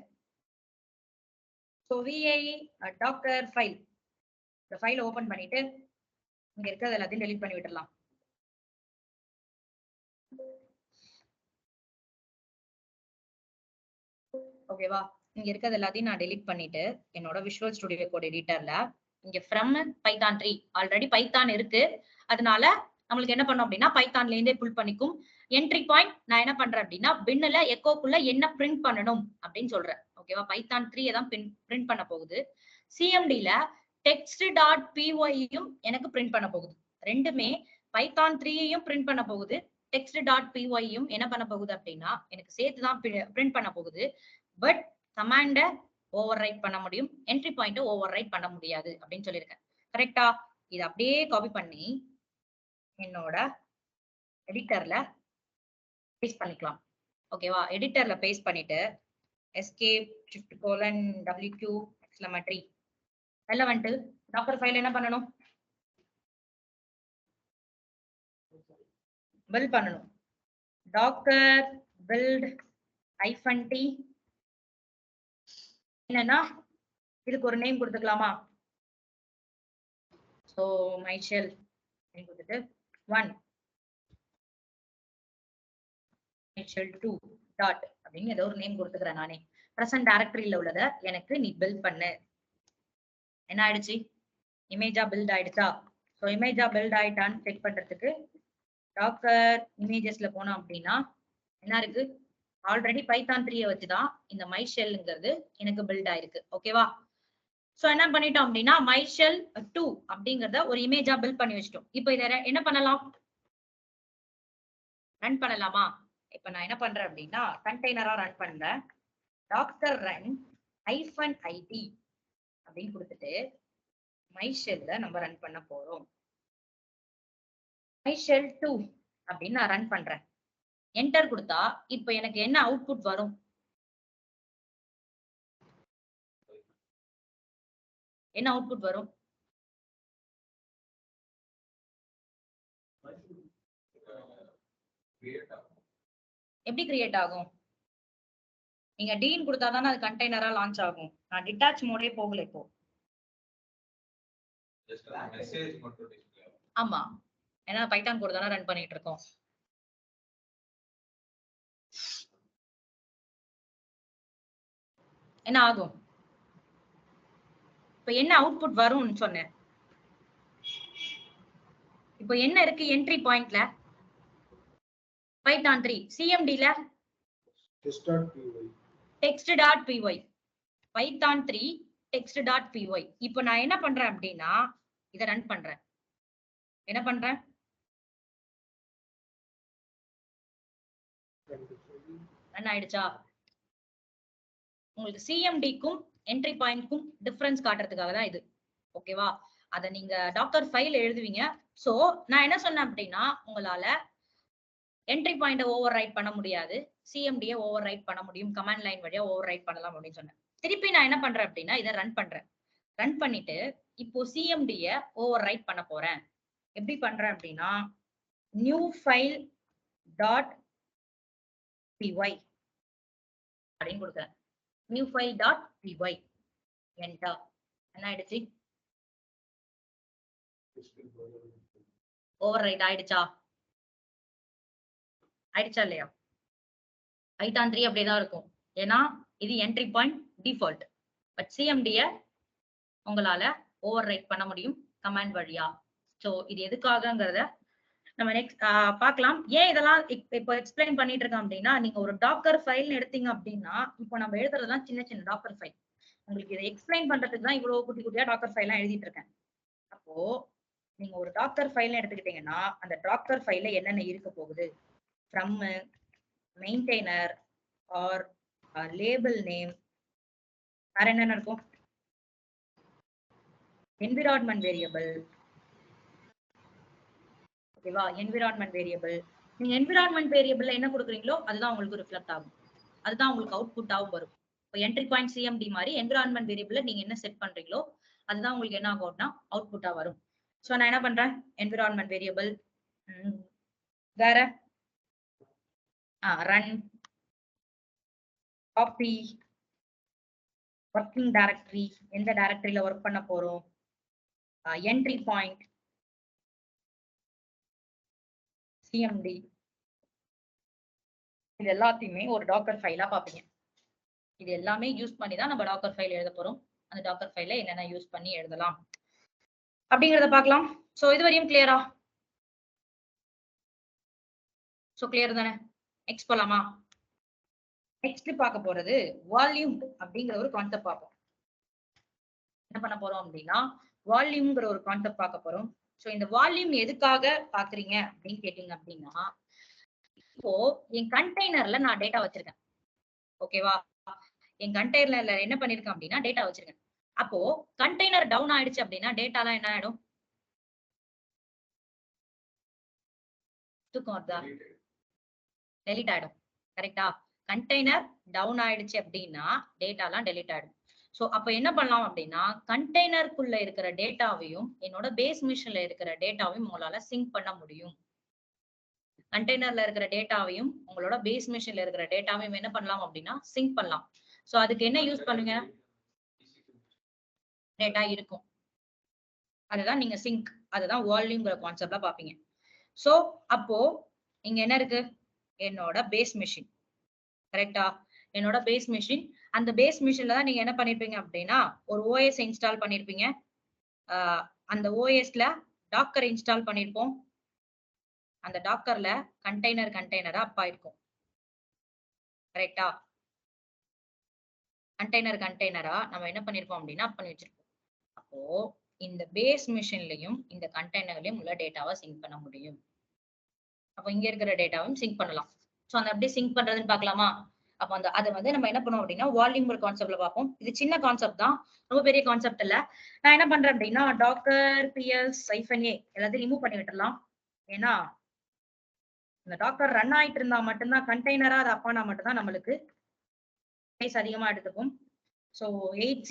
சோ VI டாக்கர் ஃபைல், இந்த ஃபைலை ஓபன் பண்ணிட்டு இங்க இருக்கிறது எல்லாத்தையும் டெலீட் பண்ணி விட்டுறலாம். ஓகேவா? இங்க இருக்கிறது எல்லாத்தையும் நான் டெலீட் பண்ணிட்டு என்னோட விஷுவல் ஸ்டுடியோ கோட் எடிட்டர்ல இங்க ஃப்ரம் பைத்தான் 3 ஆல்ரெடி பைத்தான் இருக்கு, அதனால நம்மளுக்கு என்ன பண்ணோம் அப்படின்னா பைத்தான்ல இருந்தே புல் பண்ணிக்கும். என்ட்ரி பாயிண்ட் நான் என்ன பண்றேன் அப்படின்னா பின்ல எக்கோக்குள்ள என்ன பிரிண்ட் பண்ணணும் அப்படின்னு சொல்றேன். ஓகேவா? பைத்தான் 3 தான் பிரிண்ட் பண்ண போகுது. CMD-ல text.py-யும் எனக்கு பிரிண்ட் பண்ண போகுது. ரெண்டுமே பைத்தான் 3-யும் பிரிண்ட் பண்ண போகுது, text.py-யும் என்ன பண்ண போகுது அப்படின்னா எனக்கு சேர்த்துதான் பிரிண்ட் பண்ண போகுது. பட் கமாண்ட ஓவர் ரைட் பண்ண முடியும், என்ட்ரி பாயிண்ட ஓவர் ரைட் பண்ண முடியாது அப்படின்னு சொல்லியிருக்கேன். கரெக்டா? இது அப்படியே காப்பி பண்ணி என்னோட எடிட்டர்ல பேஸ்ட் பண்ணிக்கலாம். ஓகேவா? எடிட்டர்ல பேஸ்ட் பண்ணிட்டு escape shift:/wq exclamatory வெளில வந்துட்டு டாக்கர் ஃபைல் என்ன பண்ணணும், பில்ட் பண்ணணும். டாக்கர் பில்ட் -t என்னன்னா இதுக்கு ஒரு நேம் கொடுத்துக்கலாமா? சோ மை ஷெல் கொடுத்துட்டு 1 ஷெல் 2 டாட் அப்படின்னு ஏதோ ஒரு நேம் கொடுத்துக்கிறேன். நானே பிரசன்ட் டைரக்டரியில உள்ளத எனக்கு நீ பில்ட் பண்ணு. என்ன ஆயிடுச்சு? இமேஜா பில்ட் ஆயிடுச்சா? சோ இமேஜா பில்ட் ஆயிட்டான்னு செக் பண்றதுக்கு டாக்கர் இமேஜஸ்ல போனோம் அப்படின்னா என்ன இருக்கு, ஆல்ரெடி பைத்தான் 3 வச்சுதான் இந்த மை ஷெல்ங்கிறது எனக்கு பில்ட் ஆயிருக்கு. ஓகேவா? சோ என்ன பண்ணிட்டோம் அப்படின்னா மை ஷெல் 2 அப்படிங்கறத ஒரு இமேஜா பில்ட் பண்ணி வச்சிட்டோம். இப்போ இத என்ன பண்ணலாம், ரன் பண்ணலாமா? இப்ப நான் என்ன பண்றேன் அப்படின்னா கண்டெய்னரா ரன் பண்றேன். டாக்கர் ரன் -it அப்படின்னு கொடுத்துட்டு மை ஷெல்ல நம்ம ரன் பண்ண போறோம். மை ஷெல் 2 அப்படின்னு நான் ரன் பண்றேன். என்டர் கொடுத்தா இப்ப எனக்கு என்ன அவுட்புட் வரும்? என்ன அவுட்புட் வரும்? எப்படி கிரியேட் ஆகும்? நீங்க டீன் கொடுத்தாதானே அது கண்டெய்னரா லான்ச் ஆகும். நான் டிட்டாச் மோடே போகல இப்போ. ஆமா, ஏன்னா பைத்தான் கோட் தானே ரன் பண்ணிட்டு இருக்கோம். என்ன ஆகும்? இப்ப என்ன அவுட்புட் வரும்னு சொன்னேன். இப்போ என்ன இருக்கு என்ட்ரி பாயிண்ட்ல? Python 3 சிஎம்டில text.py Python 3 text.py. இப்போ நான் என்ன பண்றேன் அப்படின்னா இத ரன் பண்றேன். என்ன பண்றேன்? ரன் ஆயிடுச்சா? உங்களுக்கு சிஎம்டிக்கும் என்ட்ரி பாயிண்ட்க்கும் டிஃபரன்ஸ் காட்டுறதுக்காக தான் இது. ஓகேவா? அத நீங்க டாக்கர் ஃபைல் எழுதுவீங்க. சோ நான் என்ன சொன்னேன் அப்படின்னா உங்களால என்ட்ரி பாயிண்ட ஓவர் ரைட் பண்ண முடியாது, சிஎம்டியை ஓவர் ரைட் பண்ண முடியும், கமாண்ட் லைன் வழியா ஓவர் ரைட் பண்ணலாம் அப்படின்னு சொன்னேன். திருப்பி நான் என்ன பண்றேன் அப்படின்னா இதை ரன் பண்றேன். ரன் பண்ணிட்டு இப்போ சிஎம்டிய ஓவர் ரைட் பண்ண போறேன். எப்படி பண்றேன் அப்படின்னா நியூ ஃபைல் டாட் பிஒய் அப்படின்னு கொடுக்குறேன். New file dot BY enter. என்ன ஆயிடுச்சு? ஓவர் ரைட் ஆயிடுச்சா? ஆயிடுச்சா இல்லையா? பைத்தான் 3 அப்படியேதான் இருக்கும். ஏன்னா இது என்ட்ரி பாயிண்ட் டிஃபால்ட். பட் சிஎம்டிய உங்களால ஓவர் ரைட் பண்ண முடியும் கமாண்ட் வழியா. சோ இது எதுக்காகங்கிறத நம்ம நெக்ஸ்ட் பார்க்கலாம். ஏன் இதெல்லாம் இப்போ எக்ஸ்பிளைன் பண்ணிட்டு இருக்கோம் அப்படின்னா நீங்க ஒரு டாக்கர் ஃபைல் எடுத்தீங்க அப்படின்னா இப்போ நம்ம எழுதுறதுதான் சின்ன சின்ன டாக்கர் ஃபைல். உங்களுக்கு இதை எக்ஸ்பிளைன் பண்றதுக்கு தான் இவ்வளவு குட்டி குட்டியா டாக்கர் ஃபைல்லாம் எழுதிட்டு இருக்கேன். அப்போ நீங்க ஒரு டாக்கர் ஃபைல் எடுத்துக்கிட்டீங்கன்னா அந்த டாக்கர் ஃபைல்ல என்னென்ன இருக்க போகுது? From, maintainer or label name, வேற என்னென்ன இருக்கும்? Environment variable. ஓகேவா? Environment variable. நீங்க என்விரான்மெண்ட் வேரியபிள்ல என்ன கொடுக்குறீங்களோ அதுதான் உங்களுக்கு ரிஃப்ளெக்ட் ஆகும், அதுதான் உங்களுக்கு அவுட்புட்டாகவும் வரும். இப்போ என்ட்ரி பாயிண்ட் சிஎம்டி மாதிரி என்விரான்மெண்ட் வேரியபிள்ல நீங்க என்ன செட் பண்றீங்களோ அதுதான் உங்களுக்கு என்ன ஆகும்னா அவுட்புட்டா வரும். ஸோ நான் என்ன பண்றேன்? என்விரான்மெண்ட் வேரியபிள், வேற ரன், காப்பி, ஒர்க்கிங் டைரக்டரி, எந்த டைரக்டரியில ஒர்க் பண்ண போறோம், என்ட்ரி பாயிண்ட், சிஎம்டி, இது எல்லாத்தையுமே ஒரு டாக்கர் ஃபைலா பாப்பீங்க. இது எல்லாமே யூஸ் பண்ணி தான் நம்ம டாக்கர் ஃபைல் எழுத போறோம். அந்த டாக்கர் ஃபைல என்னென்ன யூஸ் பண்ணி எழுதலாம் அப்படிங்கறத பார்க்கலாம். சோ இது வரையும் கிளியரா? சோ கிளியர் தானே? நெக்ஸ்ட் போலாமா? நெக்ஸ்ட் பார்க்க போறது வால்யூம் அப்படிங்கிற ஒரு கான்செப்ட் பார்ப்போம். என்ன பண்ண போறோம் அப்படின்னா வால்யூம்ங்கிற ஒரு கான்செப்ட் பார்க்க போறோம். சோ இந்த வால்யூம் எதுக்காக பாக்குறீங்க அப்படின்னு கேட்டீங்க அப்படின்னா இப்போ என் கண்டெய்னர்ல நான் டேட்டா வச்சிருக்கேன். ஓகேவா? என் கண்டெய்னர்ல என்ன பண்ணிருக்கேன் அப்படின்னா டேட்டா வச்சிருக்கேன். அப்போ கண்டெய்னர் டவுன் ஆயிடுச்சு அப்படின்னா டேட்டாலாம் என்ன ஆயிடும்? டெலிட் ஆயிடும். கரெக்டா? கண்டெய்னர் டவுன் ஆயிடுச்சு அப்படின்னா டேட்டாலாம் டெலிட் ஆயிடும். சோ அப்ப என்ன பண்ணலாம் அப்படின்னா கண்டெய்னருக்குள்ள இருக்கிற டேட்டாவையும் என்னோட பேஸ் மிஷின்ல இருக்கிற டேட்டாவையும் உங்களால சிங்க் பண்ண முடியும். கண்டெய்னர்ல இருக்கிற டேட்டாவையும் உங்களோட பேஸ் மிஷின்ல இருக்கிற டேட்டாவையும் என்ன பண்ணலாம் அப்படின்னா சிங்க் பண்ணலாம். சோ அதுக்கு என்ன யூஸ் பண்ணுங்க? டேட்டா இருக்கும், அதுதான் நீங்க சிங்க், அதுதான் வால்யூம்ங்கிற கான்செப்ட்ல பாப்பீங்க. சோ அப்போ இங்க என்ன இருக்கு? என்னோட பேஸ் மிஷின். கரெக்டா? என்னோட பேஸ் மிஷின். அந்த பேஸ் மிஷின்ல தான் நீங்க என்ன பண்ணிருப்பீங்க அப்படின்னா ஒரு ஓஎஸ் இன்ஸ்டால் பண்ணிருப்பீங்க. அந்த ஓஎஸ்ல டாக்கர் இன்ஸ்டால் பண்ணிருப்போம். அந்த டாக்கர்ல கண்டெய்னரா அப் ஆயிருக்கும். கரெக்டா? கண்டெய்னரா நம்ம என்ன பண்ணிருக்கோம் அப்படின்னா அப் பண்ணி வச்சிருக்கோம். அப்போ இந்த பேஸ் மிஷின்லயும் இந்த கண்டெய்னர்லயும் உள்ள டேட்டாவை சிங்க் பண்ண முடியும். அப்போ இங்க இருக்கிற டேட்டாவும் சிங்க் பண்ணலாம். சோ அந்த எப்படி சிங்க் பண்றதுன்னு பாக்கலாமா? அப்ப அதை வந்து நம்ம என்ன பண்ணுவோம் அப்படின்னா வால்யூம் ஒரு கான்செப்ட்ல பார்ப்போம். இது சின்ன கான்செப்ட் தான், ரொம்ப பெரிய கான்செப்ட் இல்ல. நான் என்ன பண்றேன் அப்படின்னா டாக்கர் பிஎஸ் -a எல்லாத்தையும் ரிமூவ் பண்ணி விட்டுறலாம். ஏன்னா இந்த டாக்கர் ரன் ஆயிட்டு இருந்தா மட்டும்தான் கண்டெய்னரா அது அப்பானா மட்டும்தான் நம்மளுக்கு ஸ்பேஸ் அதிகமா எடுத்துக்கும். ஸோ 8c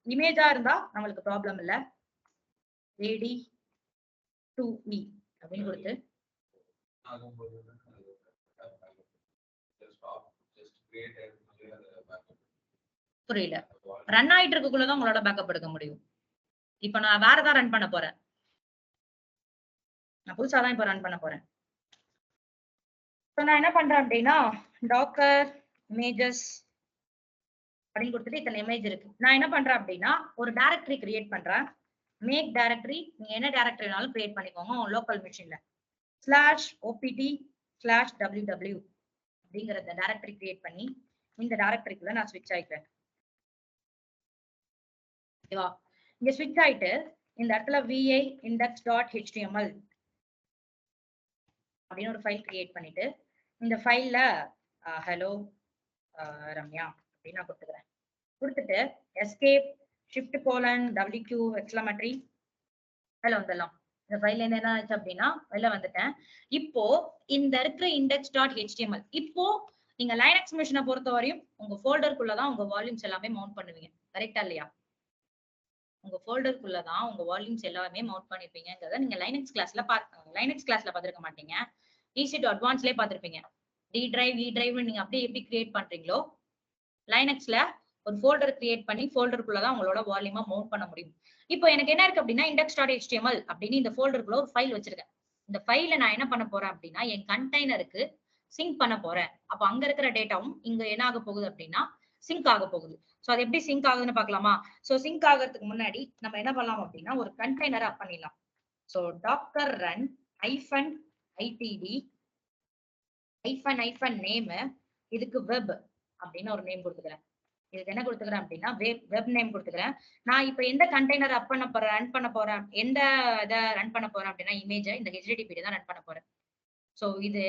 இமேஜா இருந்தா நம்மளுக்கு ப்ராப்ளம் இல்ல. AD2E அப்படின்னு கொடுத்து புரியல. ரன் ஆயிட்டு இருக்கக்குள்ளதான் உங்களோட பேக்கப் எடுக்க முடியும். இப்ப நான் வேற ஏதாவது ரன் பண்ண போறேன். நான் புதுசாதான் இப்ப ரன் பண்ண போறேன். நான் என்ன பண்றேன் அப்படின்னா டாக்கர் இமேஜஸ் அப்படின்னு கொடுத்துட்டு இத்தனை இமேஜ் இருக்கு. நான் என்ன பண்றேன் அப்படின்னா ஒரு டைரக்டரி கிரியேட் பண்றேன். மேக் டைரக்டரி, நீங்க என்ன டைரக்டரினாலும் கிரியேட் பண்ணிக்கோங்க லோக்கல் மிஷின்ல. /opt/ww அப்படிங்கிற டைரக்டரி கிரியேட் பண்ணி இந்த டைரக்டரிக்குள்ள நான் ஸ்விட்ச் ஆயிக்கிறேன். ஓகேவா? இங்க ஸ்விட்ச் ஆயிட்டு இந்த இடத்துல va index.html அப்படின்னு ஒரு ஃபைல் கிரியேட் பண்ணிட்டு இந்த ஃபைல்ல ஹலோ ரம்யா அப்படின்னு நான் கொடுத்துக்கிறேன். கொடுத்துட்டு எஸ்கேப் shift:/wq எக்ஸ்க்ளமேட்டரி வெளில வந்துடலாம். இந்த ஃபைல்ல இருந்து என்ன ஆச்சு அப்படின்னா வெளில வந்துட்டேன். இப்போ இந்த இருக்கிற index.html இப்போ நீங்க லைனக்ஸ் மிஷினை பொறுத்த வரையும் உங்க ஃபோல்டருக்குள்ளதான் உங்க வால்யூம்ஸ் எல்லாமே மவுண்ட் பண்ணுவீங்க. கரெக்டா இல்லையா? உங்க ஃபோல்டருக்குள்ளதான் உங்க வால்யூம்ஸ் எல்லாமே மவுண்ட் பண்ணிருப்பீங்கிறத நீங்க லைனக்ஸ் கிளாஸ்ல பாத்துருக்க மாட்டீங்க. EC2 அட்வான்ஸ்லயே பாத்திருப்பீங்க. D drive E drive நீங்க அப்படியே எப்படி கிரியேட் பண்றீங்களோ லைனக்ஸ்ல ஒரு ஃபோல்டர் கிரியேட் பண்ணி ஃபோல்டருக்குள்ளதான் உங்களோட வால்யூமா மவுண்ட் பண்ண முடியும். இப்போ எனக்கு என்ன இருக்கு அப்படின்னா index.html அப்படின்னு இந்த ஃபோல்டருக்குள்ள ஒரு ஃபைல் வச்சிருக்கேன். இந்த ஃபைல நான் என்ன பண்ண போறேன் அப்படின்னா என் கண்டெய்னருக்கு சிங்க் பண்ண போறேன். அப்ப அங்க இருக்கிற டேட்டாவும் இங்க என்ன ஆக போகுது அப்படின்னா சிங்க் ஆக போகுது. சோ அது எப்படி சிங்க் ஆகுதுன்னு பாக்கலாமா? சோ சிங்க் ஆகிறதுக்கு முன்னாடி நம்ம என்ன பண்ணலாம் அப்படின்னா ஒரு கண்டெய்னர் அப் பண்ணிடலாம். So docker run -itd -name இதுக்கு வெப் அப்படின்னு ஒரு நேம் கொடுத்துக்கிறேன். இதுக்கு என்ன கொடுத்துக்கிறேன் அப்படின்னா வெப் நேம் கொடுத்துக்கிறேன். நான் இப்ப எந்த கண்டெய்னர் ரன் பண்ண போறேன், எந்த இதை ரன் பண்ண போறேன் அப்படின்னா இமேஜ் இந்த HTTP தான் ரன் பண்ண போறேன். சோ இது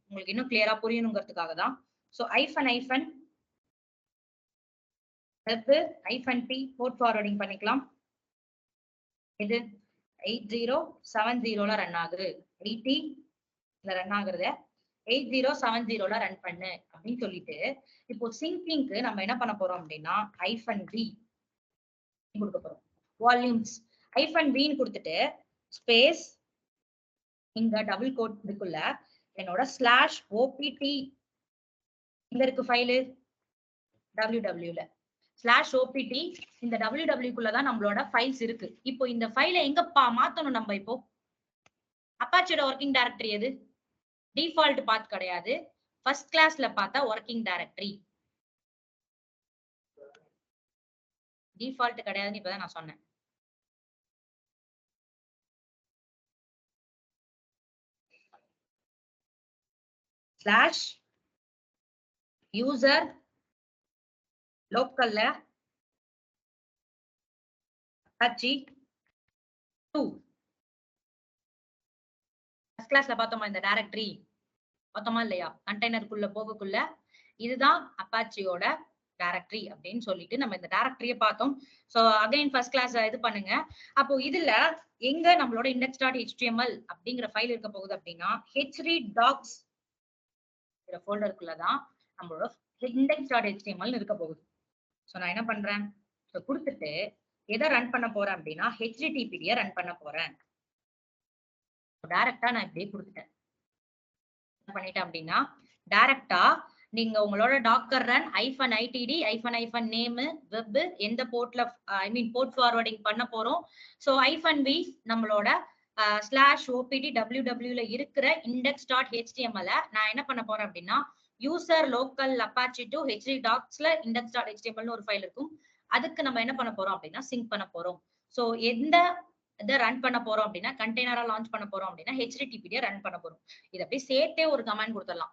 உங்களுக்கு இன்னும் கிளியரா புரியணுங்கிறதுக்காக தான். So -web -p port forwarding பண்ணிக்கலாம். இது 8070 ரன் ஆகுது. 80 ரன் ஆகுறத 8070 ரன் பண்ணு அப்படின்னு சொல்லிட்டு இப்போ சிங்கிங்க்கு நம்ம என்ன பண்ண போறோம் அப்படின்னா -v கொடுக்க போறோம். வால்யூம்ஸ் -v கொடுத்துட்டு ஸ்பேஸ் இங்க டபுள் கோட் இதுக்குள்ள என்னோட /opt இங்க இருக்கு ஃபைலு www /opt இந்த www-க்குள்ளதான் நம்மளோட ஃபைல்ஸ் இருக்கு. இப்போ இந்த ஃபைலை எங்க மாத்தணும் நம்ம? இப்போ அப்பாச்சியோட ஒர்க்கிங் டைரக்டரி எது? டிஃபால்ட் பாத் கிடையாது. ஃபர்ஸ்ட் கிளாஸ்ல பார்த்தா ஒர்க்கிங் டைரக்டரி டிஃபால்ட் கிடையாதுன்னு இப்பதான் நான் சொன்னேன். /user லோக்கல்ல apache 2 ஃபர்ஸ்ட் கிளாஸ்ல பார்த்தோமா இந்த டைரக்டரி? பார்த்தோமா இல்லையா? கண்டெய்னருக்குள்ள போகக்குள்ள இதுதான் அப்பாச்சியோட டைரக்டரி அப்படின்னு சொல்லிட்டு நம்ம இந்த டைரக்டரியை பார்த்தோம். சோ அகைன் ஃபர்ஸ்ட் கிளாஸ் இது பண்ணுங்க. அப்போ இதுல எங்க நம்மளோட index.html அப்படிங்கிற ஃபைல் இருக்க போகுது அப்படின்னா hrdocs ஃபோல்டருக்குள்ளதான் நம்மளோட index.html இருக்க போகுது. சோ நான் என்ன பண்றேன், கொடுத்துட்டு எதை ரன் பண்ண போறேன் அப்படின்னா HTTP ரன் பண்ண போறேன். டைரக்டா நான் இப்படியே கொடுத்துட்டேன். என்ன பண்ணிட்டேன் அப்படின்னா டைரக்டா நீங்க உங்களோட docker run -itd -name web எந்த போர்ட்ல போர்ட் ஃபார்வர்டிங் பண்ண போறோம். சோ -v நம்மளோட /opt www இருக்கிற index.html நான் என்ன பண்ண போறேன் அப்படின்னா user local apache to hrdocs index.html ஒரு ஃபைல் இருக்கும். அதுக்கு நம்ம என்ன பண்ண போறோம் அப்படின்னா சிங்க் பண்ண போறோம். சோ எந்த இதை ரன் பண்ண போறோம் அப்படின்னா, கண்டெய்னரா லான்ச் பண்ண போறோம் அப்படின்னா HTTPD ரன் பண்ண போறோம். இதை அப்படியே சேர்த்தே ஒரு கமாண்ட் கொடுத்துடலாம்.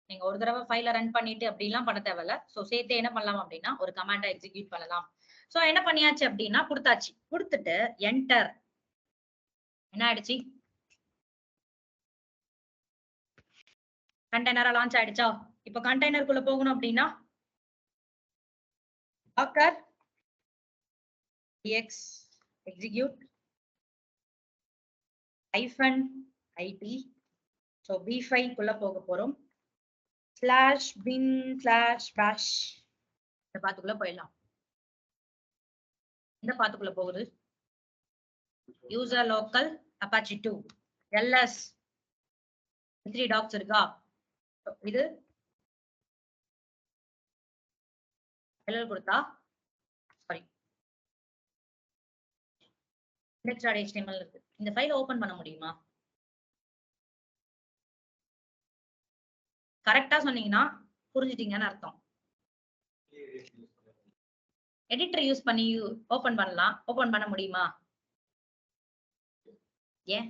நீங்க ஒரு தடவை ஃபைல ரன் பண்ணிட்டு அப்படிலாம் பண்ண தேவையில்ல. சோ சேர்த்தே என்ன பண்ணலாம் அப்படின்னா ஒரு கமாண்டை எக்ஸிக்யூட் பண்ணலாம். சோ என்ன பண்ணியாச்சு அப்படின்னா கொடுத்தாச்சு. கொடுத்துட்டு என்டர். என்ன ஆயிடுச்சு? கண்டெய்னரா லான்ச் ஆயிடுச்சா? இப்ப கண்டெய்னருக்குள்ள போகணும் அப்படின்னா docker dx execute -it. so v5 குள்ள போக போறோம். /bin/bash இந்த பாத்துக்குள்ள போயிடலாம். இந்த பாத்துக்குள்ள போகுது. user local apache 2 ls 3 docs இருக்கா? இது ll கொடுத்தா சாரி index.html இருக்கு. இந்த ஃபைலை ஓபன் பண்ண முடியுமா? கரெக்டா சொன்னீங்கன்னா புரிஞ்சுட்டீங்கன்னு அர்த்தம். எடிட்டர் யூஸ் பண்ணி ஓபன் பண்ணலாம். ஓபன் பண்ண முடியுமா? ஏன்?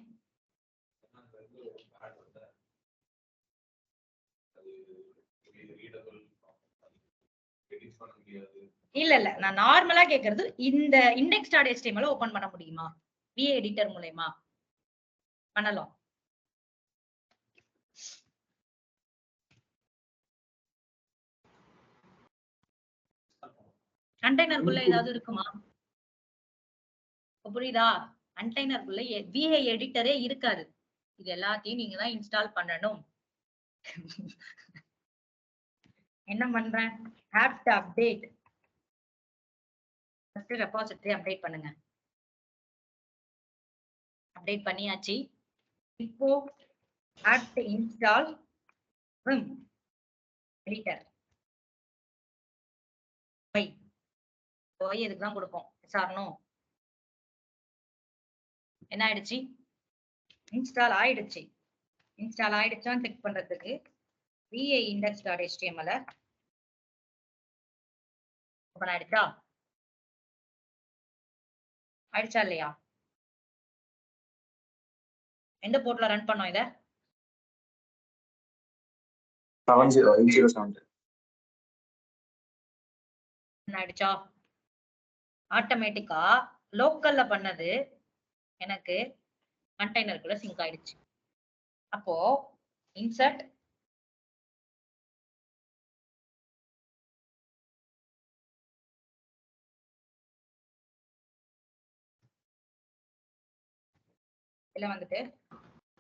இல்ல இல்ல, நான் நார்மலா கேக்குறது இந்த index.html ஓபன் பண்ண முடியுமா? VA எடிட்டர் மூலமா பண்ணலாம். கண்டெய்னருக்குள்ள ஏதாவது இருக்குமா? புரியுதா? கண்டெய்னருக்குள்ள VA எடிட்டரே இருக்காது. இது எல்லாத்தையும் நீங்க தான் இன்ஸ்டால் பண்ணணும். என்ன பண்றேன்? apt update first repository update பண்ணுங்க. அப்டேட் பண்ணியாச்சு. இப்போ apt install vim editor. y எதுக்கு தான் கொடுப்போம்? சார்னோ என்ன ஆயிடுச்சு? இன்ஸ்டால் ஆயிடுச்சு. இன்ஸ்டால் ஆயிடுச்சான்னு செக் பண்றதுக்கு va index.html ஓபன் ஆயிடுச்சா? ஆயிடுச்சா இல்லையா? எந்த போர்ட்ல ரன் பண்ணோம் இத? 70 ஆயிடுச்சா? ஆட்டோமேட்டிக்கா லோக்கல்ல பண்ணது எனக்கு கண்டெய்னருக்குள்ள சிங்க் ஆயிடுச்சு. அப்போ இன்சர்ட் இதுல வந்துட்டு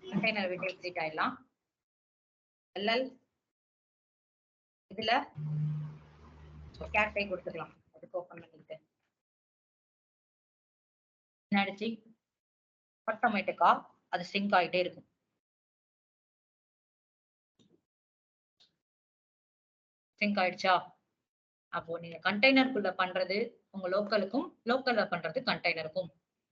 கண்டெய்னர் விட்டு எக்ஸிட் ஆயிடலாம். ll இதுல கேட் டை கொடுத்துக்கலாம். அதுக்கு ஓபன் பண்ணிட்டு என்ன ஆயிடுச்சு? ஆட்டோமேட்டிக்கா அது சிங்க் ஆயிட்டே இருக்கும். சிங்க் ஆயிடுச்சா? அப்போ நீங்க கண்டெய்னருக்குள்ள பண்றது உங்க லோக்கலுக்கும், லோக்கல்ல பண்றது கண்டெய்னருக்கும்.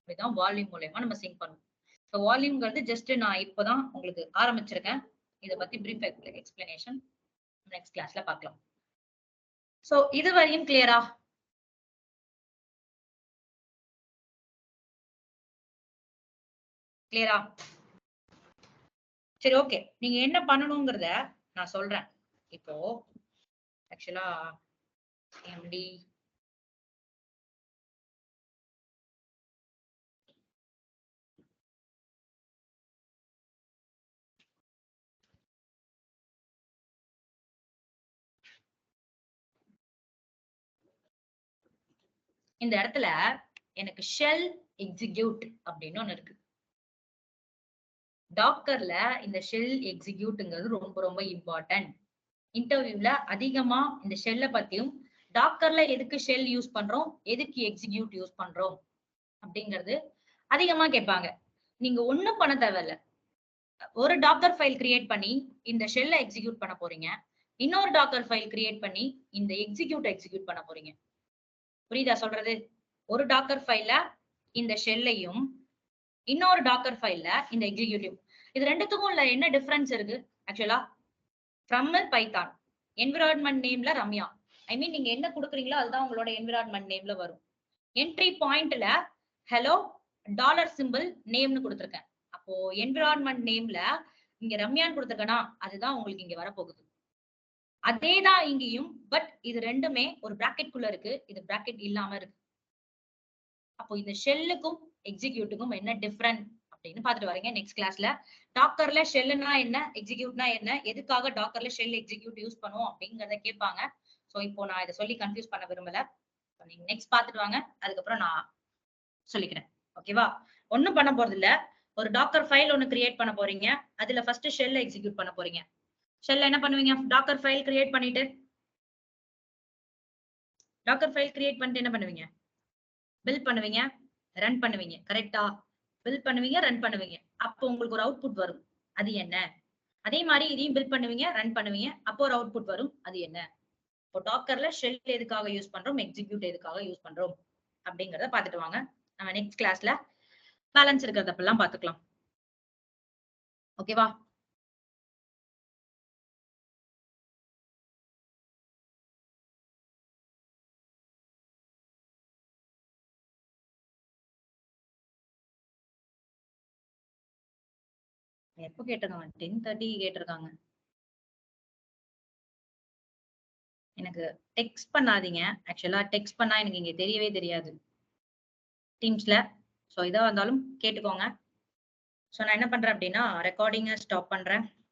இதுதான் வால்யூம் மூலமா நம்ம சிங்க் பண்ணுவோம். ஸோ வால்யூம்ங்கிறது ஜஸ்ட் நான் இப்போதான் உங்களுக்கு ஆரம்பிச்சிருக்கேன். இதை பத்தி பிரீஃப் எக்ஸ்பிளனேஷன் நெக்ஸ்ட் கிளாஸ்ல பார்க்கலாம். ஸோ இது வரையும் கிளியரா? கிளியரா? சரி, ஓகே. நீங்க என்ன பண்ணணுங்கிறத நான் சொல்றேன். இப்போ ஆக்சுவலா எம்டி இந்த இடத்துல எனக்கு ஷெல் எக்ஸிக்யூட் அப்படின்னு ஒண்ணு இருக்கு. டாக்கர்ல இந்த ஷெல் எக்ஸிக்யூட்ங்கிறது ரொம்ப ரொம்ப இம்பார்ட்டன்ட். இன்டர்வியூல அதிகமா இந்த ஷெல்ல பத்தியும் டாக்கர்ல எதுக்கு ஷெல் யூஸ் பண்றோம், எதுக்கு எக்ஸிக்யூட் யூஸ் பண்றோம் அப்படிங்கிறது அதிகமா கேட்பாங்க. நீங்க ஒண்ணும் பண்ண தேவையில்ல. ஒரு டாக்கர் ஃபைல் கிரியேட் பண்ணி இந்த ஷெல்ல எக்ஸிக்யூட் பண்ண போறீங்க. இன்னொரு டாக்கர் ஃபைல் கிரியேட் பண்ணி இந்த எக்ஸிக்யூட் பண்ண போறீங்க. புரியுதா சொல்றது? ஒரு டாக்கர் ஃபைல்ல இந்த ஷெல்லையும் இன்னொரு டாக்கர் ஃபைல்ல இந்த எக்ஸிக்யூட்டிவ். இது ரெண்டுத்துக்கும் உள்ள என்ன டிஃபரன்ஸ் இருக்கு? ஆக்சுவலா ஃப்ரம் பைத்தான், என்விரான்மெண்ட் நேம்ல ரம்யா. ஐ மீன் நீங்க என்ன கொடுக்குறீங்களோ அதுதான் உங்களோட என்விரான்மெண்ட் நேம்ல வரும். என்ட்ரி பாயிண்ட்ல ஹலோ டாலர் சிம்பிள் நேம்னு கொடுத்திருக்கேன். அப்போ என்விரான்மெண்ட் நேம்ல இங்க ரம்யான்னு கொடுத்திருக்கேனா, அதுதான் உங்களுக்கு இங்க வரப்போகுது. அதேதான் இங்கேயும், பட் இது ரெண்டுமே ஒரு பிராக்கெட் குள்ள இருக்கு, இது பிராக்கெட் இல்லாம இருக்கு. அப்போ இந்த ஷெல்லுக்கும் எக்ஸிக்யூட்டுக்கும் என்ன டிஃபரண்ட் அப்படின்னு பாத்துட்டு வரீங்க நெக்ஸ்ட் கிளாஸ்ல. டாக்கர்ல ஷெல்லுனா என்ன, எக்ஸிக்யூட்னா என்ன, எதுக்காக டாக்கர்ல ஷெல் எக்ஸிக்யூட் யூஸ் பண்ணுவோம் அப்படிங்கறத கேட்பாங்க. சோ இப்போ நான் இதை சொல்லி கன்ஃபியூஸ் பண்ண விரும்பல. நீங்க நெக்ஸ்ட் பாத்துட்டு வாங்க, அதுக்கப்புறம் நான் சொல்லிக்கிறேன். ஓகேவா? ஒண்ணும் பண்ண போறது இல்ல. ஒரு டாக்கர் ஃபைல் ஒன்னு கிரியேட் பண்ண போறீங்க. அதுல ஃபர்ஸ்ட் ஷெல்ல எக்ஸிக்யூட் பண்ண போறீங்க. ஷெல்ல என்ன பண்ணுவீங்க? டாக்கர் ஃபைல் கிரியேட் பண்ணிட்டு என்ன பண்ணுவீங்க? பில்ட் பண்ணுவீங்க, ரன் பண்ணுவீங்க. கரெக்டா? பில்ட் பண்ணுவீங்க, ரன் பண்ணுவீங்க. அப்போ உங்களுக்கு ஒரு அவுட்புட் வரும். அது என்ன? அதே மாதிரி இதையும் பில்ட் பண்ணுவீங்க, ரன் பண்ணுவீங்க. அப்போ ஒரு அவுட்புட் வரும். அது என்ன? இப்போ டாக்கர்ல ஷெல் எதுக்காக யூஸ் பண்றோம், எக்ஸிக்யூட் எதுக்காக யூஸ் பண்றோம் அப்படிங்கறத பாத்துட்டு வாங்க. நம்ம நெக்ஸ்ட் கிளாஸ்ல பேலன்ஸ் இருக்கிறதப்பெல்லாம் பாத்துக்கலாம். ஓகேவா? எப்போ கேட்டிருக்காங்க? 10:30 கேட்டிருக்காங்க. எனக்கு டெக்ஸ்ட் பண்ணாதீங்க. ஆக்சுவலா டெக்ஸ்ட் பண்ணா எனக்கு இங்க தெரியவே தெரியாது டீம்ஸ்ல. சோ இதா இருந்தாலும் கேட்டுக்கோங்க. சோ நான் என்ன பண்றேன் அப்படின்னா ரெக்கார்டிங்க ஸ்டாப் பண்றேன்.